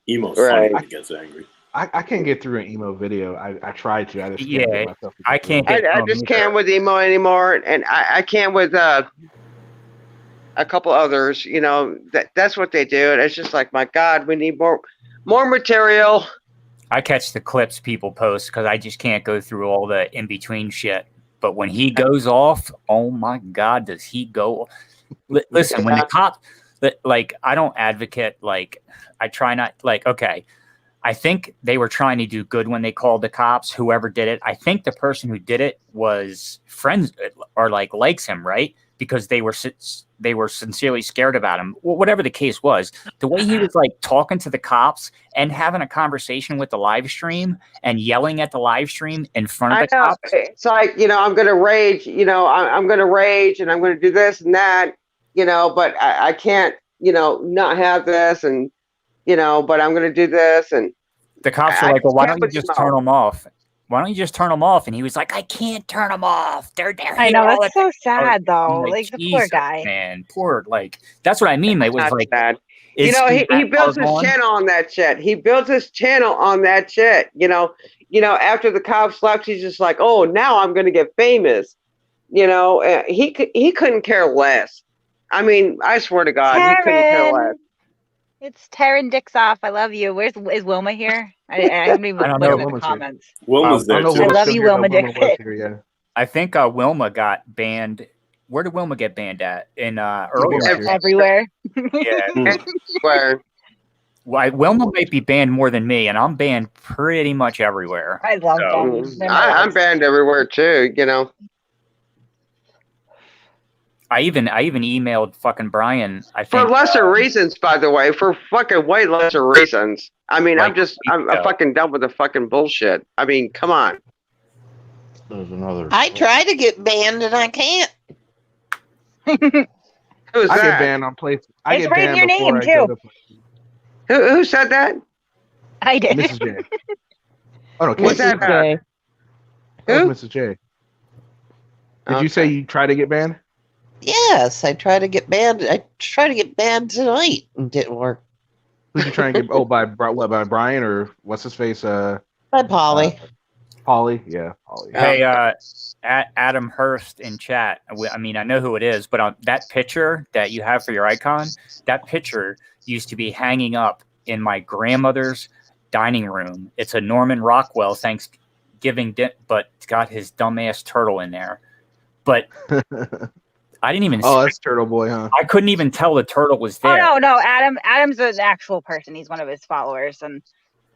Emo's funny when he gets angry. I can't get through an Emo video. I tried to. I just can't get myself to I can't. I just can't with Emo anymore, and I can't with a couple others. You know, that's what they do, and it's just like, my God, we need more material. I catch the clips people post because I just can't go through all the in between shit. But when he goes off, oh my God, does he go? Listen, when the cops, like, I don't advocate, like, I try not, like, okay. I think they were trying to do good when they called the cops, whoever did it. I think the person who did it was friends or like likes him, right? Because they were sincerely scared about him. Well, whatever the case was, the way he was like talking to the cops and having a conversation with the live stream and yelling at the live stream in front of the cops. It's like, you know, I'm going to rage, you know, I'm going to rage and I'm going to do this and that, you know, but I can't, you know, not have this and, you know, but I'm going to do this. And the cops are like, well, why don't you just turn them off? Why don't you just turn them off? And he was like, I can't turn them off. They're I know, that's so sad, though. Like, the poor guy. Man, poor, like, that's what I mean. It was like, sad. You know, he built his channel on that shit. He built his channel on that shit. You know, after the cops left, he's just like, oh, now I'm going to get famous. You know, he couldn't care less. I mean, I swear to God, he couldn't care less. It's Taryn Dixoff. I love you. Is Wilma here? I haven't even looked in the comments. Wilma's there too. I love you, Wilma Dixit. Yeah. I think Wilma got banned. Where did Wilma get banned at? In earlier everywhere. Yeah. Everywhere. Well, Wilma might be banned more than me, and I'm banned pretty much everywhere. I love them. I'm banned everywhere too. You know. I even emailed fucking Brian. I think for lesser reasons, by the way, for fucking way lesser reasons. I mean, like, I'm fucking done with the fucking bullshit. I mean, come on. There's another. I try to get banned and I can't. Who's I that? get banned on places. I get banned your before name I go too. Who said that? I did. Mrs. J. Oh no, What's that? That Who? was Mrs. J. Did you say you try to get banned? Yes, I try to get banned. I tried to get banned tonight and didn't work. Who'd you try and get? Oh, by Brian or what's his face? By Polly. Polly, yeah, Polly. Hey, Adam Hurst in chat. I mean, I know who it is, but on that picture that you have for your icon, that picture used to be hanging up in my grandmother's dining room. It's a Norman Rockwell Thanksgiving, but it's got his dumbass turtle in there. But I didn't even. Oh, that's Turtle Boy, huh? I couldn't even tell the turtle was there. Oh no, Adam's an actual person. He's one of his followers, and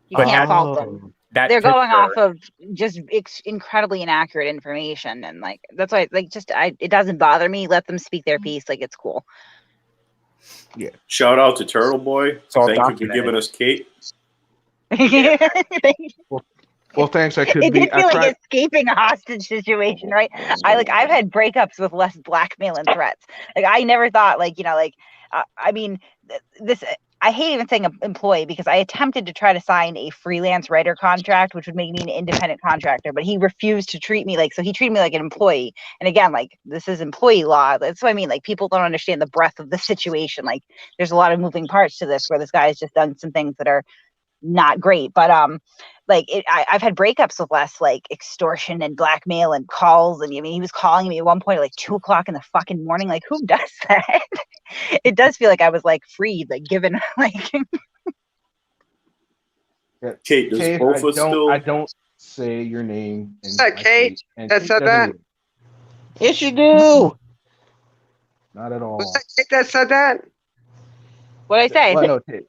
you can't fault them. They're going off of just incredibly inaccurate information, and like that's why, like, it doesn't bother me. Let them speak their piece. Like, it's cool. Yeah. Shout out to Turtle Boy. Thank you for giving us Kate. Well, thanks. I could it be. did feel like escaping a hostage situation, right? I've had breakups with less blackmail and threats. Like, I never thought, like, you know, like, I mean, this. I hate even saying employee because I attempted to try to sign a freelance writer contract, which would make me an independent contractor, but he refused to treat me like, so he treated me like an employee. And again, like, this is employee law. That's what I mean. Like, people don't understand the breadth of the situation. Like, there's a lot of moving parts to this where this guy has just done some things that are not great. But like, I've had breakups with less, like, extortion and blackmail and calls. And I mean, he was calling me at one point at like 2:00 in the fucking morning. Like, who does that? It does feel like I was like freed, like given, like. Yeah. Kate, does Kate, Bofa still? I don't say your name. Is that Kate that said that? Yes, you do. Not at all. Was that Kate that said that? What did I say? Well, no, Kate.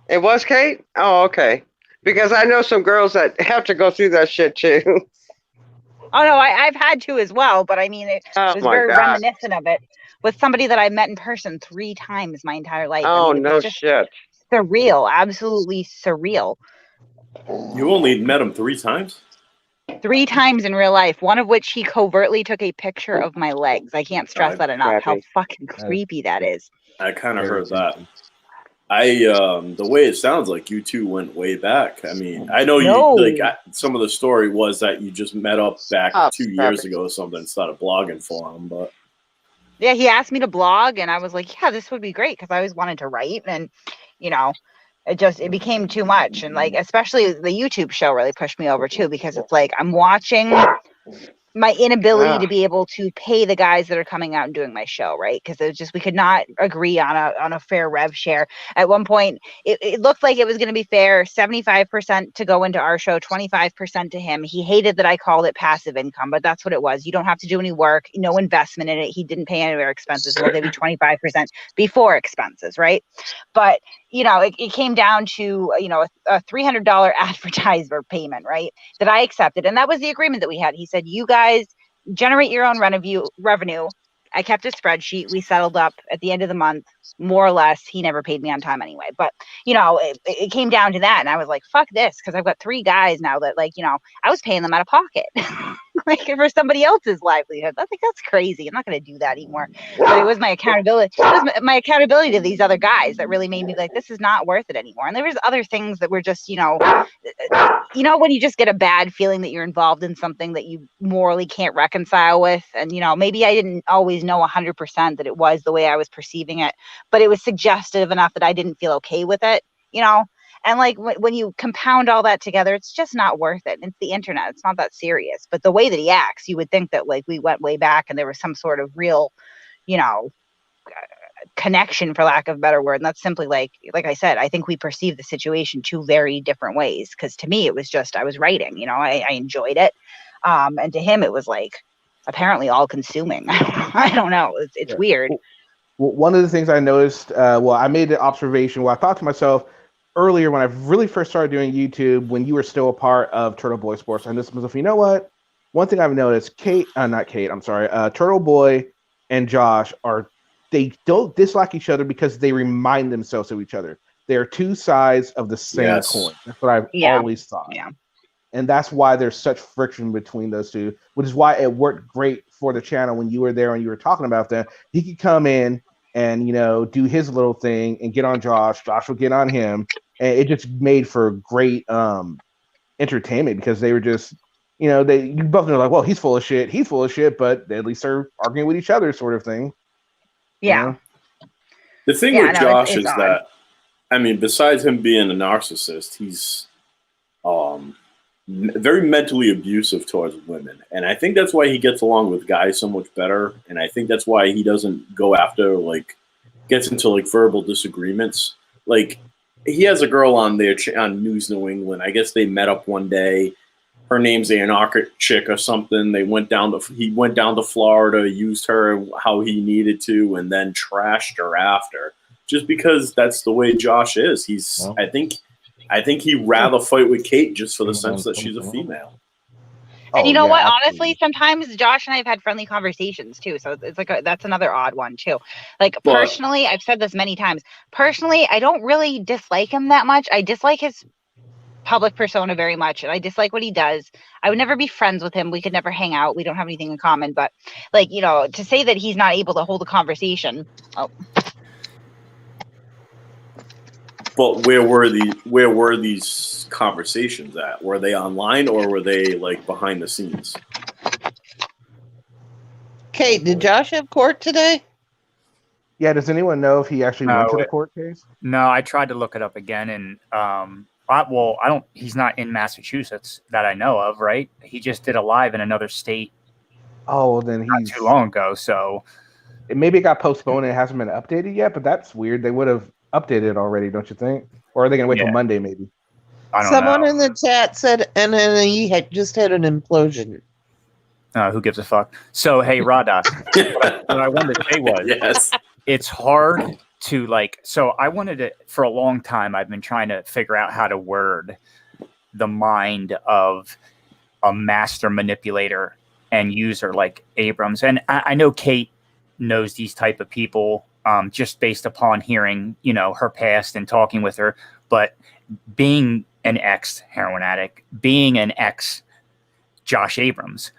It was Kate? Oh, okay. Because I know some girls that have to go through that shit too. Oh no, I've had to as well, but I mean, it was very reminiscent of it with somebody that I met in person 3 times my entire life. Oh, I mean, no shit. Surreal, absolutely surreal. You only met him 3 times? 3 times in real life, one of which he covertly took a picture of my legs. I can't stress that enough, how fucking creepy that is. I kind of heard that. The way it sounds like you two went way back. I mean, I know some of the story was that you just met up back 2 years ago or something and started blogging for him, but yeah, he asked me to blog and I was like, yeah, this would be great because I always wanted to write, and you know, it became too much, and like especially the YouTube show really pushed me over too, because it's like I'm watching my inability to be able to pay the guys that are coming out and doing my show, right? Because it was just, we could not agree on a fair rev share. At one point, it looked like it was going to be fair, 75% to go into our show, 25% to him. He hated that I called it passive income, but that's what it was. You don't have to do any work, no investment in it. He didn't pay any of our expenses. We'll give you 25% before expenses, right? But you know, it came down to, you know, a $300 advertiser payment, right? That I accepted. And that was the agreement that we had. He said, you guys generate your own revenue. I kept a spreadsheet. We settled up at the end of the month, more or less. He never paid me on time anyway. But, you know, it came down to that. And I was like, fuck this. Because I've got 3 guys now that, like, you know, I was paying them out of pocket. Like for somebody else's livelihood. I think that's crazy. I'm not going to do that anymore. But it was my accountability. It was my accountability to these other guys that really made me like, this is not worth it anymore. And there was other things that were just, you know, when you just get a bad feeling that you're involved in something that you morally can't reconcile with. And, you know, maybe I didn't always know 100% that it was the way I was perceiving it, but it was suggestive enough that I didn't feel okay with it, you know? And like when you compound all that together, it's just not worth it. It's the internet. It's not that serious. But the way that he acts, you would think that like we went way back and there was some sort of real, you know, connection, for lack of a better word. And that's simply like I said, I think we perceive the situation 2 very different ways. Because to me, it was just, I was writing, you know, I enjoyed it. And to him, it was like apparently all consuming. I don't know. It's weird. Well, one of the things I noticed, I made the observation. Well, I thought to myself earlier when I really first started doing YouTube, when you were still a part of Turtle Boy Sports, and this was, you know what? One thing I've noticed, Turtle Boy and Josh they don't dislike each other because they remind themselves of each other. They are 2 sides of the same coin. That's what I've always thought. Yeah. And that's why there's such friction between those 2, which is why it worked great for the channel when you were there and you were talking about that. He could come in and, you know, do his little thing and get on Josh. Josh will get on him. And it just made for great entertainment because they were just, you know, you both know like, well, he's full of shit, but at least they're arguing with each other, sort of thing. Yeah. You know? The thing with Josh is that, I mean, besides him being a narcissist, he's very mentally abusive towards women. And I think that's why he gets along with guys so much better. And I think that's why he doesn't go after, like, gets into, like, verbal disagreements. Like, he has a girl on there on News New England. I guess they met up one day. Her name's the anarchic chick or something. He went down to Florida, used her how he needed to, and then trashed her after. Just because that's the way Josh is. I think he'd rather fight with Kate just for the sense that she's a female. And you know what? Honestly, sometimes Josh and I have had friendly conversations too. So it's like that's another odd one too. Like personally, I've said this many times. Personally, I don't really dislike him that much. I dislike his public persona very much, and I dislike what he does. I would never be friends with him. We could never hang out. We don't have anything in common. But like, you know, to say that he's not able to hold a conversation. Oh. But where were these conversations at? Were they online or were they like behind the scenes? Kate, did Josh have court today? Yeah, does anyone know if he actually went to the court case? No, I tried to look it up again, and he's not in Massachusetts that I know of, right? He just did a live in another state. Oh, well, then not too long ago, so maybe it got postponed and it hasn't been updated yet, but that's weird. They would have updated it already, don't you think? Or are they going to wait till Monday, maybe? Someone in the chat said NNE had just had an implosion. Who gives a fuck? So, hey, Rada, what I wanted to say was, yes, it's hard to like. So, I wanted to, for a long time, I've been trying to figure out how to word the mind of a master manipulator and user like Abrams. And I know Kate knows these type of people just based upon hearing, her past and talking with her. But being an ex heroin addict, being an ex Josh Abrams,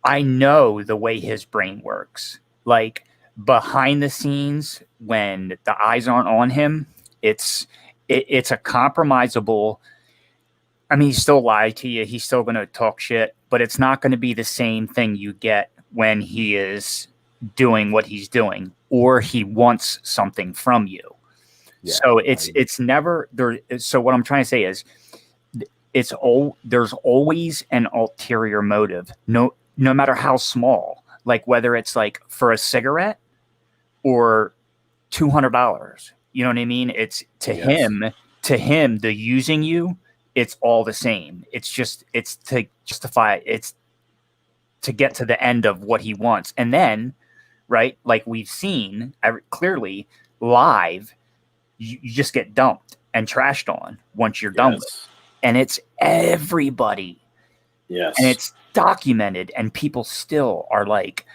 I know the way his brain works. Like behind the scenes, when the eyes aren't on him, it's a compromisable. I mean, he's still lie to you. He's still going to talk shit, but it's not going to be the same thing you get when he is doing what he's doing or he wants something from you. Yeah, so it's never there. So what I'm trying to say is there's always an ulterior motive. No matter how small, like whether it's like for a cigarette or $200, you know what I mean? It's to him, the using you, it's all the same. It's to justify, it's to get to the end of what he wants. And then, right, like we've seen clearly live, you just get dumped and trashed on once you're done with it. And it's everybody. Yes. And it's documented, and people still are like,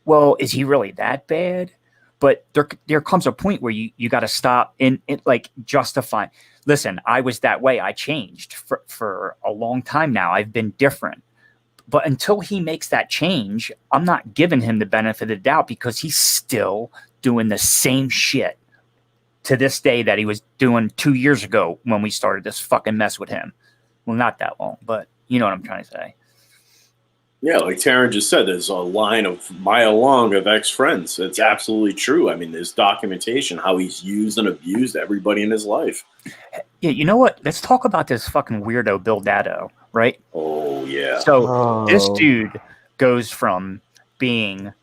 well, is he really that bad? But there comes a point where you got to stop and like justify. Listen, I was that way. I changed for a long time now. I've been different. But until he makes that change, I'm not giving him the benefit of the doubt because he's still doing the same shit to this day that he was doing 2 years ago when we started this fucking mess with him. Well, not that long, but you know what I'm trying to say. Yeah, like Taryn just said, there's a line of mile long of ex-friends. It's absolutely true. I mean, there's documentation how he's used and abused everybody in his life. Yeah, you know what? Let's talk about this fucking weirdo Bill Dado, right? Oh, yeah. So this dude goes from being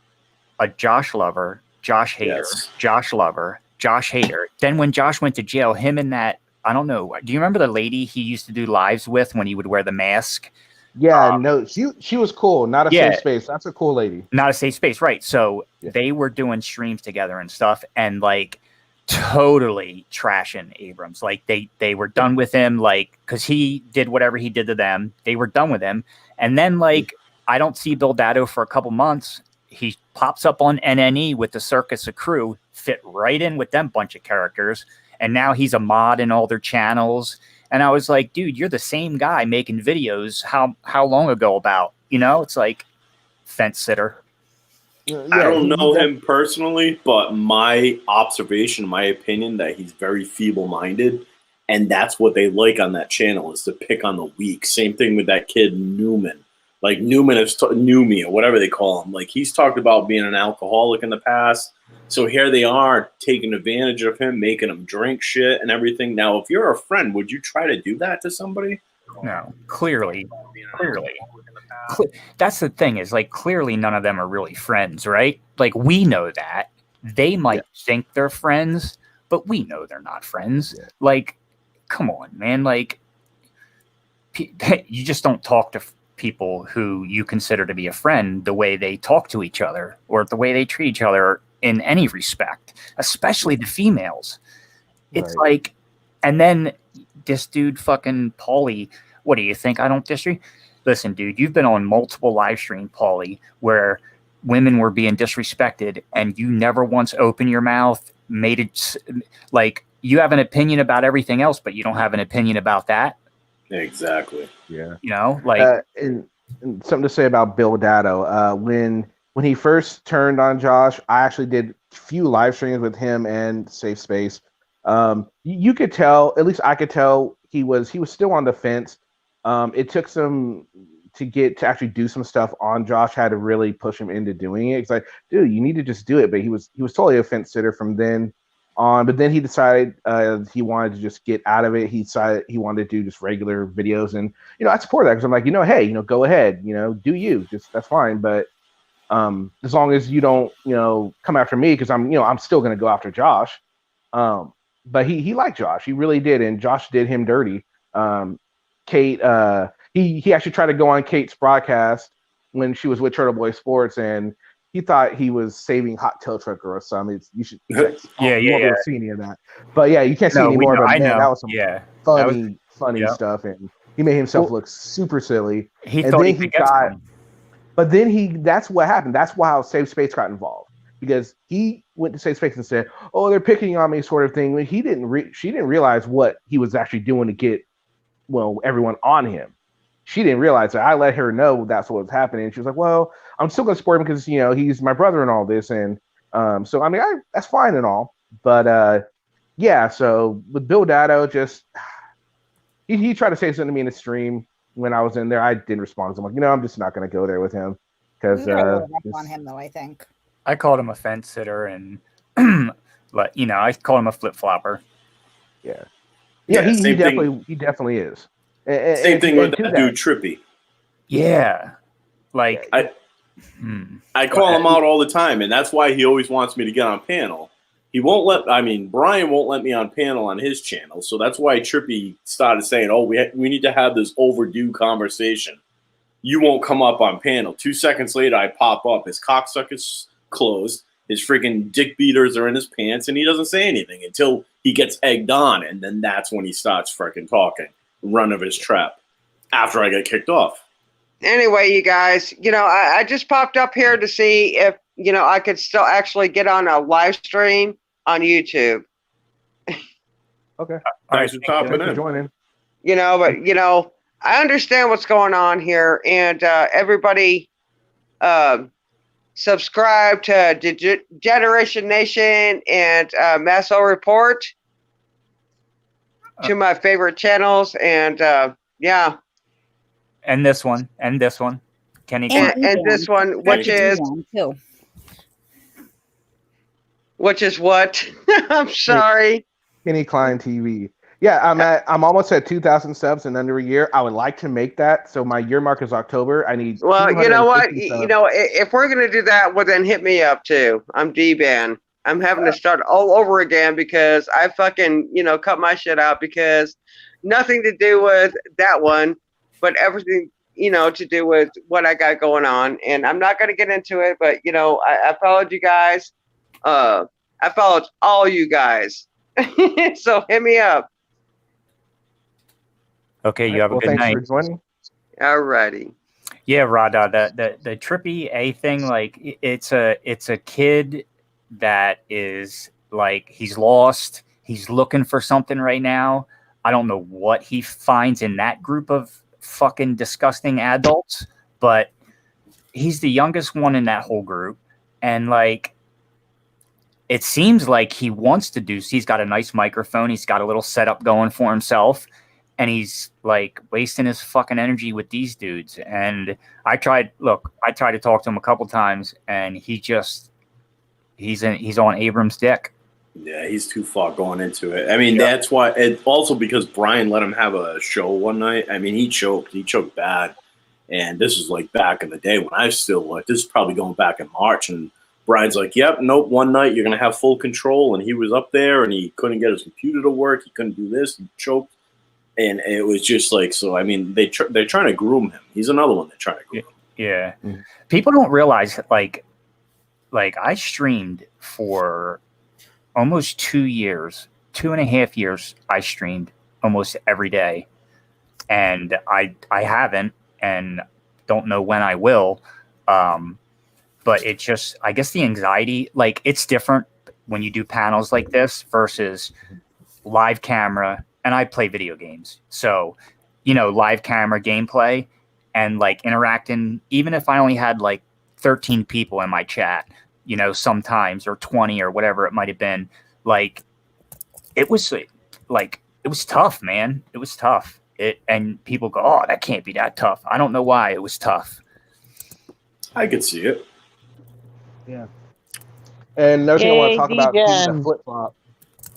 a Josh lover, Josh hater, Josh lover, Josh hater. Then when Josh went to jail, him and that, I don't know, do you remember the lady he used to do lives with when he would wear the mask? Yeah, no, she was cool. Not a safe space. That's a cool lady. Not a safe space, right? So they were doing streams together and stuff, and like totally trashing Abrams. Like they were done with him, like because he did whatever he did to them. They were done with him, and then like I don't see Bill Dado for a couple months. He pops up on NNE with the Circus of Crew, fit right in with them bunch of characters, and now he's a mod in all their channels. And I was like, dude, you're the same guy making videos. How long ago about? It's like fence sitter. I don't know him personally, but my observation, my opinion, that he's very feeble-minded, and that's what they like on that channel is to pick on the weak. Same thing with that kid Newman. Like Newman is Newmy or whatever they call him. Like he's talked about being an alcoholic in the past. So here they are taking advantage of him, making him drink shit and everything. Now, if you're a friend, would you try to do that to somebody? No, clearly. That's the thing is like clearly none of them are really friends, right? Like we know that. They might think they're friends, but we know they're not friends. Yeah. Like, come on, man. Like, you just don't talk to people who you consider to be a friend the way they talk to each other or the way they treat each other in any respect, especially the females. It's like, and then this dude fucking Paulie, what do you think? I don't disagree. Listen, dude, you've been on multiple live stream, Paulie, where women were being disrespected and you never once opened your mouth, made it like you have an opinion about everything else, but you don't have an opinion about that. Exactly. Yeah. Like and something to say about Bill Dado. When he first turned on Josh, I actually did a few live streams with him and Safe Space. You could tell, at least I could tell, he was still on the fence. It took some to get to actually do some stuff on Josh. Had to really push him into doing it. It's like, dude, you need to just do it. But he was totally a fence sitter from then on. But then he decided he wanted to just get out of it. He decided he wanted to do just regular videos, and I support that because I'm like, hey, go ahead, do you, just that's fine. But as long as you don't, come after me, because I'm still gonna go after Josh. but he liked Josh. He really did, and Josh did him dirty. Kate, he actually tried to go on Kate's broadcast when she was with Turtle Boy Sports, and he thought he was saving Hot Tail Trucker or something. You should check. You won't be able to see any of that. But yeah, you can't see anymore. But man, that was some funny stuff, and he made himself look super silly. He thought he got. But then that's what happened. That's why Safe Space got involved, because he went to Safe Space and said, "Oh, they're picking on me," sort of thing. She didn't realize what he was actually doing to get everyone on him. She didn't realize that. I let her know that's what was happening. She was like, "Well, I'm still gonna support him because he's my brother and all this." And so I mean, that's fine and all. But yeah. So with Bill Dado, just he tried to say something to me in the stream when I was in there. I didn't respond. I'm like, I'm just not gonna go there with him because on him though. I think I called him a fence sitter, and but I called him a flip flopper. Yeah. Yeah, he definitely is. Same thing with that dude Trippy. Yeah, like I call him out all the time, and that's why he always wants me to get on panel. He won't let. I mean, Brian won't let me on panel on his channel, so that's why Trippy started saying, "Oh, we need to have this overdue conversation." You won't come up on panel. 2 seconds later, I pop up. His cocksucker's closed. His freaking dick beaters are in his pants, and he doesn't say anything until he gets egged on, and then that's when he starts freaking talking. Run of his trap after I get kicked off. Anyway, you guys, I just popped up here to see if, I could still actually get on a live stream on YouTube. Okay. Thanks for popping in. Joining. But, I understand what's going on here, and everybody subscribe to Generation Nation and Masso Report. To my favorite channels, and yeah. And this one, Kenny. And this one, which is what? I'm sorry. Kenny Klein TV. Yeah, I'm almost at 2,000 subs in under a year. I would like to make that. So my year mark is October. I need. Well, you know what? If we're gonna do that, well then hit me up too. I'm D-Ban. I'm having to start all over again because I fucking, cut my shit out because nothing to do with that one, but everything, to do with what I got going on. And I'm not going to get into it, but, I followed you guys. I followed all you guys. So hit me up. Okay, you have a good night. All righty. Yeah, Rada, the Trippy A thing, like it's a kid that is like, he's lost. He's looking for something right now. I don't know what he finds in that group of fucking disgusting adults, but he's the youngest one in that whole group. And like, it seems like he wants to do, he's got a nice microphone. He's got a little setup going for himself. And he's like wasting his fucking energy with these dudes. And I tried to talk to him a couple times, and he's on Abrams' dick. Yeah, he's too far going into it. I mean, that's why. And also because Brian let him have a show one night. I mean, he choked bad. And this is like back in the day when I still this is probably going back in March. And Brian's like, "Yep, nope. One night you're gonna have full control." And he was up there, and he couldn't get his computer to work. He couldn't do this. He choked, and it was just like, so. I mean, they're trying to groom him. He's another one they're trying to groom. Yeah, people don't realize like I streamed for almost 2 years, 2.5 years. I streamed almost every day, and I haven't, and don't know when I will. But it just, I guess the anxiety, like it's different when you do panels like this versus live camera. And I play video games, so live camera gameplay and like interacting. Even if I only had like 13 people in my chat, sometimes, or 20 or whatever it might have been, like it was tough, man. It was tough. And people go, "Oh, that can't be that tough." I don't know why it was tough. I could see it. Yeah. And another thing I want to talk about,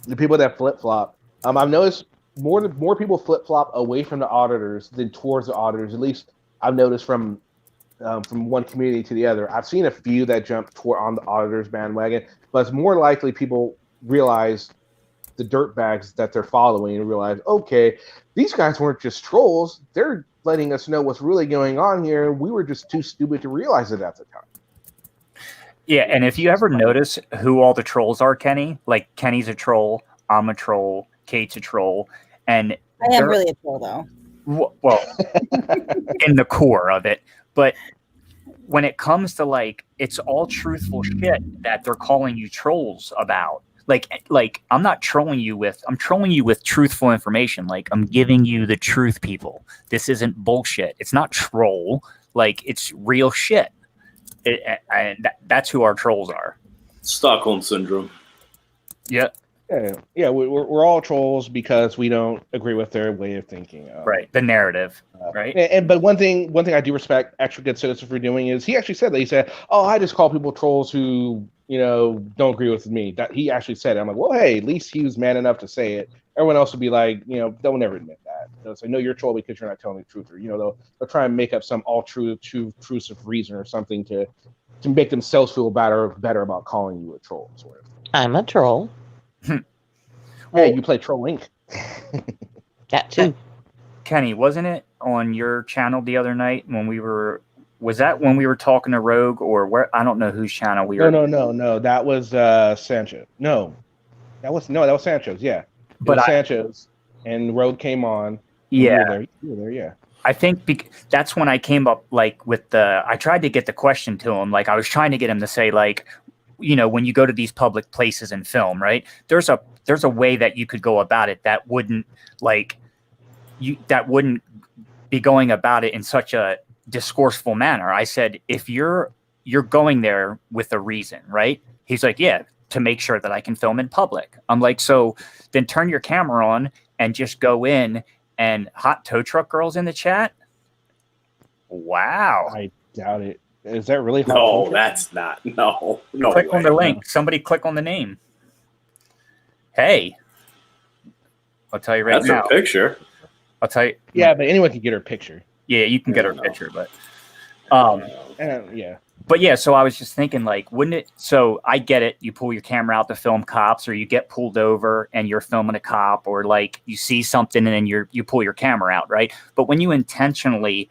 the people that flip flop. I've noticed more people flip flop away from the auditors than towards the auditors. At least I've noticed from one community to the other. I've seen a few that jump on the auditors bandwagon, but it's more likely people realize the dirtbags that they're following and realize, okay, these guys weren't just trolls. They're letting us know what's really going on here. We were just too stupid to realize it at the time. Yeah, and if you ever notice who all the trolls are, Kenny, like Kenny's a troll, I'm a troll, Kate's a troll, and I am really a troll, though. Well, in the core of it, but when it comes to like, it's all truthful shit that they're calling you trolls about. Like I'm not trolling you with, I'm trolling you with truthful information. Like I'm giving you the truth, people. This isn't bullshit. It's not troll. Like it's real shit. And that's who our trolls are. Stockholm syndrome. Yeah. Yeah, we're all trolls because we don't agree with their way of thinking. Right, the narrative, right? But one thing I do respect Extra Good Citizen for doing is he actually said that. He said, "Oh, I just call people trolls who don't agree with me." That he actually said it. I'm like, well, hey, at least he was man enough to say it. Everyone else would be like, they'll never admit that. They'll say, no, you're a troll because you're not telling the truth, or they'll try and make up some truthful reason or something to make themselves feel better about calling you a troll. Sort of. I'm a troll. Hey, you play Troll Inc. That too. Kenny, wasn't it on your channel the other night when we were? Was that when we were talking to Rogue, or where? I don't know whose channel we were. No. That was Sancho. No, that was Sancho's. Yeah, but Sancho's, and Rogue came on. Yeah, you were there. Yeah. I think that's when I came up with I tried to get the question to him. Like I was trying to get him to say when you go to these public places and film, right? There's a way that you could go about it that wouldn't be going about it in such a discourseful manner. I said, if you're going there with a reason, right? He's like, yeah, to make sure that I can film in public. I'm like, so then turn your camera on and just go in. And hot tow truck girls in the chat. Wow. I doubt it. Is that really hot? No, that's not. No. Click on the link. Somebody click on the name. Hey, I'll tell you right now. That's a picture. I'll tell you. Yeah, but anyone can get her picture. Yeah, you can get her picture, but yeah. But yeah, so I was just thinking, wouldn't it? So I get it. You pull your camera out to film cops, or you get pulled over and you're filming a cop, or you see something and then you pull your camera out, right? But when you intentionally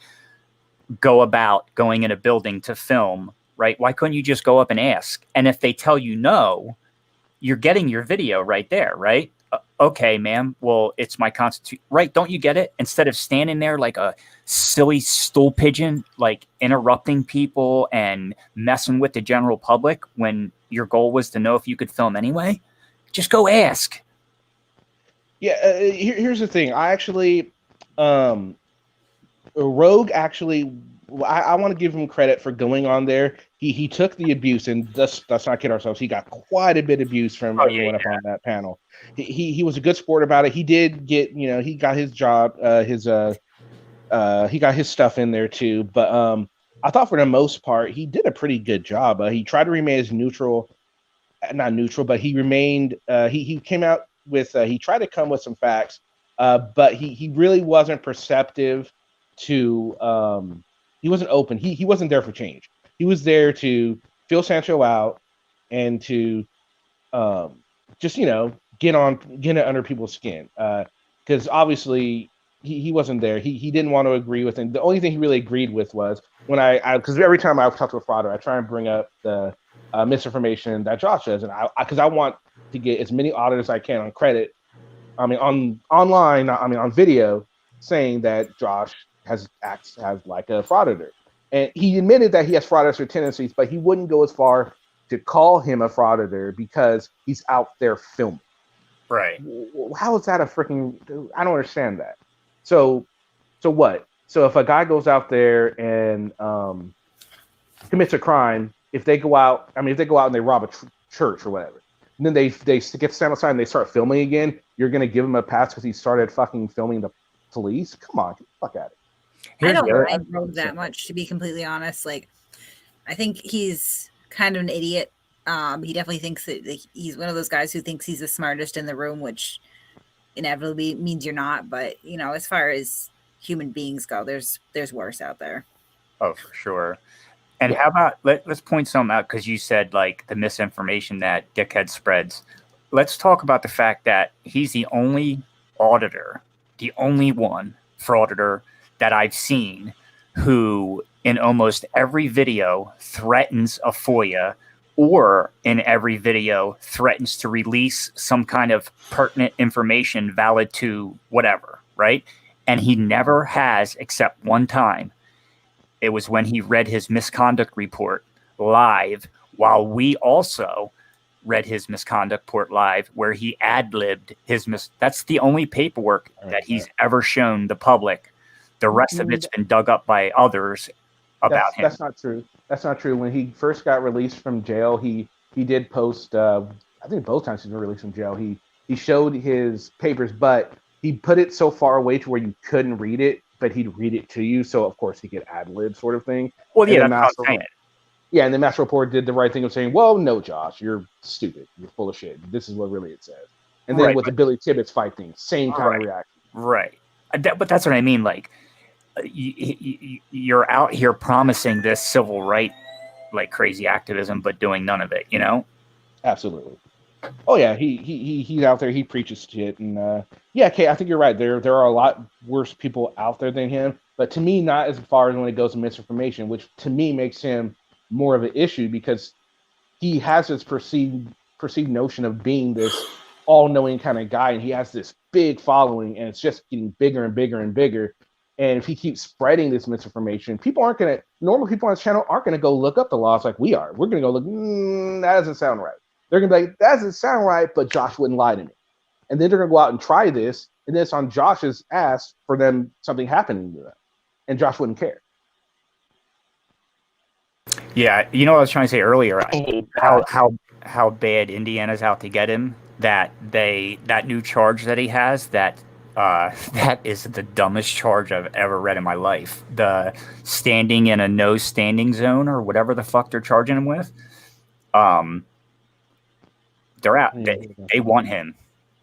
go about going in a building to film, right? Why couldn't you just go up and ask? And if they tell you no, you're getting your video right there, right? Okay, ma'am. Well, it's my constitution, right? Don't you get it? Instead of standing there like a silly stool pigeon, interrupting people and messing with the general public when your goal was to know if you could film anyway, just go ask. Yeah. Here's the thing. I actually, Rogue actually, I want to give him credit for going on there. He took the abuse, and let's not kid ourselves. He got quite a bit of abuse from everyone up on that panel. He was a good sport about it. He did get, he got his job, he got his stuff in there too. But I thought for the most part, he did a pretty good job. He tried to remain as not neutral, but he remained. He came out with. He tried to come with some facts, but he really wasn't perceptive to. He wasn't open. He wasn't there for change. He was there to fill Sancho out and to just get it under people's skin. Because obviously he wasn't there. He didn't want to agree with him. The only thing he really agreed with was when because every time I talk to a frauder, I try and bring up the misinformation that Josh does, and because I want to get as many auditors as I can on credit. I mean online. I mean on video, saying that Josh acts like a frauditor. And he admitted that he has frauditor tendencies, but he wouldn't go as far to call him a frauditor because he's out there filming. Right. How is that a freaking... I don't understand that. So what? So if a guy goes out there and commits a crime, if they go out and they rob a church or whatever, and then they get stand outside and they start filming again, you're going to give him a pass because he started fucking filming the police? Come on, get the fuck out of it. I don't mind Rogue that much, to be completely honest. I think he's kind of an idiot. He definitely thinks that he's one of those guys who thinks he's the smartest in the room, which inevitably means you're not. But as far as human beings go, there's worse out there. Oh, for sure. And how about let's point some out, because you said the misinformation that dickhead spreads. let's talk about the fact that he's the only auditor, the only one frauditor that I've seen who in almost every video threatens a FOIA or in every video threatens to release some kind of pertinent information valid to whatever, right? And he never has, except one time. It was when he read his misconduct report live while we also read his misconduct report live, where he ad-libbed his that's the only paperwork that he's ever shown the public. The rest of it's been dug up by others about him. That's not true. That's not true. When he first got released from jail, he did post, I think both times he's been released from jail, he showed his papers, but he put it so far away to where you couldn't read it, but he'd read it to you. So of course he could ad-lib sort of thing. Well, yeah, that's what I'm saying. Yeah, and the Master Report did the right thing of saying, well, no, Josh, you're stupid. You're full of shit. This is what really it says. And then with the Billy Tibbetts fight thing, same kind of reaction. Right. But that's what I mean. Like, you're out here promising this civil right, like crazy activism, but doing none of it, you know? Absolutely. Oh, yeah, he's out there. He preaches shit. And, yeah, Kay, I think you're right. There are a lot worse people out there than him. But to me, not as far as when it goes to misinformation, which to me makes him more of an issue because he has this perceived notion of being this all-knowing kind of guy, and he has this big following, and it's just getting bigger and bigger and bigger. And if he keeps spreading this misinformation, normal people on his channel aren't going to go look up the laws like we are. We're going to go look, that doesn't sound right. They're going to be like, that doesn't sound right, but Josh wouldn't lie to me. And then they're going to go out and try this, and then it's on Josh's ass for them something happening to them. And Josh wouldn't care. Yeah, you know what I was trying to say earlier, how bad Indiana's out to get him, that new charge that he has, that is the dumbest charge I've ever read in my life. The standing in a no standing zone or whatever the fuck they're charging him with. They're out. They want him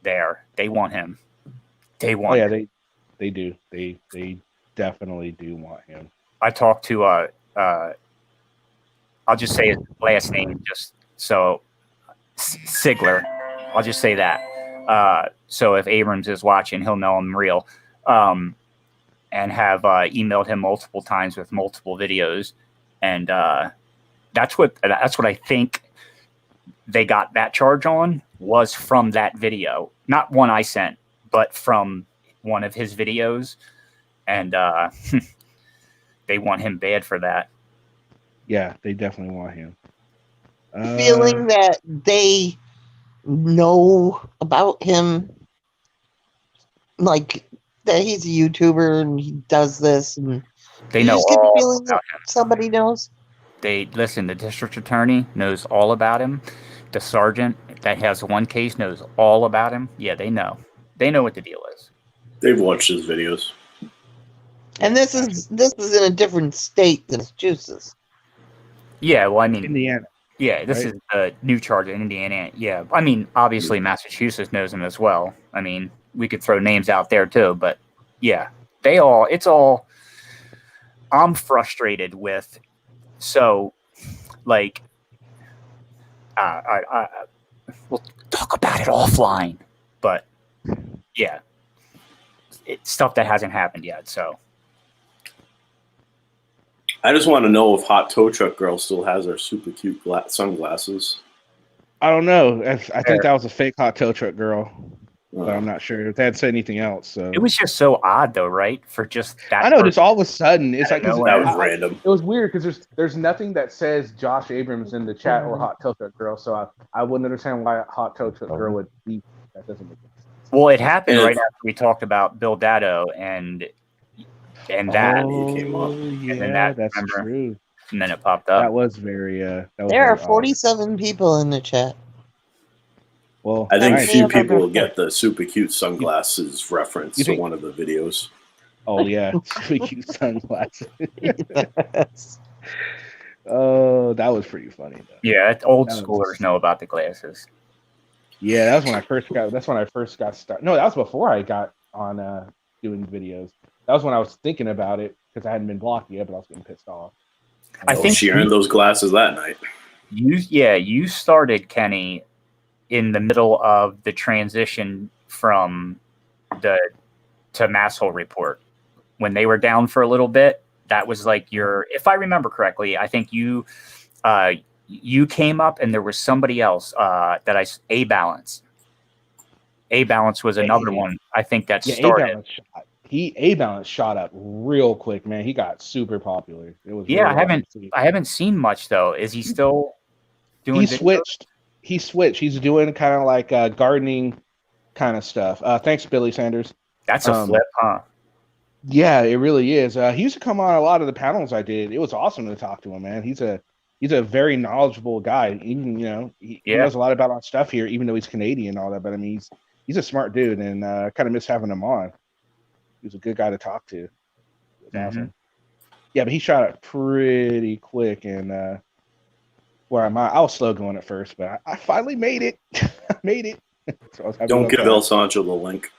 there. They want him. They want him. They do. They definitely do want him. I talked to I'll just say his last name, just so Sigler. I'll just say that. So if Abrams is watching, he'll know I'm real. And have emailed him multiple times with multiple videos, and that's what I think they got that charge on, was from that video, not one I sent, but from one of his videos, and they want him bad for that. Yeah, they definitely want him. Feeling that they know about him, like that he's a YouTuber and he does this, and they know get all the feeling about that somebody knows. The district attorney knows all about him. The sergeant that has one case knows all about him. Yeah, they know. They know what the deal is. They've watched his videos. And this is in a different state than Massachusetts. Yeah, well, I mean, Indiana. Yeah, this is a new charge in Indiana. Yeah, I mean, obviously Massachusetts knows him as well. I mean, we could throw names out there too, but yeah, I'm frustrated with. So, like, we'll talk about it offline, but yeah, it's stuff that hasn't happened yet. So, I just want to know if Hot Tow Truck Girl still has her super cute sunglasses. I don't know. I think that was a fake Hot Tow Truck Girl, but I'm not sure if they had said anything else. So it was just so odd, though, right? For just that. I know. Just all of a sudden, it's like that was random. It was weird because there's nothing that says Josh Abrams in the chat or Hot Tow Truck Girl, so I wouldn't understand why Hot Tow Truck Girl would be. That doesn't make sense. Well, it happened right after we talked about Bill Datto and that came up. Yeah, and then that's true. And then it popped up. That was very. There are 47 people in the chat. Well, I think few people will get the super cute sunglasses reference to one of the videos. Oh yeah, super cute sunglasses. Yes. Oh, that was pretty funny though. Yeah, old schoolers know about the glasses. Yeah, that was when I first got started. No, that was before I got on doing videos. That was when I was thinking about it because I hadn't been blocked yet, but I was getting pissed off. I think she earned those glasses that night. You started, Kenny, in the middle of the transition from to Masshole Report when they were down for a little bit. That was like if I remember correctly, I think you came up and there was somebody else A Balance. A Balance was another one. I think that started. A Balance shot up real quick, man. He got super popular. It was really I haven't seen much though. Is he still doing? He switched. He's doing kind of like gardening kind of stuff. Thanks, Billy Sanders. That's a flip, huh? Yeah, it really is. He used to come on a lot of the panels I did. It was awesome to talk to him, man. He's a very knowledgeable guy. Even he knows a lot about our stuff here, even though he's Canadian and all that. But I mean, he's a smart dude, and kind of miss having him on. He was a good guy to talk to. It was awesome. Yeah, but he shot it pretty quick, and where I was slow going at first, but I finally made it. I made it. So don't give El Sancho the link.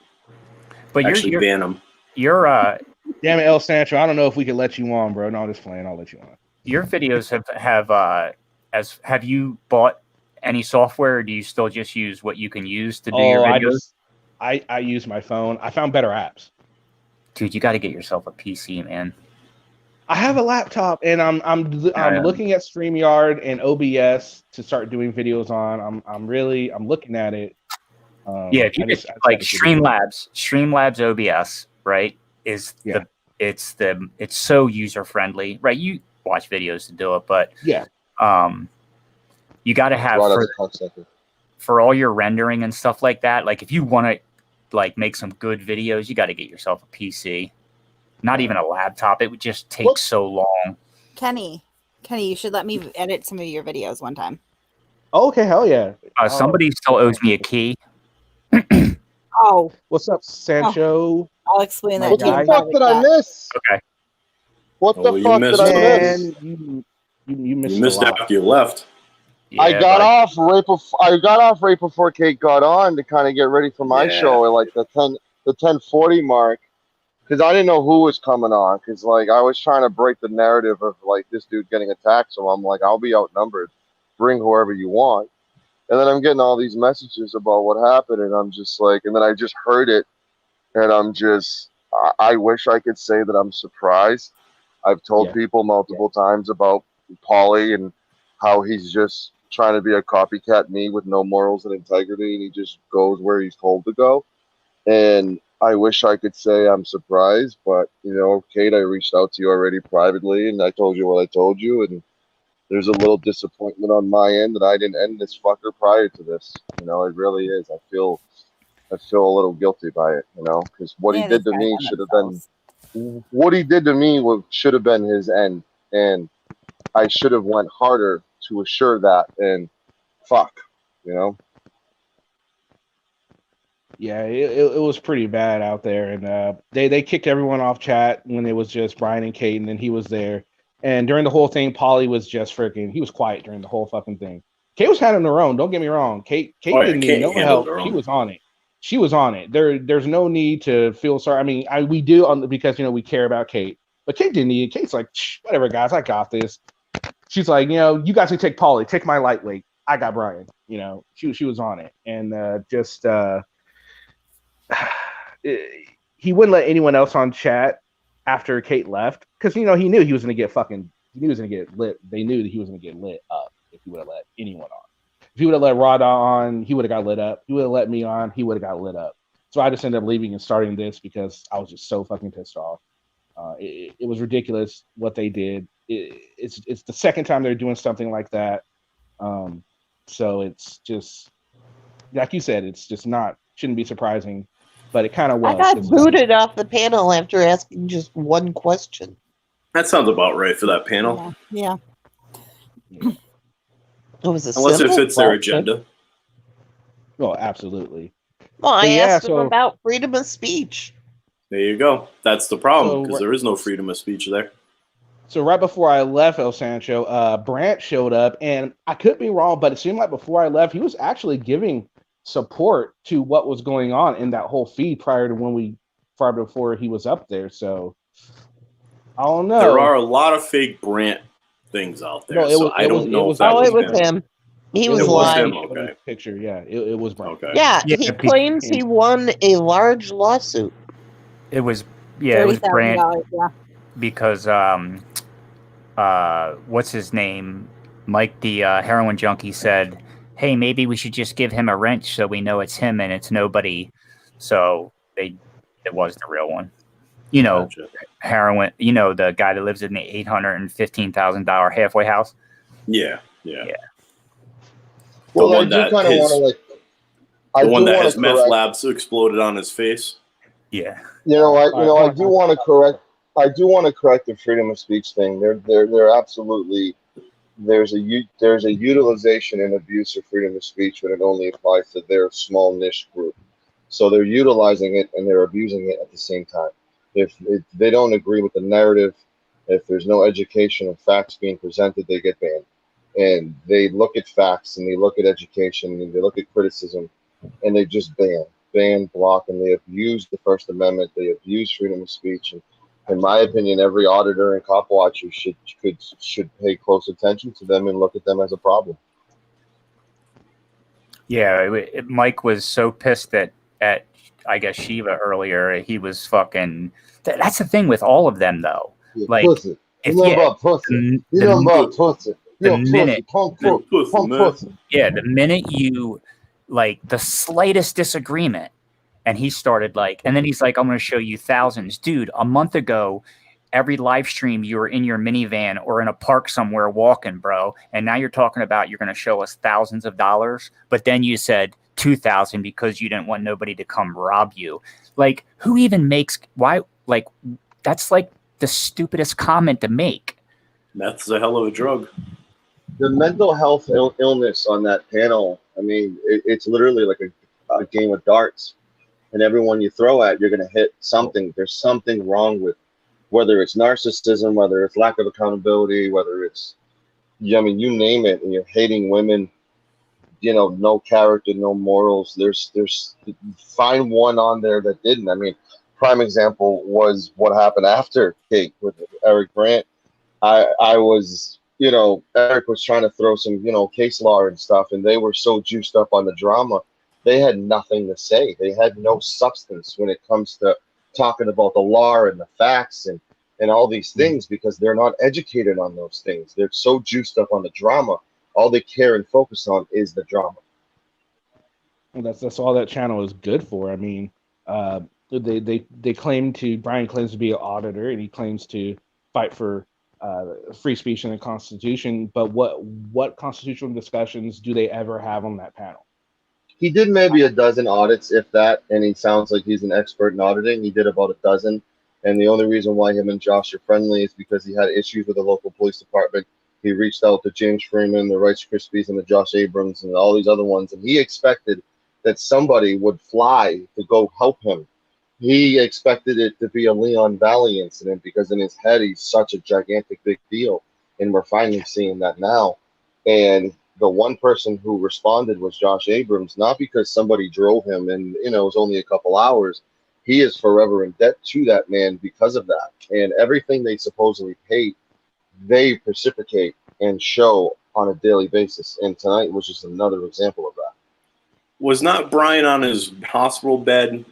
But actually ban him. Damn it, El Sancho. I don't know if we could let you on, bro. No, I'm just playing. I'll let you on. Your videos have you bought any software, or do you still just use what you can use to do your videos? I use my phone. I found better apps. Dude, you got to get yourself a PC, man. I have a laptop, and I'm looking at StreamYard and OBS to start doing videos on. I'm looking at it. If you just like Streamlabs OBS, right? It's so user friendly, right? You watch videos to do it, but you got to have for all your rendering and stuff like that. Like if you want to like make some good videos, you got to get yourself a PC. Not even a laptop. It would just take so long. Kenny, you should let me edit some of your videos one time. Oh, okay, hell yeah. Somebody still owes me a key. Oh. What's up, Sancho? I'll explain that. What the fuck did I miss? Okay. What the fuck did I miss? You missed after you left. Yeah, I got off right before Kate got on to kind of get ready for my show at like the 10:40 mark, because I didn't know who was coming on. Because like I was trying to break the narrative of like this dude getting attacked, so I'm like, I'll be outnumbered. Bring whoever you want. And then I'm getting all these messages about what happened, and I'm just like, and then I just heard it, and I wish I could say that I'm surprised. I've told people multiple times about Paulie and how he's just trying to be a copycat me with no morals and integrity, and he just goes where he's told to go. And I wish I could say I'm surprised, but Kate, I reached out to you already privately, and I told you what I told you, and there's a little disappointment on my end that I didn't end this fucker prior to this. It really is. I feel a little guilty by it, because what he did to me should have been, should have been his end, and I should have went harder to assure that. And fuck, Yeah, it was pretty bad out there, and they kicked everyone off chat when it was just Brian and Kate, and then he was there. And during the whole thing, Paulie was just he was quiet during the whole fucking thing. Kate was handling her own. Don't get me wrong. Kate didn't need no help. She was on it. She was on it. There's no need to feel sorry. I mean, we do because we care about Kate. But Kate didn't need it. Kate's like, whatever, guys, I got this. She's like, you guys can take Paulie. Take my lightweight. I got Brian. She was on it. And he wouldn't let anyone else on chat after Kate left, because he knew he was going to get lit. They knew that he was going to get lit up if he would have let anyone on. If he would have let Rada on, he would have got lit up. If he would have let me on, he would have got lit up. So I just ended up leaving and starting this because I was just so fucking pissed off. It was ridiculous what they did. It's the second time they're doing something like that. So it's just, like you said, it's just shouldn't be surprising. But it kind of was. I got booted off the panel after asking just one question. That sounds about right for that panel. Yeah. It was unless it fits their agenda. Well, absolutely. Well, I asked him about freedom of speech. There you go. That's the problem, because there is no freedom of speech there. So right before I left El Sancho, Brant showed up, and I could be wrong, but it seemed like before I left, he was actually giving support to what was going on in that whole feed prior before he was up there. So I don't know. There are a lot of fake Brant things out there. I don't know if that was him. He was was lying. him, okay. Picture, yeah, it was Brian. Okay. Yeah, he claims he won a large lawsuit. It was it was Brand $30,000, yeah. because what's his name? Mike, the heroin junkie, said, "Hey, maybe we should just give him a wrench so we know it's him and it's nobody." So it was the real one. You know, heroin. You know, the guy that lives in the $815,000 halfway house. Yeah. Well, I do kind of want to like. The one that has meth labs exploded on his face. Yeah. I do want to correct. I do want to correct the freedom of speech thing. They're absolutely. There's a utilization and abuse of freedom of speech when it only applies to their small niche group. So they're utilizing it and they're abusing it at the same time. If they don't agree with the narrative, if there's no education and facts being presented, they get banned. And they look at facts and they look at education and they look at criticism and they just ban, block, and they abuse the First Amendment. They abuse freedom of speech. And in my opinion, every auditor and cop watcher should pay close attention to them and look at them as a problem. Yeah, Mike was so pissed at I guess Shiva earlier. He was fucking. That's the thing with all of them, though. Yeah, like, pussy. You know about pussy. You know about pussy. The minute you like the slightest disagreement, and he started like, and then he's like, "I'm going to show you thousands, dude." A month ago, every live stream you were in your minivan or in a park somewhere walking, bro, and now you're talking about you're going to show us thousands of dollars, but then you said 2,000 because you didn't want nobody to come rob you. Like, who even makes why? Like, that's like the stupidest comment to make. Meth's a hell of a drug. The mental health illness on that panel, I mean, it's literally like a game of darts. And everyone you throw at, you're going to hit something. There's something wrong with whether it's narcissism, whether it's lack of accountability, whether it's, you name it, and you're hating women, no character, no morals. There's find one on there that didn't. I mean, prime example was what happened after Kate with Eric Grant. I was, Eric was trying to throw some, case law and stuff, and they were so juiced up on the drama. They had nothing to say. They had no substance when it comes to talking about the law and the facts and all these things, because they're not educated on those things. They're so juiced up on the drama. All they care and focus on is the drama. Well, that's all that channel is good for. I mean, they claim Brian claims to be an auditor, and he claims to fight for free speech and the Constitution. But what constitutional discussions do they ever have on that panel? He did maybe a dozen audits, if that, and he sounds like he's an expert in auditing. He did about a dozen, and the only reason why him and Josh are friendly is because he had issues with the local police department. He reached out to James Freeman, the Rice Krispies, and the Josh Abrams, and all these other ones, and he expected that somebody would fly to go help him. He expected it to be a Leon Valley incident because in his head he's such a gigantic big deal, and we're finally seeing that now. And the one person who responded was Josh Abrams, not because somebody drove him and it was only a couple hours. He is forever in debt to that man because of that. And everything they supposedly paid, they precipitate and show on a daily basis. And tonight was just another example of that. Was not Brian on his hospital bed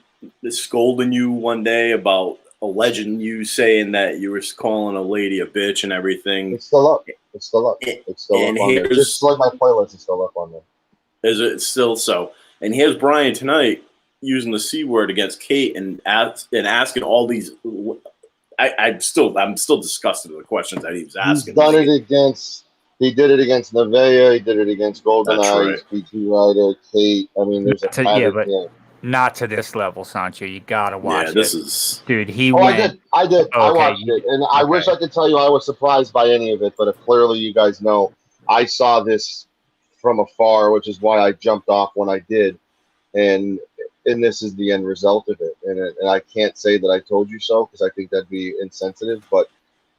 scolding you one day about alleging you saying that you were calling a lady a bitch and everything? It's still up. It's still up. It's still up on there. Just like my playlist is still up on there. Is it still so? And here's Brian tonight using the C word against Kate and asking all these. I'm still disgusted with the questions that he was asking. He did it against Nevaeh. He did it against GoldenEye, right. PT Rider, Kate. I mean, there's a pattern. But not to this level, Sancho. You gotta watch it. This is, dude. He went. I did. Okay, I watched it, and I wish I could tell you I was surprised by any of it, but clearly you guys know I saw this from afar, which is why I jumped off when I did, and this is the end result of it. And I can't say that I told you so because I think that'd be insensitive, but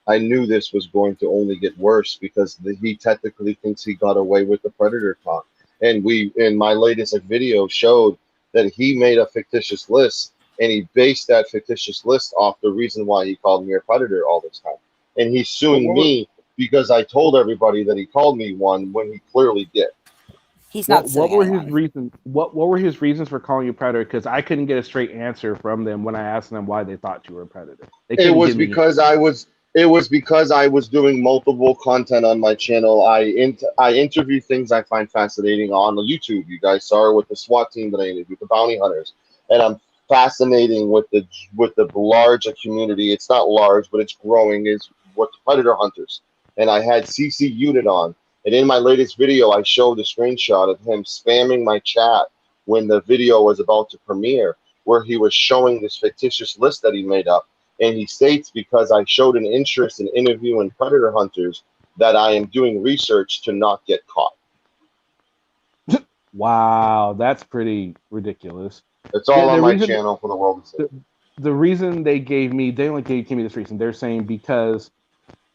I knew this was going to only get worse because he technically thinks he got away with the predator talk. And in my latest video showed that he made a fictitious list and he based that fictitious list off the reason why he called me a predator all this time. And he's suing me because I told everybody that he called me one when he clearly did. He's not. What were his reasons? What were his reasons for calling you a predator? Because I couldn't get a straight answer from them when I asked them why they thought you were a predator. It was because I was doing multiple content on my channel. I interview things I find fascinating on YouTube. You guys saw it with the SWAT team that I interviewed, the bounty hunters, and I'm fascinating with the larger community. It's not large, but it's growing. Is what the predator hunters. And I had CC Unit on. And in my latest video, I showed a screenshot of him spamming my chat when the video was about to premiere, where he was showing this fictitious list that he made up. And he states, because I showed an interest in interviewing predator hunters, that I am doing research to not get caught. Wow, that's pretty ridiculous. It's all on my channel for the world to see. The reason they only gave me this reason. They're saying because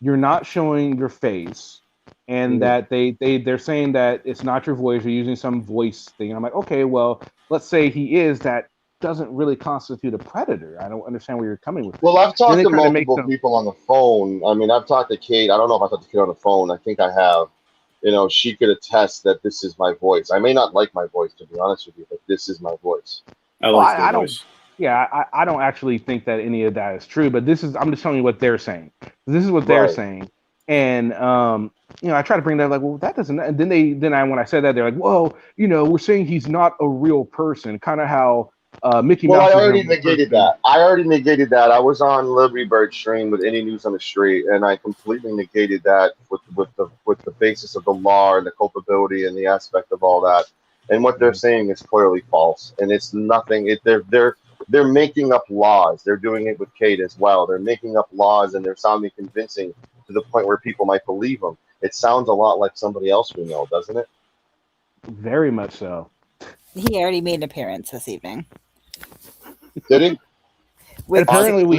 you're not showing your face, and that they're saying that it's not your voice, you're using some voice thing. I'm like, okay, well, let's say he is, that doesn't really constitute a predator. I don't understand where you're coming with. Well, I've talked to multiple people on the phone. I mean, I've talked to Kate. I don't know if I talked to Kate on the phone. I think I have. You know, she could attest that this is my voice. I may not like my voice, to be honest with you, but this is my voice. I don't. Yeah, I don't actually think that any of that is true, but I'm just telling you what they're saying. This is what they're saying. And I try to bring that, like, well, that doesn't. And then when I said that, they're like, well, we're saying he's not a real person, kind of how Mickey Mouse. Well, I already negated that. I was on Liberty Bird stream with Any News on the Street, and I completely negated that with the basis of the law and the culpability and the aspect of all that. And what they're saying is clearly false, and it's nothing. They're making up laws. They're doing it with Kate as well. They're making up laws, and they're sounding convincing to the point where people might believe them. It sounds a lot like somebody else we know, doesn't it? Very much so. He already made an appearance this evening. Did he? Apparently, we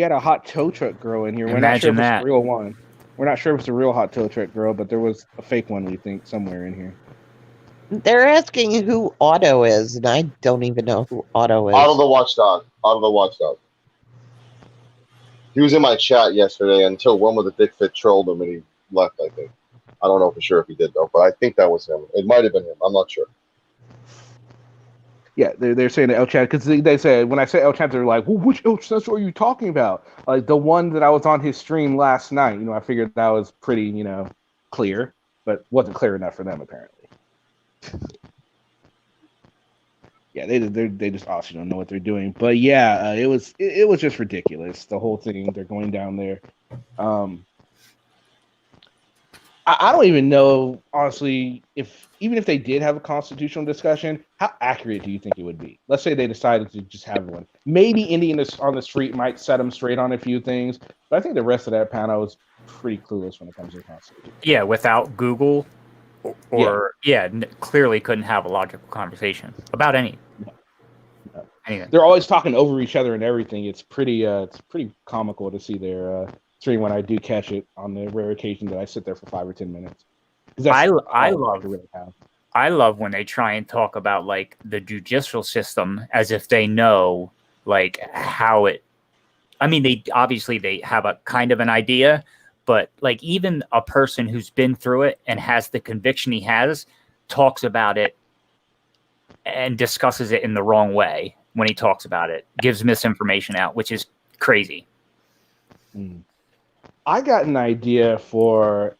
had a hot tow truck girl in here. We're not sure if it's the real one. We're not sure if it's a real hot tow truck girl, but there was a fake one, we think, somewhere in here. They're asking who Otto is, and I don't even know who Otto is. Otto the Watchdog. He was in my chat yesterday until one with a dick fit trolled him and he left, I think. I don't know for sure if he did, though, but I think that was him. It might have been him. I'm not sure. Yeah, they're saying the El Chat, because they said, when I say El Chat, they're like, well, which El Chat are you talking about? Like, the one that I was on his stream last night. I figured that was pretty, clear, but wasn't clear enough for them, apparently. Yeah, they just obviously don't know what they're doing. But yeah, it was just ridiculous, the whole thing. They're going down there. I don't even know, honestly, even if they did have a constitutional discussion, how accurate do you think it would be? Let's say they decided to just have one. Maybe Indians on the street might set them straight on a few things, but I think the rest of that panel is pretty clueless when it comes to the Constitution. Yeah, without Google, clearly couldn't have a logical conversation about anything. They're always talking over each other and everything. It's pretty comical to see their stream when I do catch it on the rare occasion that I sit there for 5 or 10 minutes. I love when they try and talk about like the judicial system as if they know like how it. I mean, they have a kind of an idea, but like even a person who's been through it and has the conviction he has talks about it and discusses it in the wrong way when he talks about it, gives misinformation out, which is crazy. I got an idea for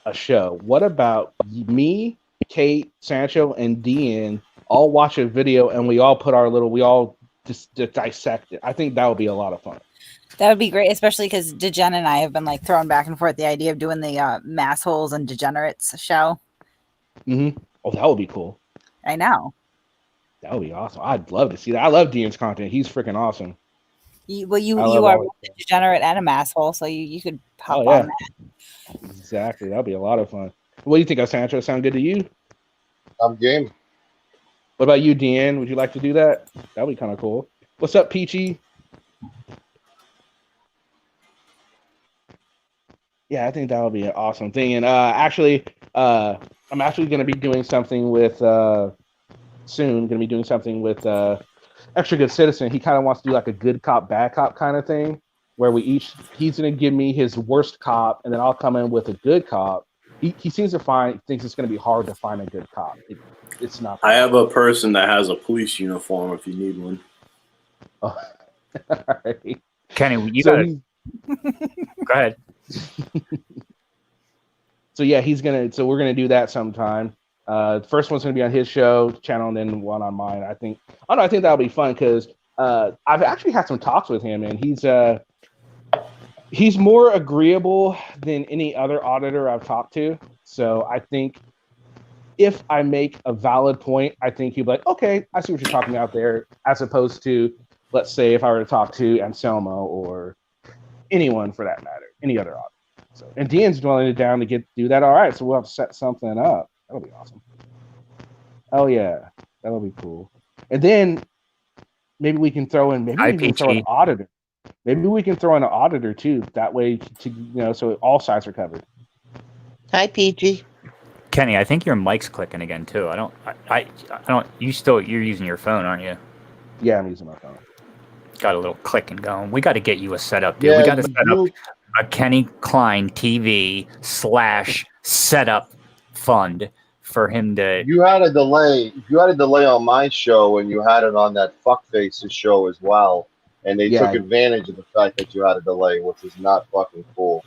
a show. What about me, Kate, Sancho, and Dean all watch a video and we all just dissect it? I think that would be a lot of fun. That would be great, especially because Degen and I have been like throwing back and forth the idea of doing the Massholes and Degenerates show. Mm-hmm. Oh, that would be cool. I know. That would be awesome. I'd love to see that. I love Dean's content. He's freaking awesome. You are both a degenerate and a masshole, so you could hop on that. Exactly. That'd be a lot of fun. What do you think of Sancho? Sound good to you? I'm game. What about you, Deanne? Would you like to do that? That'd be kind of cool. What's up, Peachy? Yeah, I think that would be an awesome thing. And I'm actually going to be doing something with Extra Good Citizen. He kind of wants to do like a good cop, bad cop kind of thing, where he's going to give me his worst cop, and then I'll come in with a good cop, he seems to thinks it's going to be hard to find a good cop. It's not. I have a person that has a police uniform if you need one. Oh. All right. Kenny, you got to go ahead. So yeah, we're gonna do that sometime. The first one's gonna be on his channel, and then one on mine. I think that'll be fun because I've actually had some talks with him, and he's more agreeable than any other auditor I've talked to. So I think if I make a valid point, I think he'll be like, okay, I see what you're talking about there, as opposed to, let's say, if I were to talk to Anselmo or anyone for that matter, any other auditor. So, and Dean's willing down to do that. All right, so we'll have to set something up. That'll be awesome. Oh yeah, that'll be cool. And then maybe we can throw in an auditor. Maybe we can throw in an auditor too. That way, so all sides are covered. Hi, Peachy. Kenny, I think your mic's clicking again too. I don't. You're using your phone, aren't you? Yeah, I'm using my phone. Got a little clicking going. We got to get you a setup, dude. Yeah, we got to set up a Kenny Klein TV / setup fund for him to. You had a delay. You had a delay on my show, and you had it on that fuckface's show as well. And they took advantage of the fact that you had a delay, which is not fucking cool.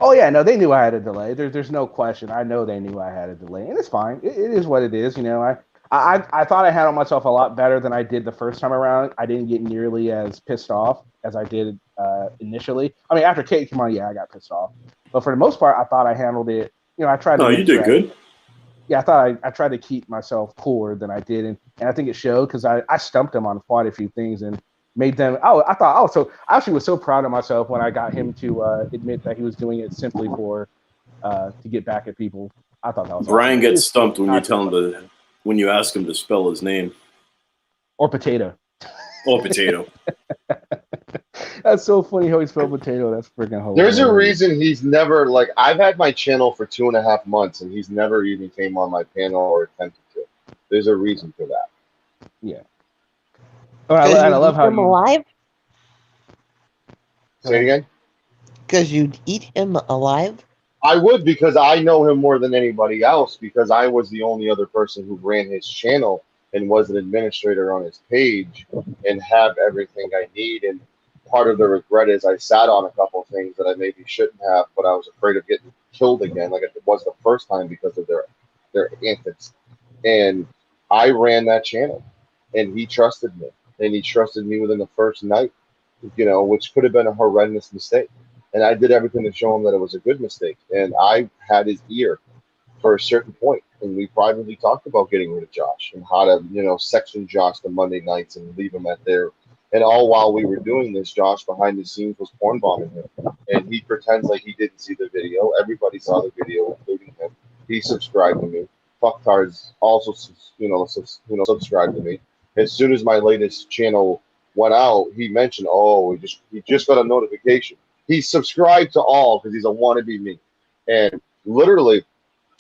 Oh yeah, no, they knew I had a delay. There's no question. I know they knew I had a delay, and it's fine. It is what it is. I thought I handled myself a lot better than I did the first time around. I didn't get nearly as pissed off as I did initially. I mean, after Kate came on, I got pissed off. But for the most part, I thought I handled it. I tried to. No, you did good. Yeah, I thought I tried to keep myself cooler than I did, and I think it showed because I stumped him on quite a few things and made them. I actually was so proud of myself when I got him to admit that he was doing it simply for to get back at people. I thought that was Brian awesome. Gets stumped when you tell him when you ask him to spell his name. Or potato. Or potato. That's so funny how he spelled potato. That's freaking hilarious. There's a reason he's never, I've had my channel for 2.5 months, and he's never even came on my panel or attempted to. There's a reason for that. Yeah. Oh, I love how you alive. Say it again? Because you'd eat him alive? I would, because I know him more than anybody else, because I was the only other person who ran his channel and was an administrator on his page and have everything I need. And part of the regret is I sat on a couple of things that I maybe shouldn't have, but I was afraid of getting killed again, like it was the first time, because of their antics. And I ran that channel, and he trusted me, and he trusted me within the first night, which could have been a horrendous mistake. And I did everything to show him that it was a good mistake. And I had his ear for a certain point. And we privately talked about getting rid of Josh and how to, section Josh the Monday nights and leave him at there. And all while we were doing this, Josh behind the scenes was porn bombing him. And he pretends like he didn't see the video. Everybody saw the video, including him. He subscribed to me. Fucktards also, subscribed to me. As soon as my latest channel went out, he mentioned, he just got a notification. He subscribed to all because he's a wannabe me. And literally,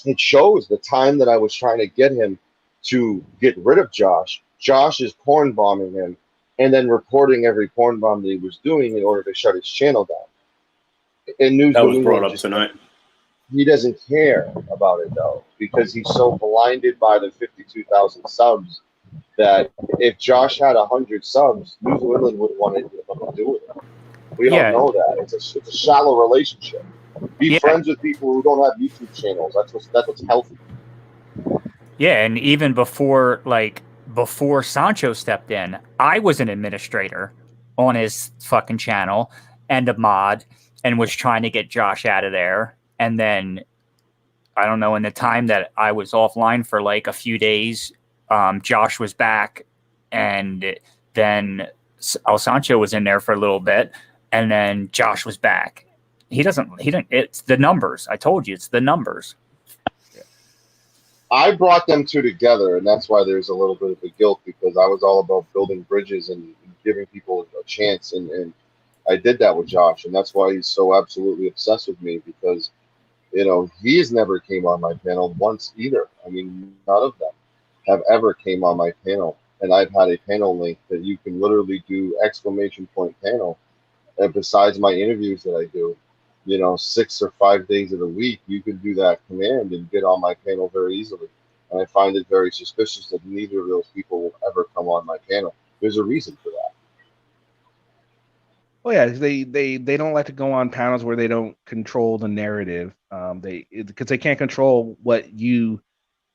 it shows the time that I was trying to get him to get rid of Josh. Josh is porn bombing him and then reporting every porn bomb that he was doing in order to shut his channel down. And News that was brought up tonight. He doesn't care about it, though, because he's so blinded by the 52,000 subs that if Josh had 100 subs, News of England wouldn't want anything to do with it. We don't know that. It's a shallow relationship. Be friends with people who don't have YouTube channels. That's what's healthy. Yeah, and even before Sancho stepped in, I was an administrator on his fucking channel and a mod and was trying to get Josh out of there. And then, I don't know, in the time that I was offline for a few days, Josh was back, and then El Sancho was in there for a little bit. And then Josh was back. He didn't, it's the numbers. I told you, it's the numbers. I brought them two together, and that's why there's a little bit of the guilt, because I was all about building bridges and giving people a chance. And I did that with Josh, and that's why he's so absolutely obsessed with me, because, he's never came on my panel once either. I mean, none of them have ever came on my panel. And I've had a panel link that you can literally do ! Panel. And besides my interviews that I do, 6 or 5 days of the week, you can do that command and get on my panel very easily. And I find it very suspicious that neither of those people will ever come on my panel. There's a reason for that. Oh yeah, they don't like to go on panels where they don't control the narrative. Because they can't control what you.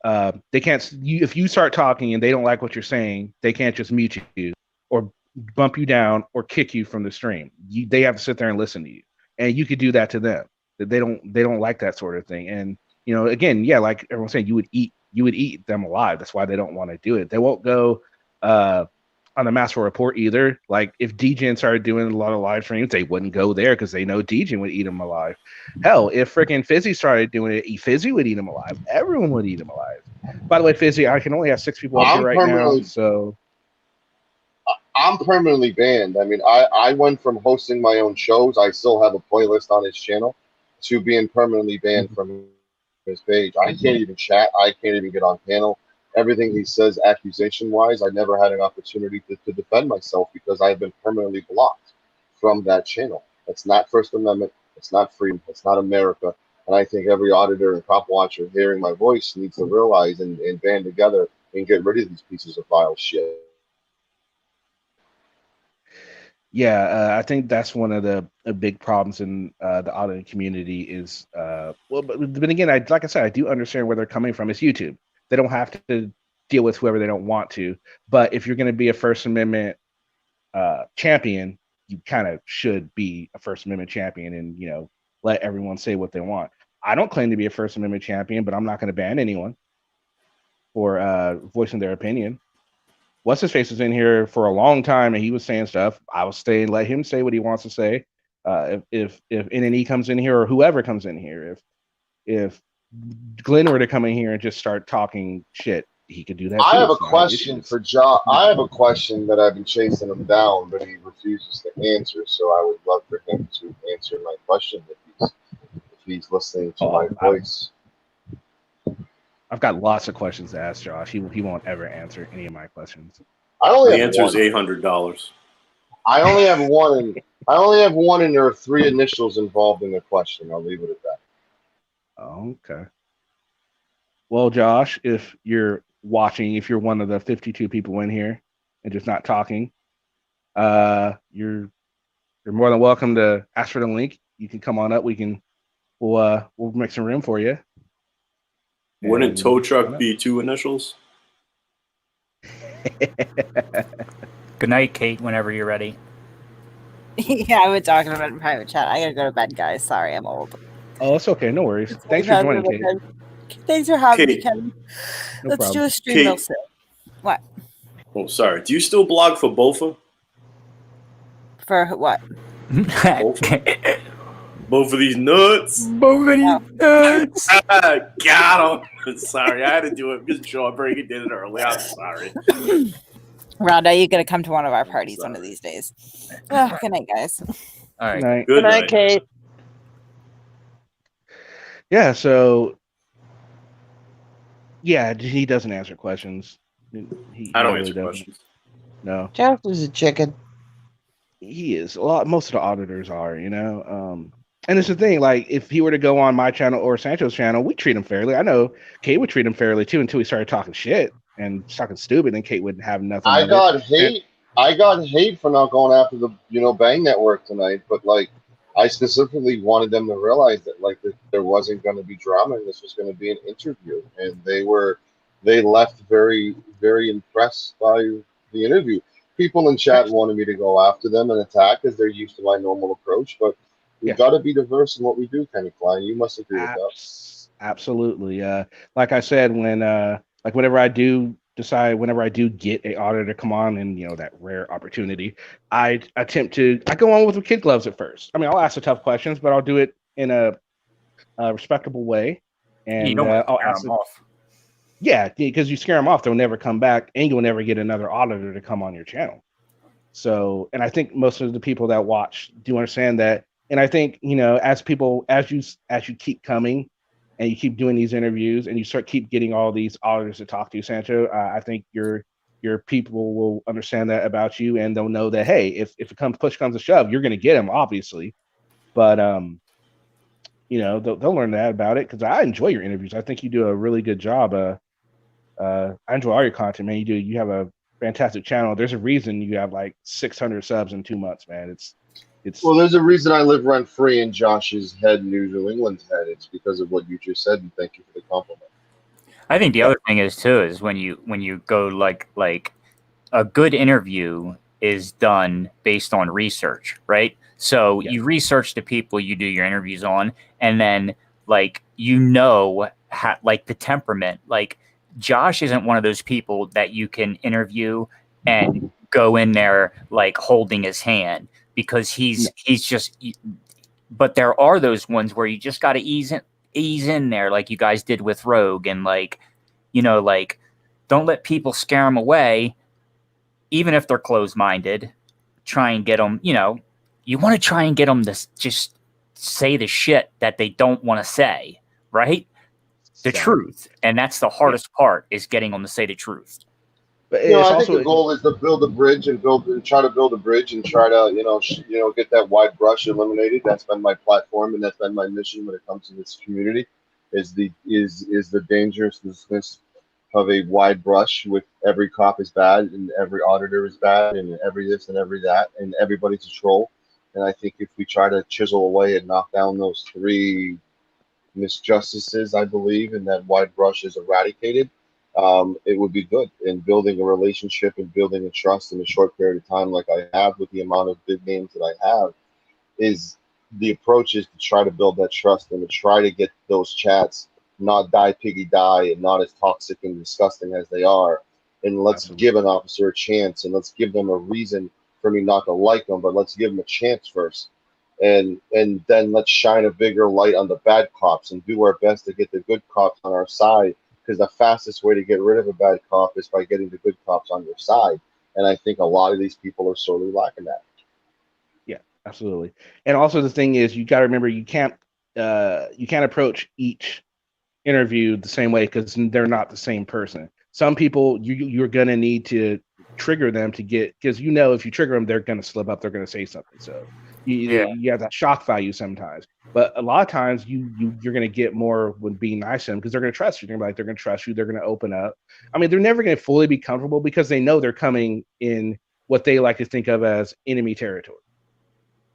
They can't. If you start talking and they don't like what you're saying, they can't just mute you or bump you down or kick you from the stream. They have to sit there and listen to you, and you could do that to them. They don't like that sort of thing. And again, yeah, like everyone's saying, you would eat them alive. That's why they don't want to do it. They won't go on the Master Report either. Like if DJN started doing a lot of live streams, they wouldn't go there because they know DJN would eat them alive. Hell, if freaking Fizzy started doing it, Fizzy would eat him alive. Everyone would eat him alive. By the way, Fizzy, I can only have 6 people up here right now, so I'm permanently banned. I mean, I went from hosting my own shows, I still have a playlist on his channel, to being permanently banned from his page. I can't even chat. I can't even get on panel. Everything he says accusation-wise, I never had an opportunity to defend myself because I've been permanently blocked from that channel. That's not First Amendment. It's not freedom. It's not America. And I think every auditor and cop watcher hearing my voice needs to realize and band together and get rid of these pieces of vile shit. Yeah, I think that's one of the big problems in the auditing community is, but again, like I said, I do understand where they're coming from. It's YouTube. They don't have to deal with whoever they don't want to. But if you're going to be a First Amendment champion, you kind of should be a First Amendment champion and, let everyone say what they want. I don't claim to be a First Amendment champion, but I'm not going to ban anyone for voicing their opinion. What's his face was in here for a long time and he was saying stuff. I was staying, let him say what he wants to say. If NNE comes in here or whoever comes in here, if Glenn were to come in here and just start talking shit, he could do that. I have a question for John. I have a question that I've been chasing him down, but he refuses to answer. So I would love for him to answer my question if he's listening to my voice. I've got lots of questions to ask Josh. He won't ever answer any of my questions. The answer is $800. I only have one, and there are 3 initials involved in the question. I'll leave it at that. Okay. Well, Josh, if you're watching, if you're one of the 52 people in here and just not talking, you're more than welcome to ask for the link. You can come on up. We'll make some room for you. Wouldn't tow truck be 2 initials? Good night, Kate, whenever you're ready. Yeah, I've been talking about it in private chat. I gotta go to bed, guys. Sorry, I'm old. Oh, it's okay. No worries. Thanks for joining, Kate. Thanks for having me, Kevin. No Let's problem. do a stream real soon. What? Oh, sorry. Do you still blog for BOFA? For what? Both of these nuts. Both of these nuts. Got him. Sorry, I had to do it because Joe Brady did it early. I'm sorry. Rhonda, you gotta come to one of our parties one of these days. Oh, good night, guys. All right. Good night, Kate. Yeah, so he doesn't answer questions. I don't really answer doesn't. questions. No. Jeff is a chicken. He is. Most of the auditors are, and it's the thing, like if he were to go on my channel or Sancho's channel, we treat him fairly. I know Kate would treat him fairly too until he started talking shit and talking stupid, and Kate wouldn't have nothing. I got hate for not going after the Bang Network tonight, but like I specifically wanted them to realize that like there wasn't going to be drama and this was going to be an interview, and they left very, very impressed by the interview. People in chat wanted me to go after them and attack because they're used to my normal approach, but we've got to be diverse in what we do, Kenny Klein. You must agree with that. Absolutely. Like I said, whenever I do get a auditor to come on and that rare opportunity, I go on with the kid gloves at first. I mean, I'll ask the tough questions, but I'll do it in a respectable way. And you don't want to I'll scare ask them off. Yeah, because you scare them off, they'll never come back, and you'll never get another auditor to come on your channel. So, and I think most of the people that watch do understand that. And I think as you keep coming, and you keep doing these interviews, and you keep getting all these auditors to talk to you, Sancho, I think your people will understand that about you, and they'll know that hey, if push comes to shove, you're going to get them, obviously. But they'll learn that about it, because I enjoy your interviews. I think you do a really good job. I enjoy all your content, man. You have a fantastic channel. There's a reason you have like 600 subs in 2 months, man. It's well, there's a reason I live rent free in Josh's head, New England's head. It's because of what you just said, and thank you for the compliment. I think the other thing is when you go like a good interview is done based on research, right? So you research the people you do your interviews on, and then like like the temperament. Like Josh isn't one of those people that you can interview and go in there like holding his hand, because he's just. But there are those ones where you just got to ease in there, like you guys did with Rogue, and like don't let people scare them away, even if they're closed-minded. Try and get them. You want to try and get them to just say the shit that they don't want to say, right? The truth, and that's the hardest part, is getting them to say the truth. But I think the goal is to build a bridge and try to build a bridge and try to get that wide brush eliminated. That's been my platform, and that's been my mission when it comes to this community. Is the dangerousness of a wide brush with every cop is bad and every auditor is bad and every this and every that and everybody's a troll. And I think if we try to chisel away and knock down those 3 misjustices, I believe, and that wide brush is eradicated, it would be good. In building a relationship and building a trust in a short period of time, like I have with the amount of big names that I have, is the approach is to try to build that trust and to try to get those chats not die piggy die and not as toxic and disgusting as they are. And let's give an officer a chance, and let's give them a reason for me not to like them, but let's give them a chance first. And then let's shine a bigger light on the bad cops and do our best to get the good cops on our side, because the fastest way to get rid of a bad cop is by getting the good cops on your side. And I think a lot of these people are sorely lacking that. Yeah, absolutely. And also the thing is, you got to remember, you can't approach each interview the same way, because they're not the same person. Some people you're gonna need to trigger them to get, because if you trigger them, they're gonna slip up, they're gonna say something. So you have that shock value sometimes. But a lot of times you're gonna get more when being nice to them, because they're gonna trust you. They're gonna trust you. They're gonna open up. I mean, they're never gonna fully be comfortable, because they know they're coming in what they like to think of as enemy territory.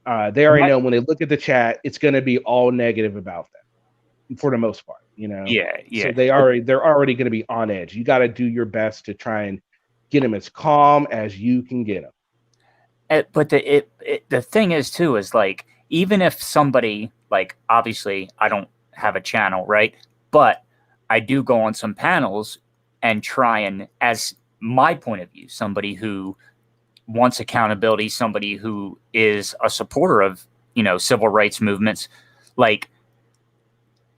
They already know when they look at the chat, it's gonna be all negative about them for the most part. So they're already going to be on edge. You got to do your best to try and get them as calm as you can get them. But the thing is too, is like, even if somebody, like, obviously I don't have a channel, right? But I do go on some panels and try and, as my point of view, somebody who wants accountability, somebody who is a supporter of, civil rights movements, like,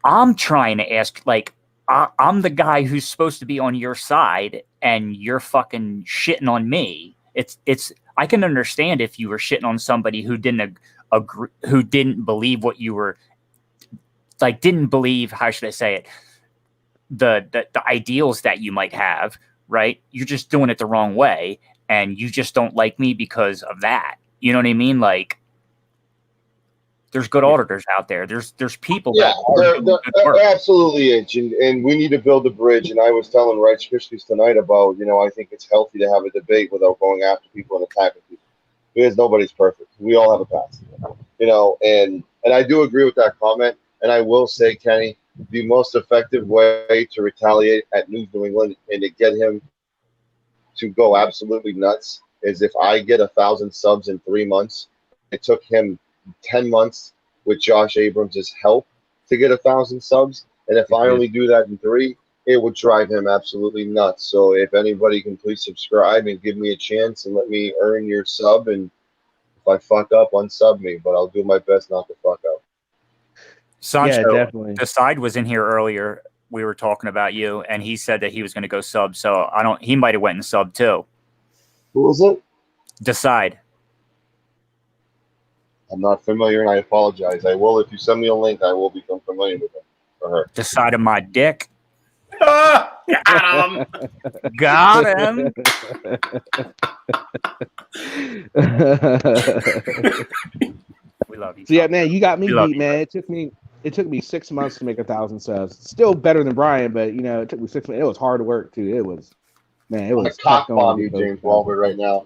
I'm trying to ask, like, I'm the guy who's supposed to be on your side, and you're fucking shitting on me. I can understand if you were shitting on somebody who didn't agree, who didn't believe what you were, like, didn't believe, how should I say it, the ideals that you might have, right? You're just doing it the wrong way, and you just don't like me because of that. You know what I mean? Like, there's good auditors out there. There's people. Yeah, there absolutely is, and we need to build a bridge. And I was telling Rights Krispies tonight about, I think it's healthy to have a debate without going after people and attacking people, because nobody's perfect. We all have a past, and I do agree with that comment. And I will say, Kenny, the most effective way to retaliate at News New England and to get him to go absolutely nuts is if I get 1,000 subs in 3 months. It took him 10 months with Josh Abrams' help to get 1,000 subs, and if I only do that in 3, it would drive him absolutely nuts. So if anybody can please subscribe and give me a chance and let me earn your sub, and if I fuck up, unsub me, but I'll do my best not to fuck up. Sancho, yeah, definitely. Decide was in here earlier. We were talking about you, and he said that he was going to go sub, so he might have went and sub too. Who was it? Decide. I'm not familiar, and I apologize. I will, if you send me a link, I will become familiar with him or her. Decide of my dick. Got him. Got him. We love you. So yeah, man, you got me beat, man. It took me it took me 6 months to make 1,000 subs. Still better than Brian, but it took me 6 months. It was hard work too. It was I'm gonna tough cock going bomb to you, get those James subs. Walbert, right now.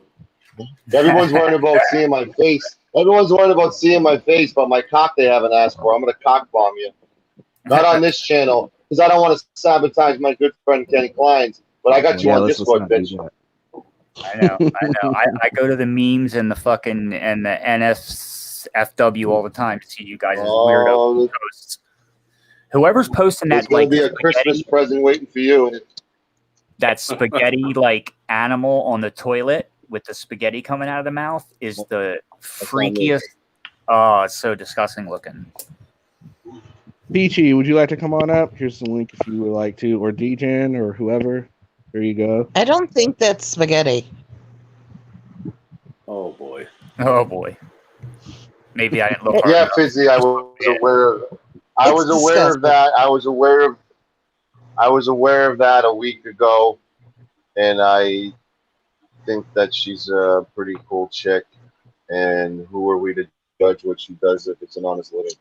Everyone's worried about seeing my face. Everyone's worried about seeing my face, but my cock they haven't asked for. I'm gonna cock bomb you. Not on this channel, because I don't want to sabotage my good friend Kenny Klein's. But I got you on Discord, bitch. I know. I go to the memes and the fucking and the NSFW all the time to see you guys' weirdo posts. Whoever's posting There's that, gonna like, be a Christmas present waiting for you. that spaghetti like animal on the toilet with the spaghetti coming out of the mouth is the freakiest. Oh, it's so disgusting looking. Peachy, would you like to come on up? Here's the link if you would like to, or DJen or whoever. There you go. I don't think that's spaghetti. Oh boy. Oh boy. Maybe I didn't look hard Yeah, enough. Fizzy, I was aware. I was aware of that. I was aware of that a week ago, and I think that she's a pretty cool chick. And who are we to judge what she does if it's an honest living?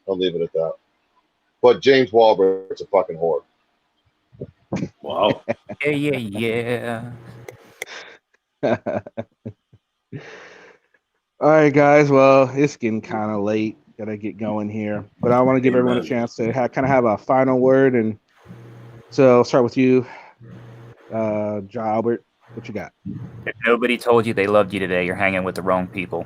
I'll leave it at that. But James Walbert's a fucking whore. Wow. Yeah. All right, guys. Well, it's getting kind of late. Gotta get going here, but I want to give everyone a chance to kind of have a final word. And so I'll start with you, John Albert. What you got? If nobody told you they loved you today, you're hanging with the wrong people.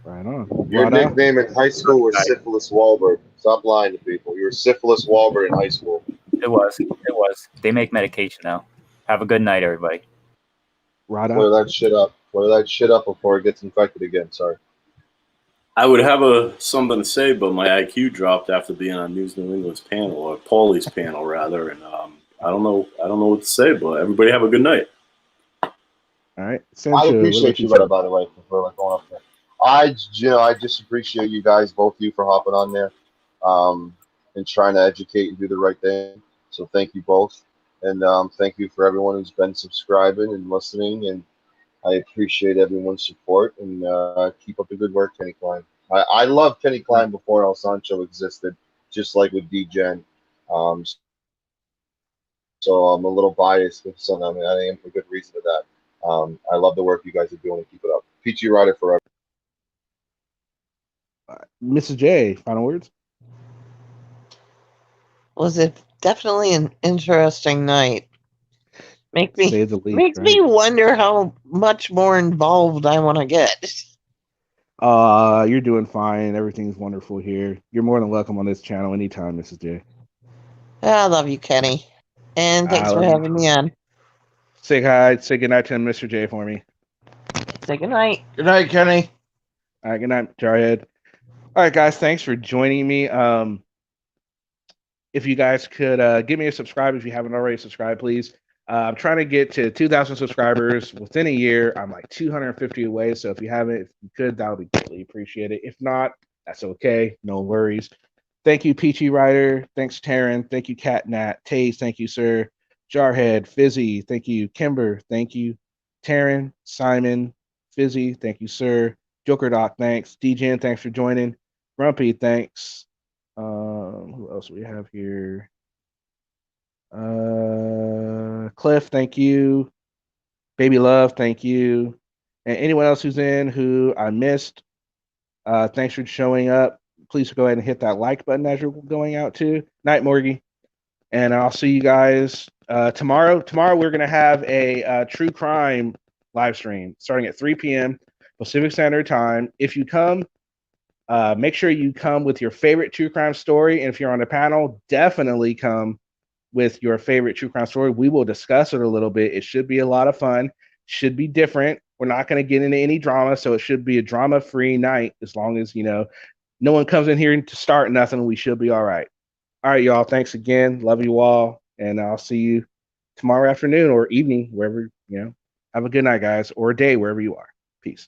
Right on. Your nickname in high school was Syphilis Walbert. Stop lying to people. You were Syphilis Walbert in high school. It was. They make medication now. Have a good night, everybody. Clear that shit up. Clear that shit up before it gets infected again. Sorry. I would have something to say, but my IQ dropped after being on News New England's panel, or Paulie's panel rather, and I don't know what to say. But everybody have a good night. All right. I appreciate you, by the way, for going up there. I just appreciate you guys, both of you, for hopping on there, and trying to educate and do the right thing. So thank you both, and thank you for everyone who's been subscribing and listening. And I appreciate everyone's support, and keep up the good work, Kenny Klein. I loved Kenny Klein before El Sancho existed, just like with DGen. So I'm a little biased with some. I mean, I am for good reason of that. I love the work you guys are doing, and keep it up. Peachy Rider forever. Mrs. J, final words. Was it definitely an interesting night? Makes least, me wonder how much more involved I want to get. You're doing fine. Everything's wonderful here. You're more than welcome on this channel anytime, Mrs. J. I love you, Kenny, and thanks for having me on. Say hi. Say goodnight to Mr. J for me. Say goodnight. Good night, Kenny. All right, good night, Jarhead. All right, guys, thanks for joining me. If you guys could give me a subscribe if you haven't already subscribed, please. I'm trying to get to 2,000 subscribers within a year. I'm like 250 away, so if you haven't, if you could, that would be greatly appreciated. If not, that's okay. No worries. Thank you, Peachy Rider. Thanks, Taryn. Thank you, Catnat. Taze, thank you, sir. Jarhead, Fizzy, thank you. Kimber, thank you. Taryn, Simon, Fizzy, thank you, sir. Joker Doc, thanks. DJen, thanks for joining. Grumpy, thanks. Who else do we have here? Cliff, thank you. Baby Love, thank you. And anyone else who's in who I missed, thanks for showing up. Please go ahead and hit that like button as you're going out too. Night, Morgie. And I'll see you guys tomorrow. Tomorrow we're going to have a true crime live stream starting at 3 p.m. Pacific Standard Time. If you come, make sure you come with your favorite true crime story. And if you're on the panel, definitely come with your favorite true crime story. We will discuss it a little bit. It should be a lot of fun. Should be different. We're not going to get into any drama, so it should be a drama-free night. As long as no one comes in here to start nothing, we should be all right. All right, y'all. Thanks again. Love you all, and I'll see you tomorrow afternoon or evening, wherever Have a good night, guys, or a day wherever you are. Peace.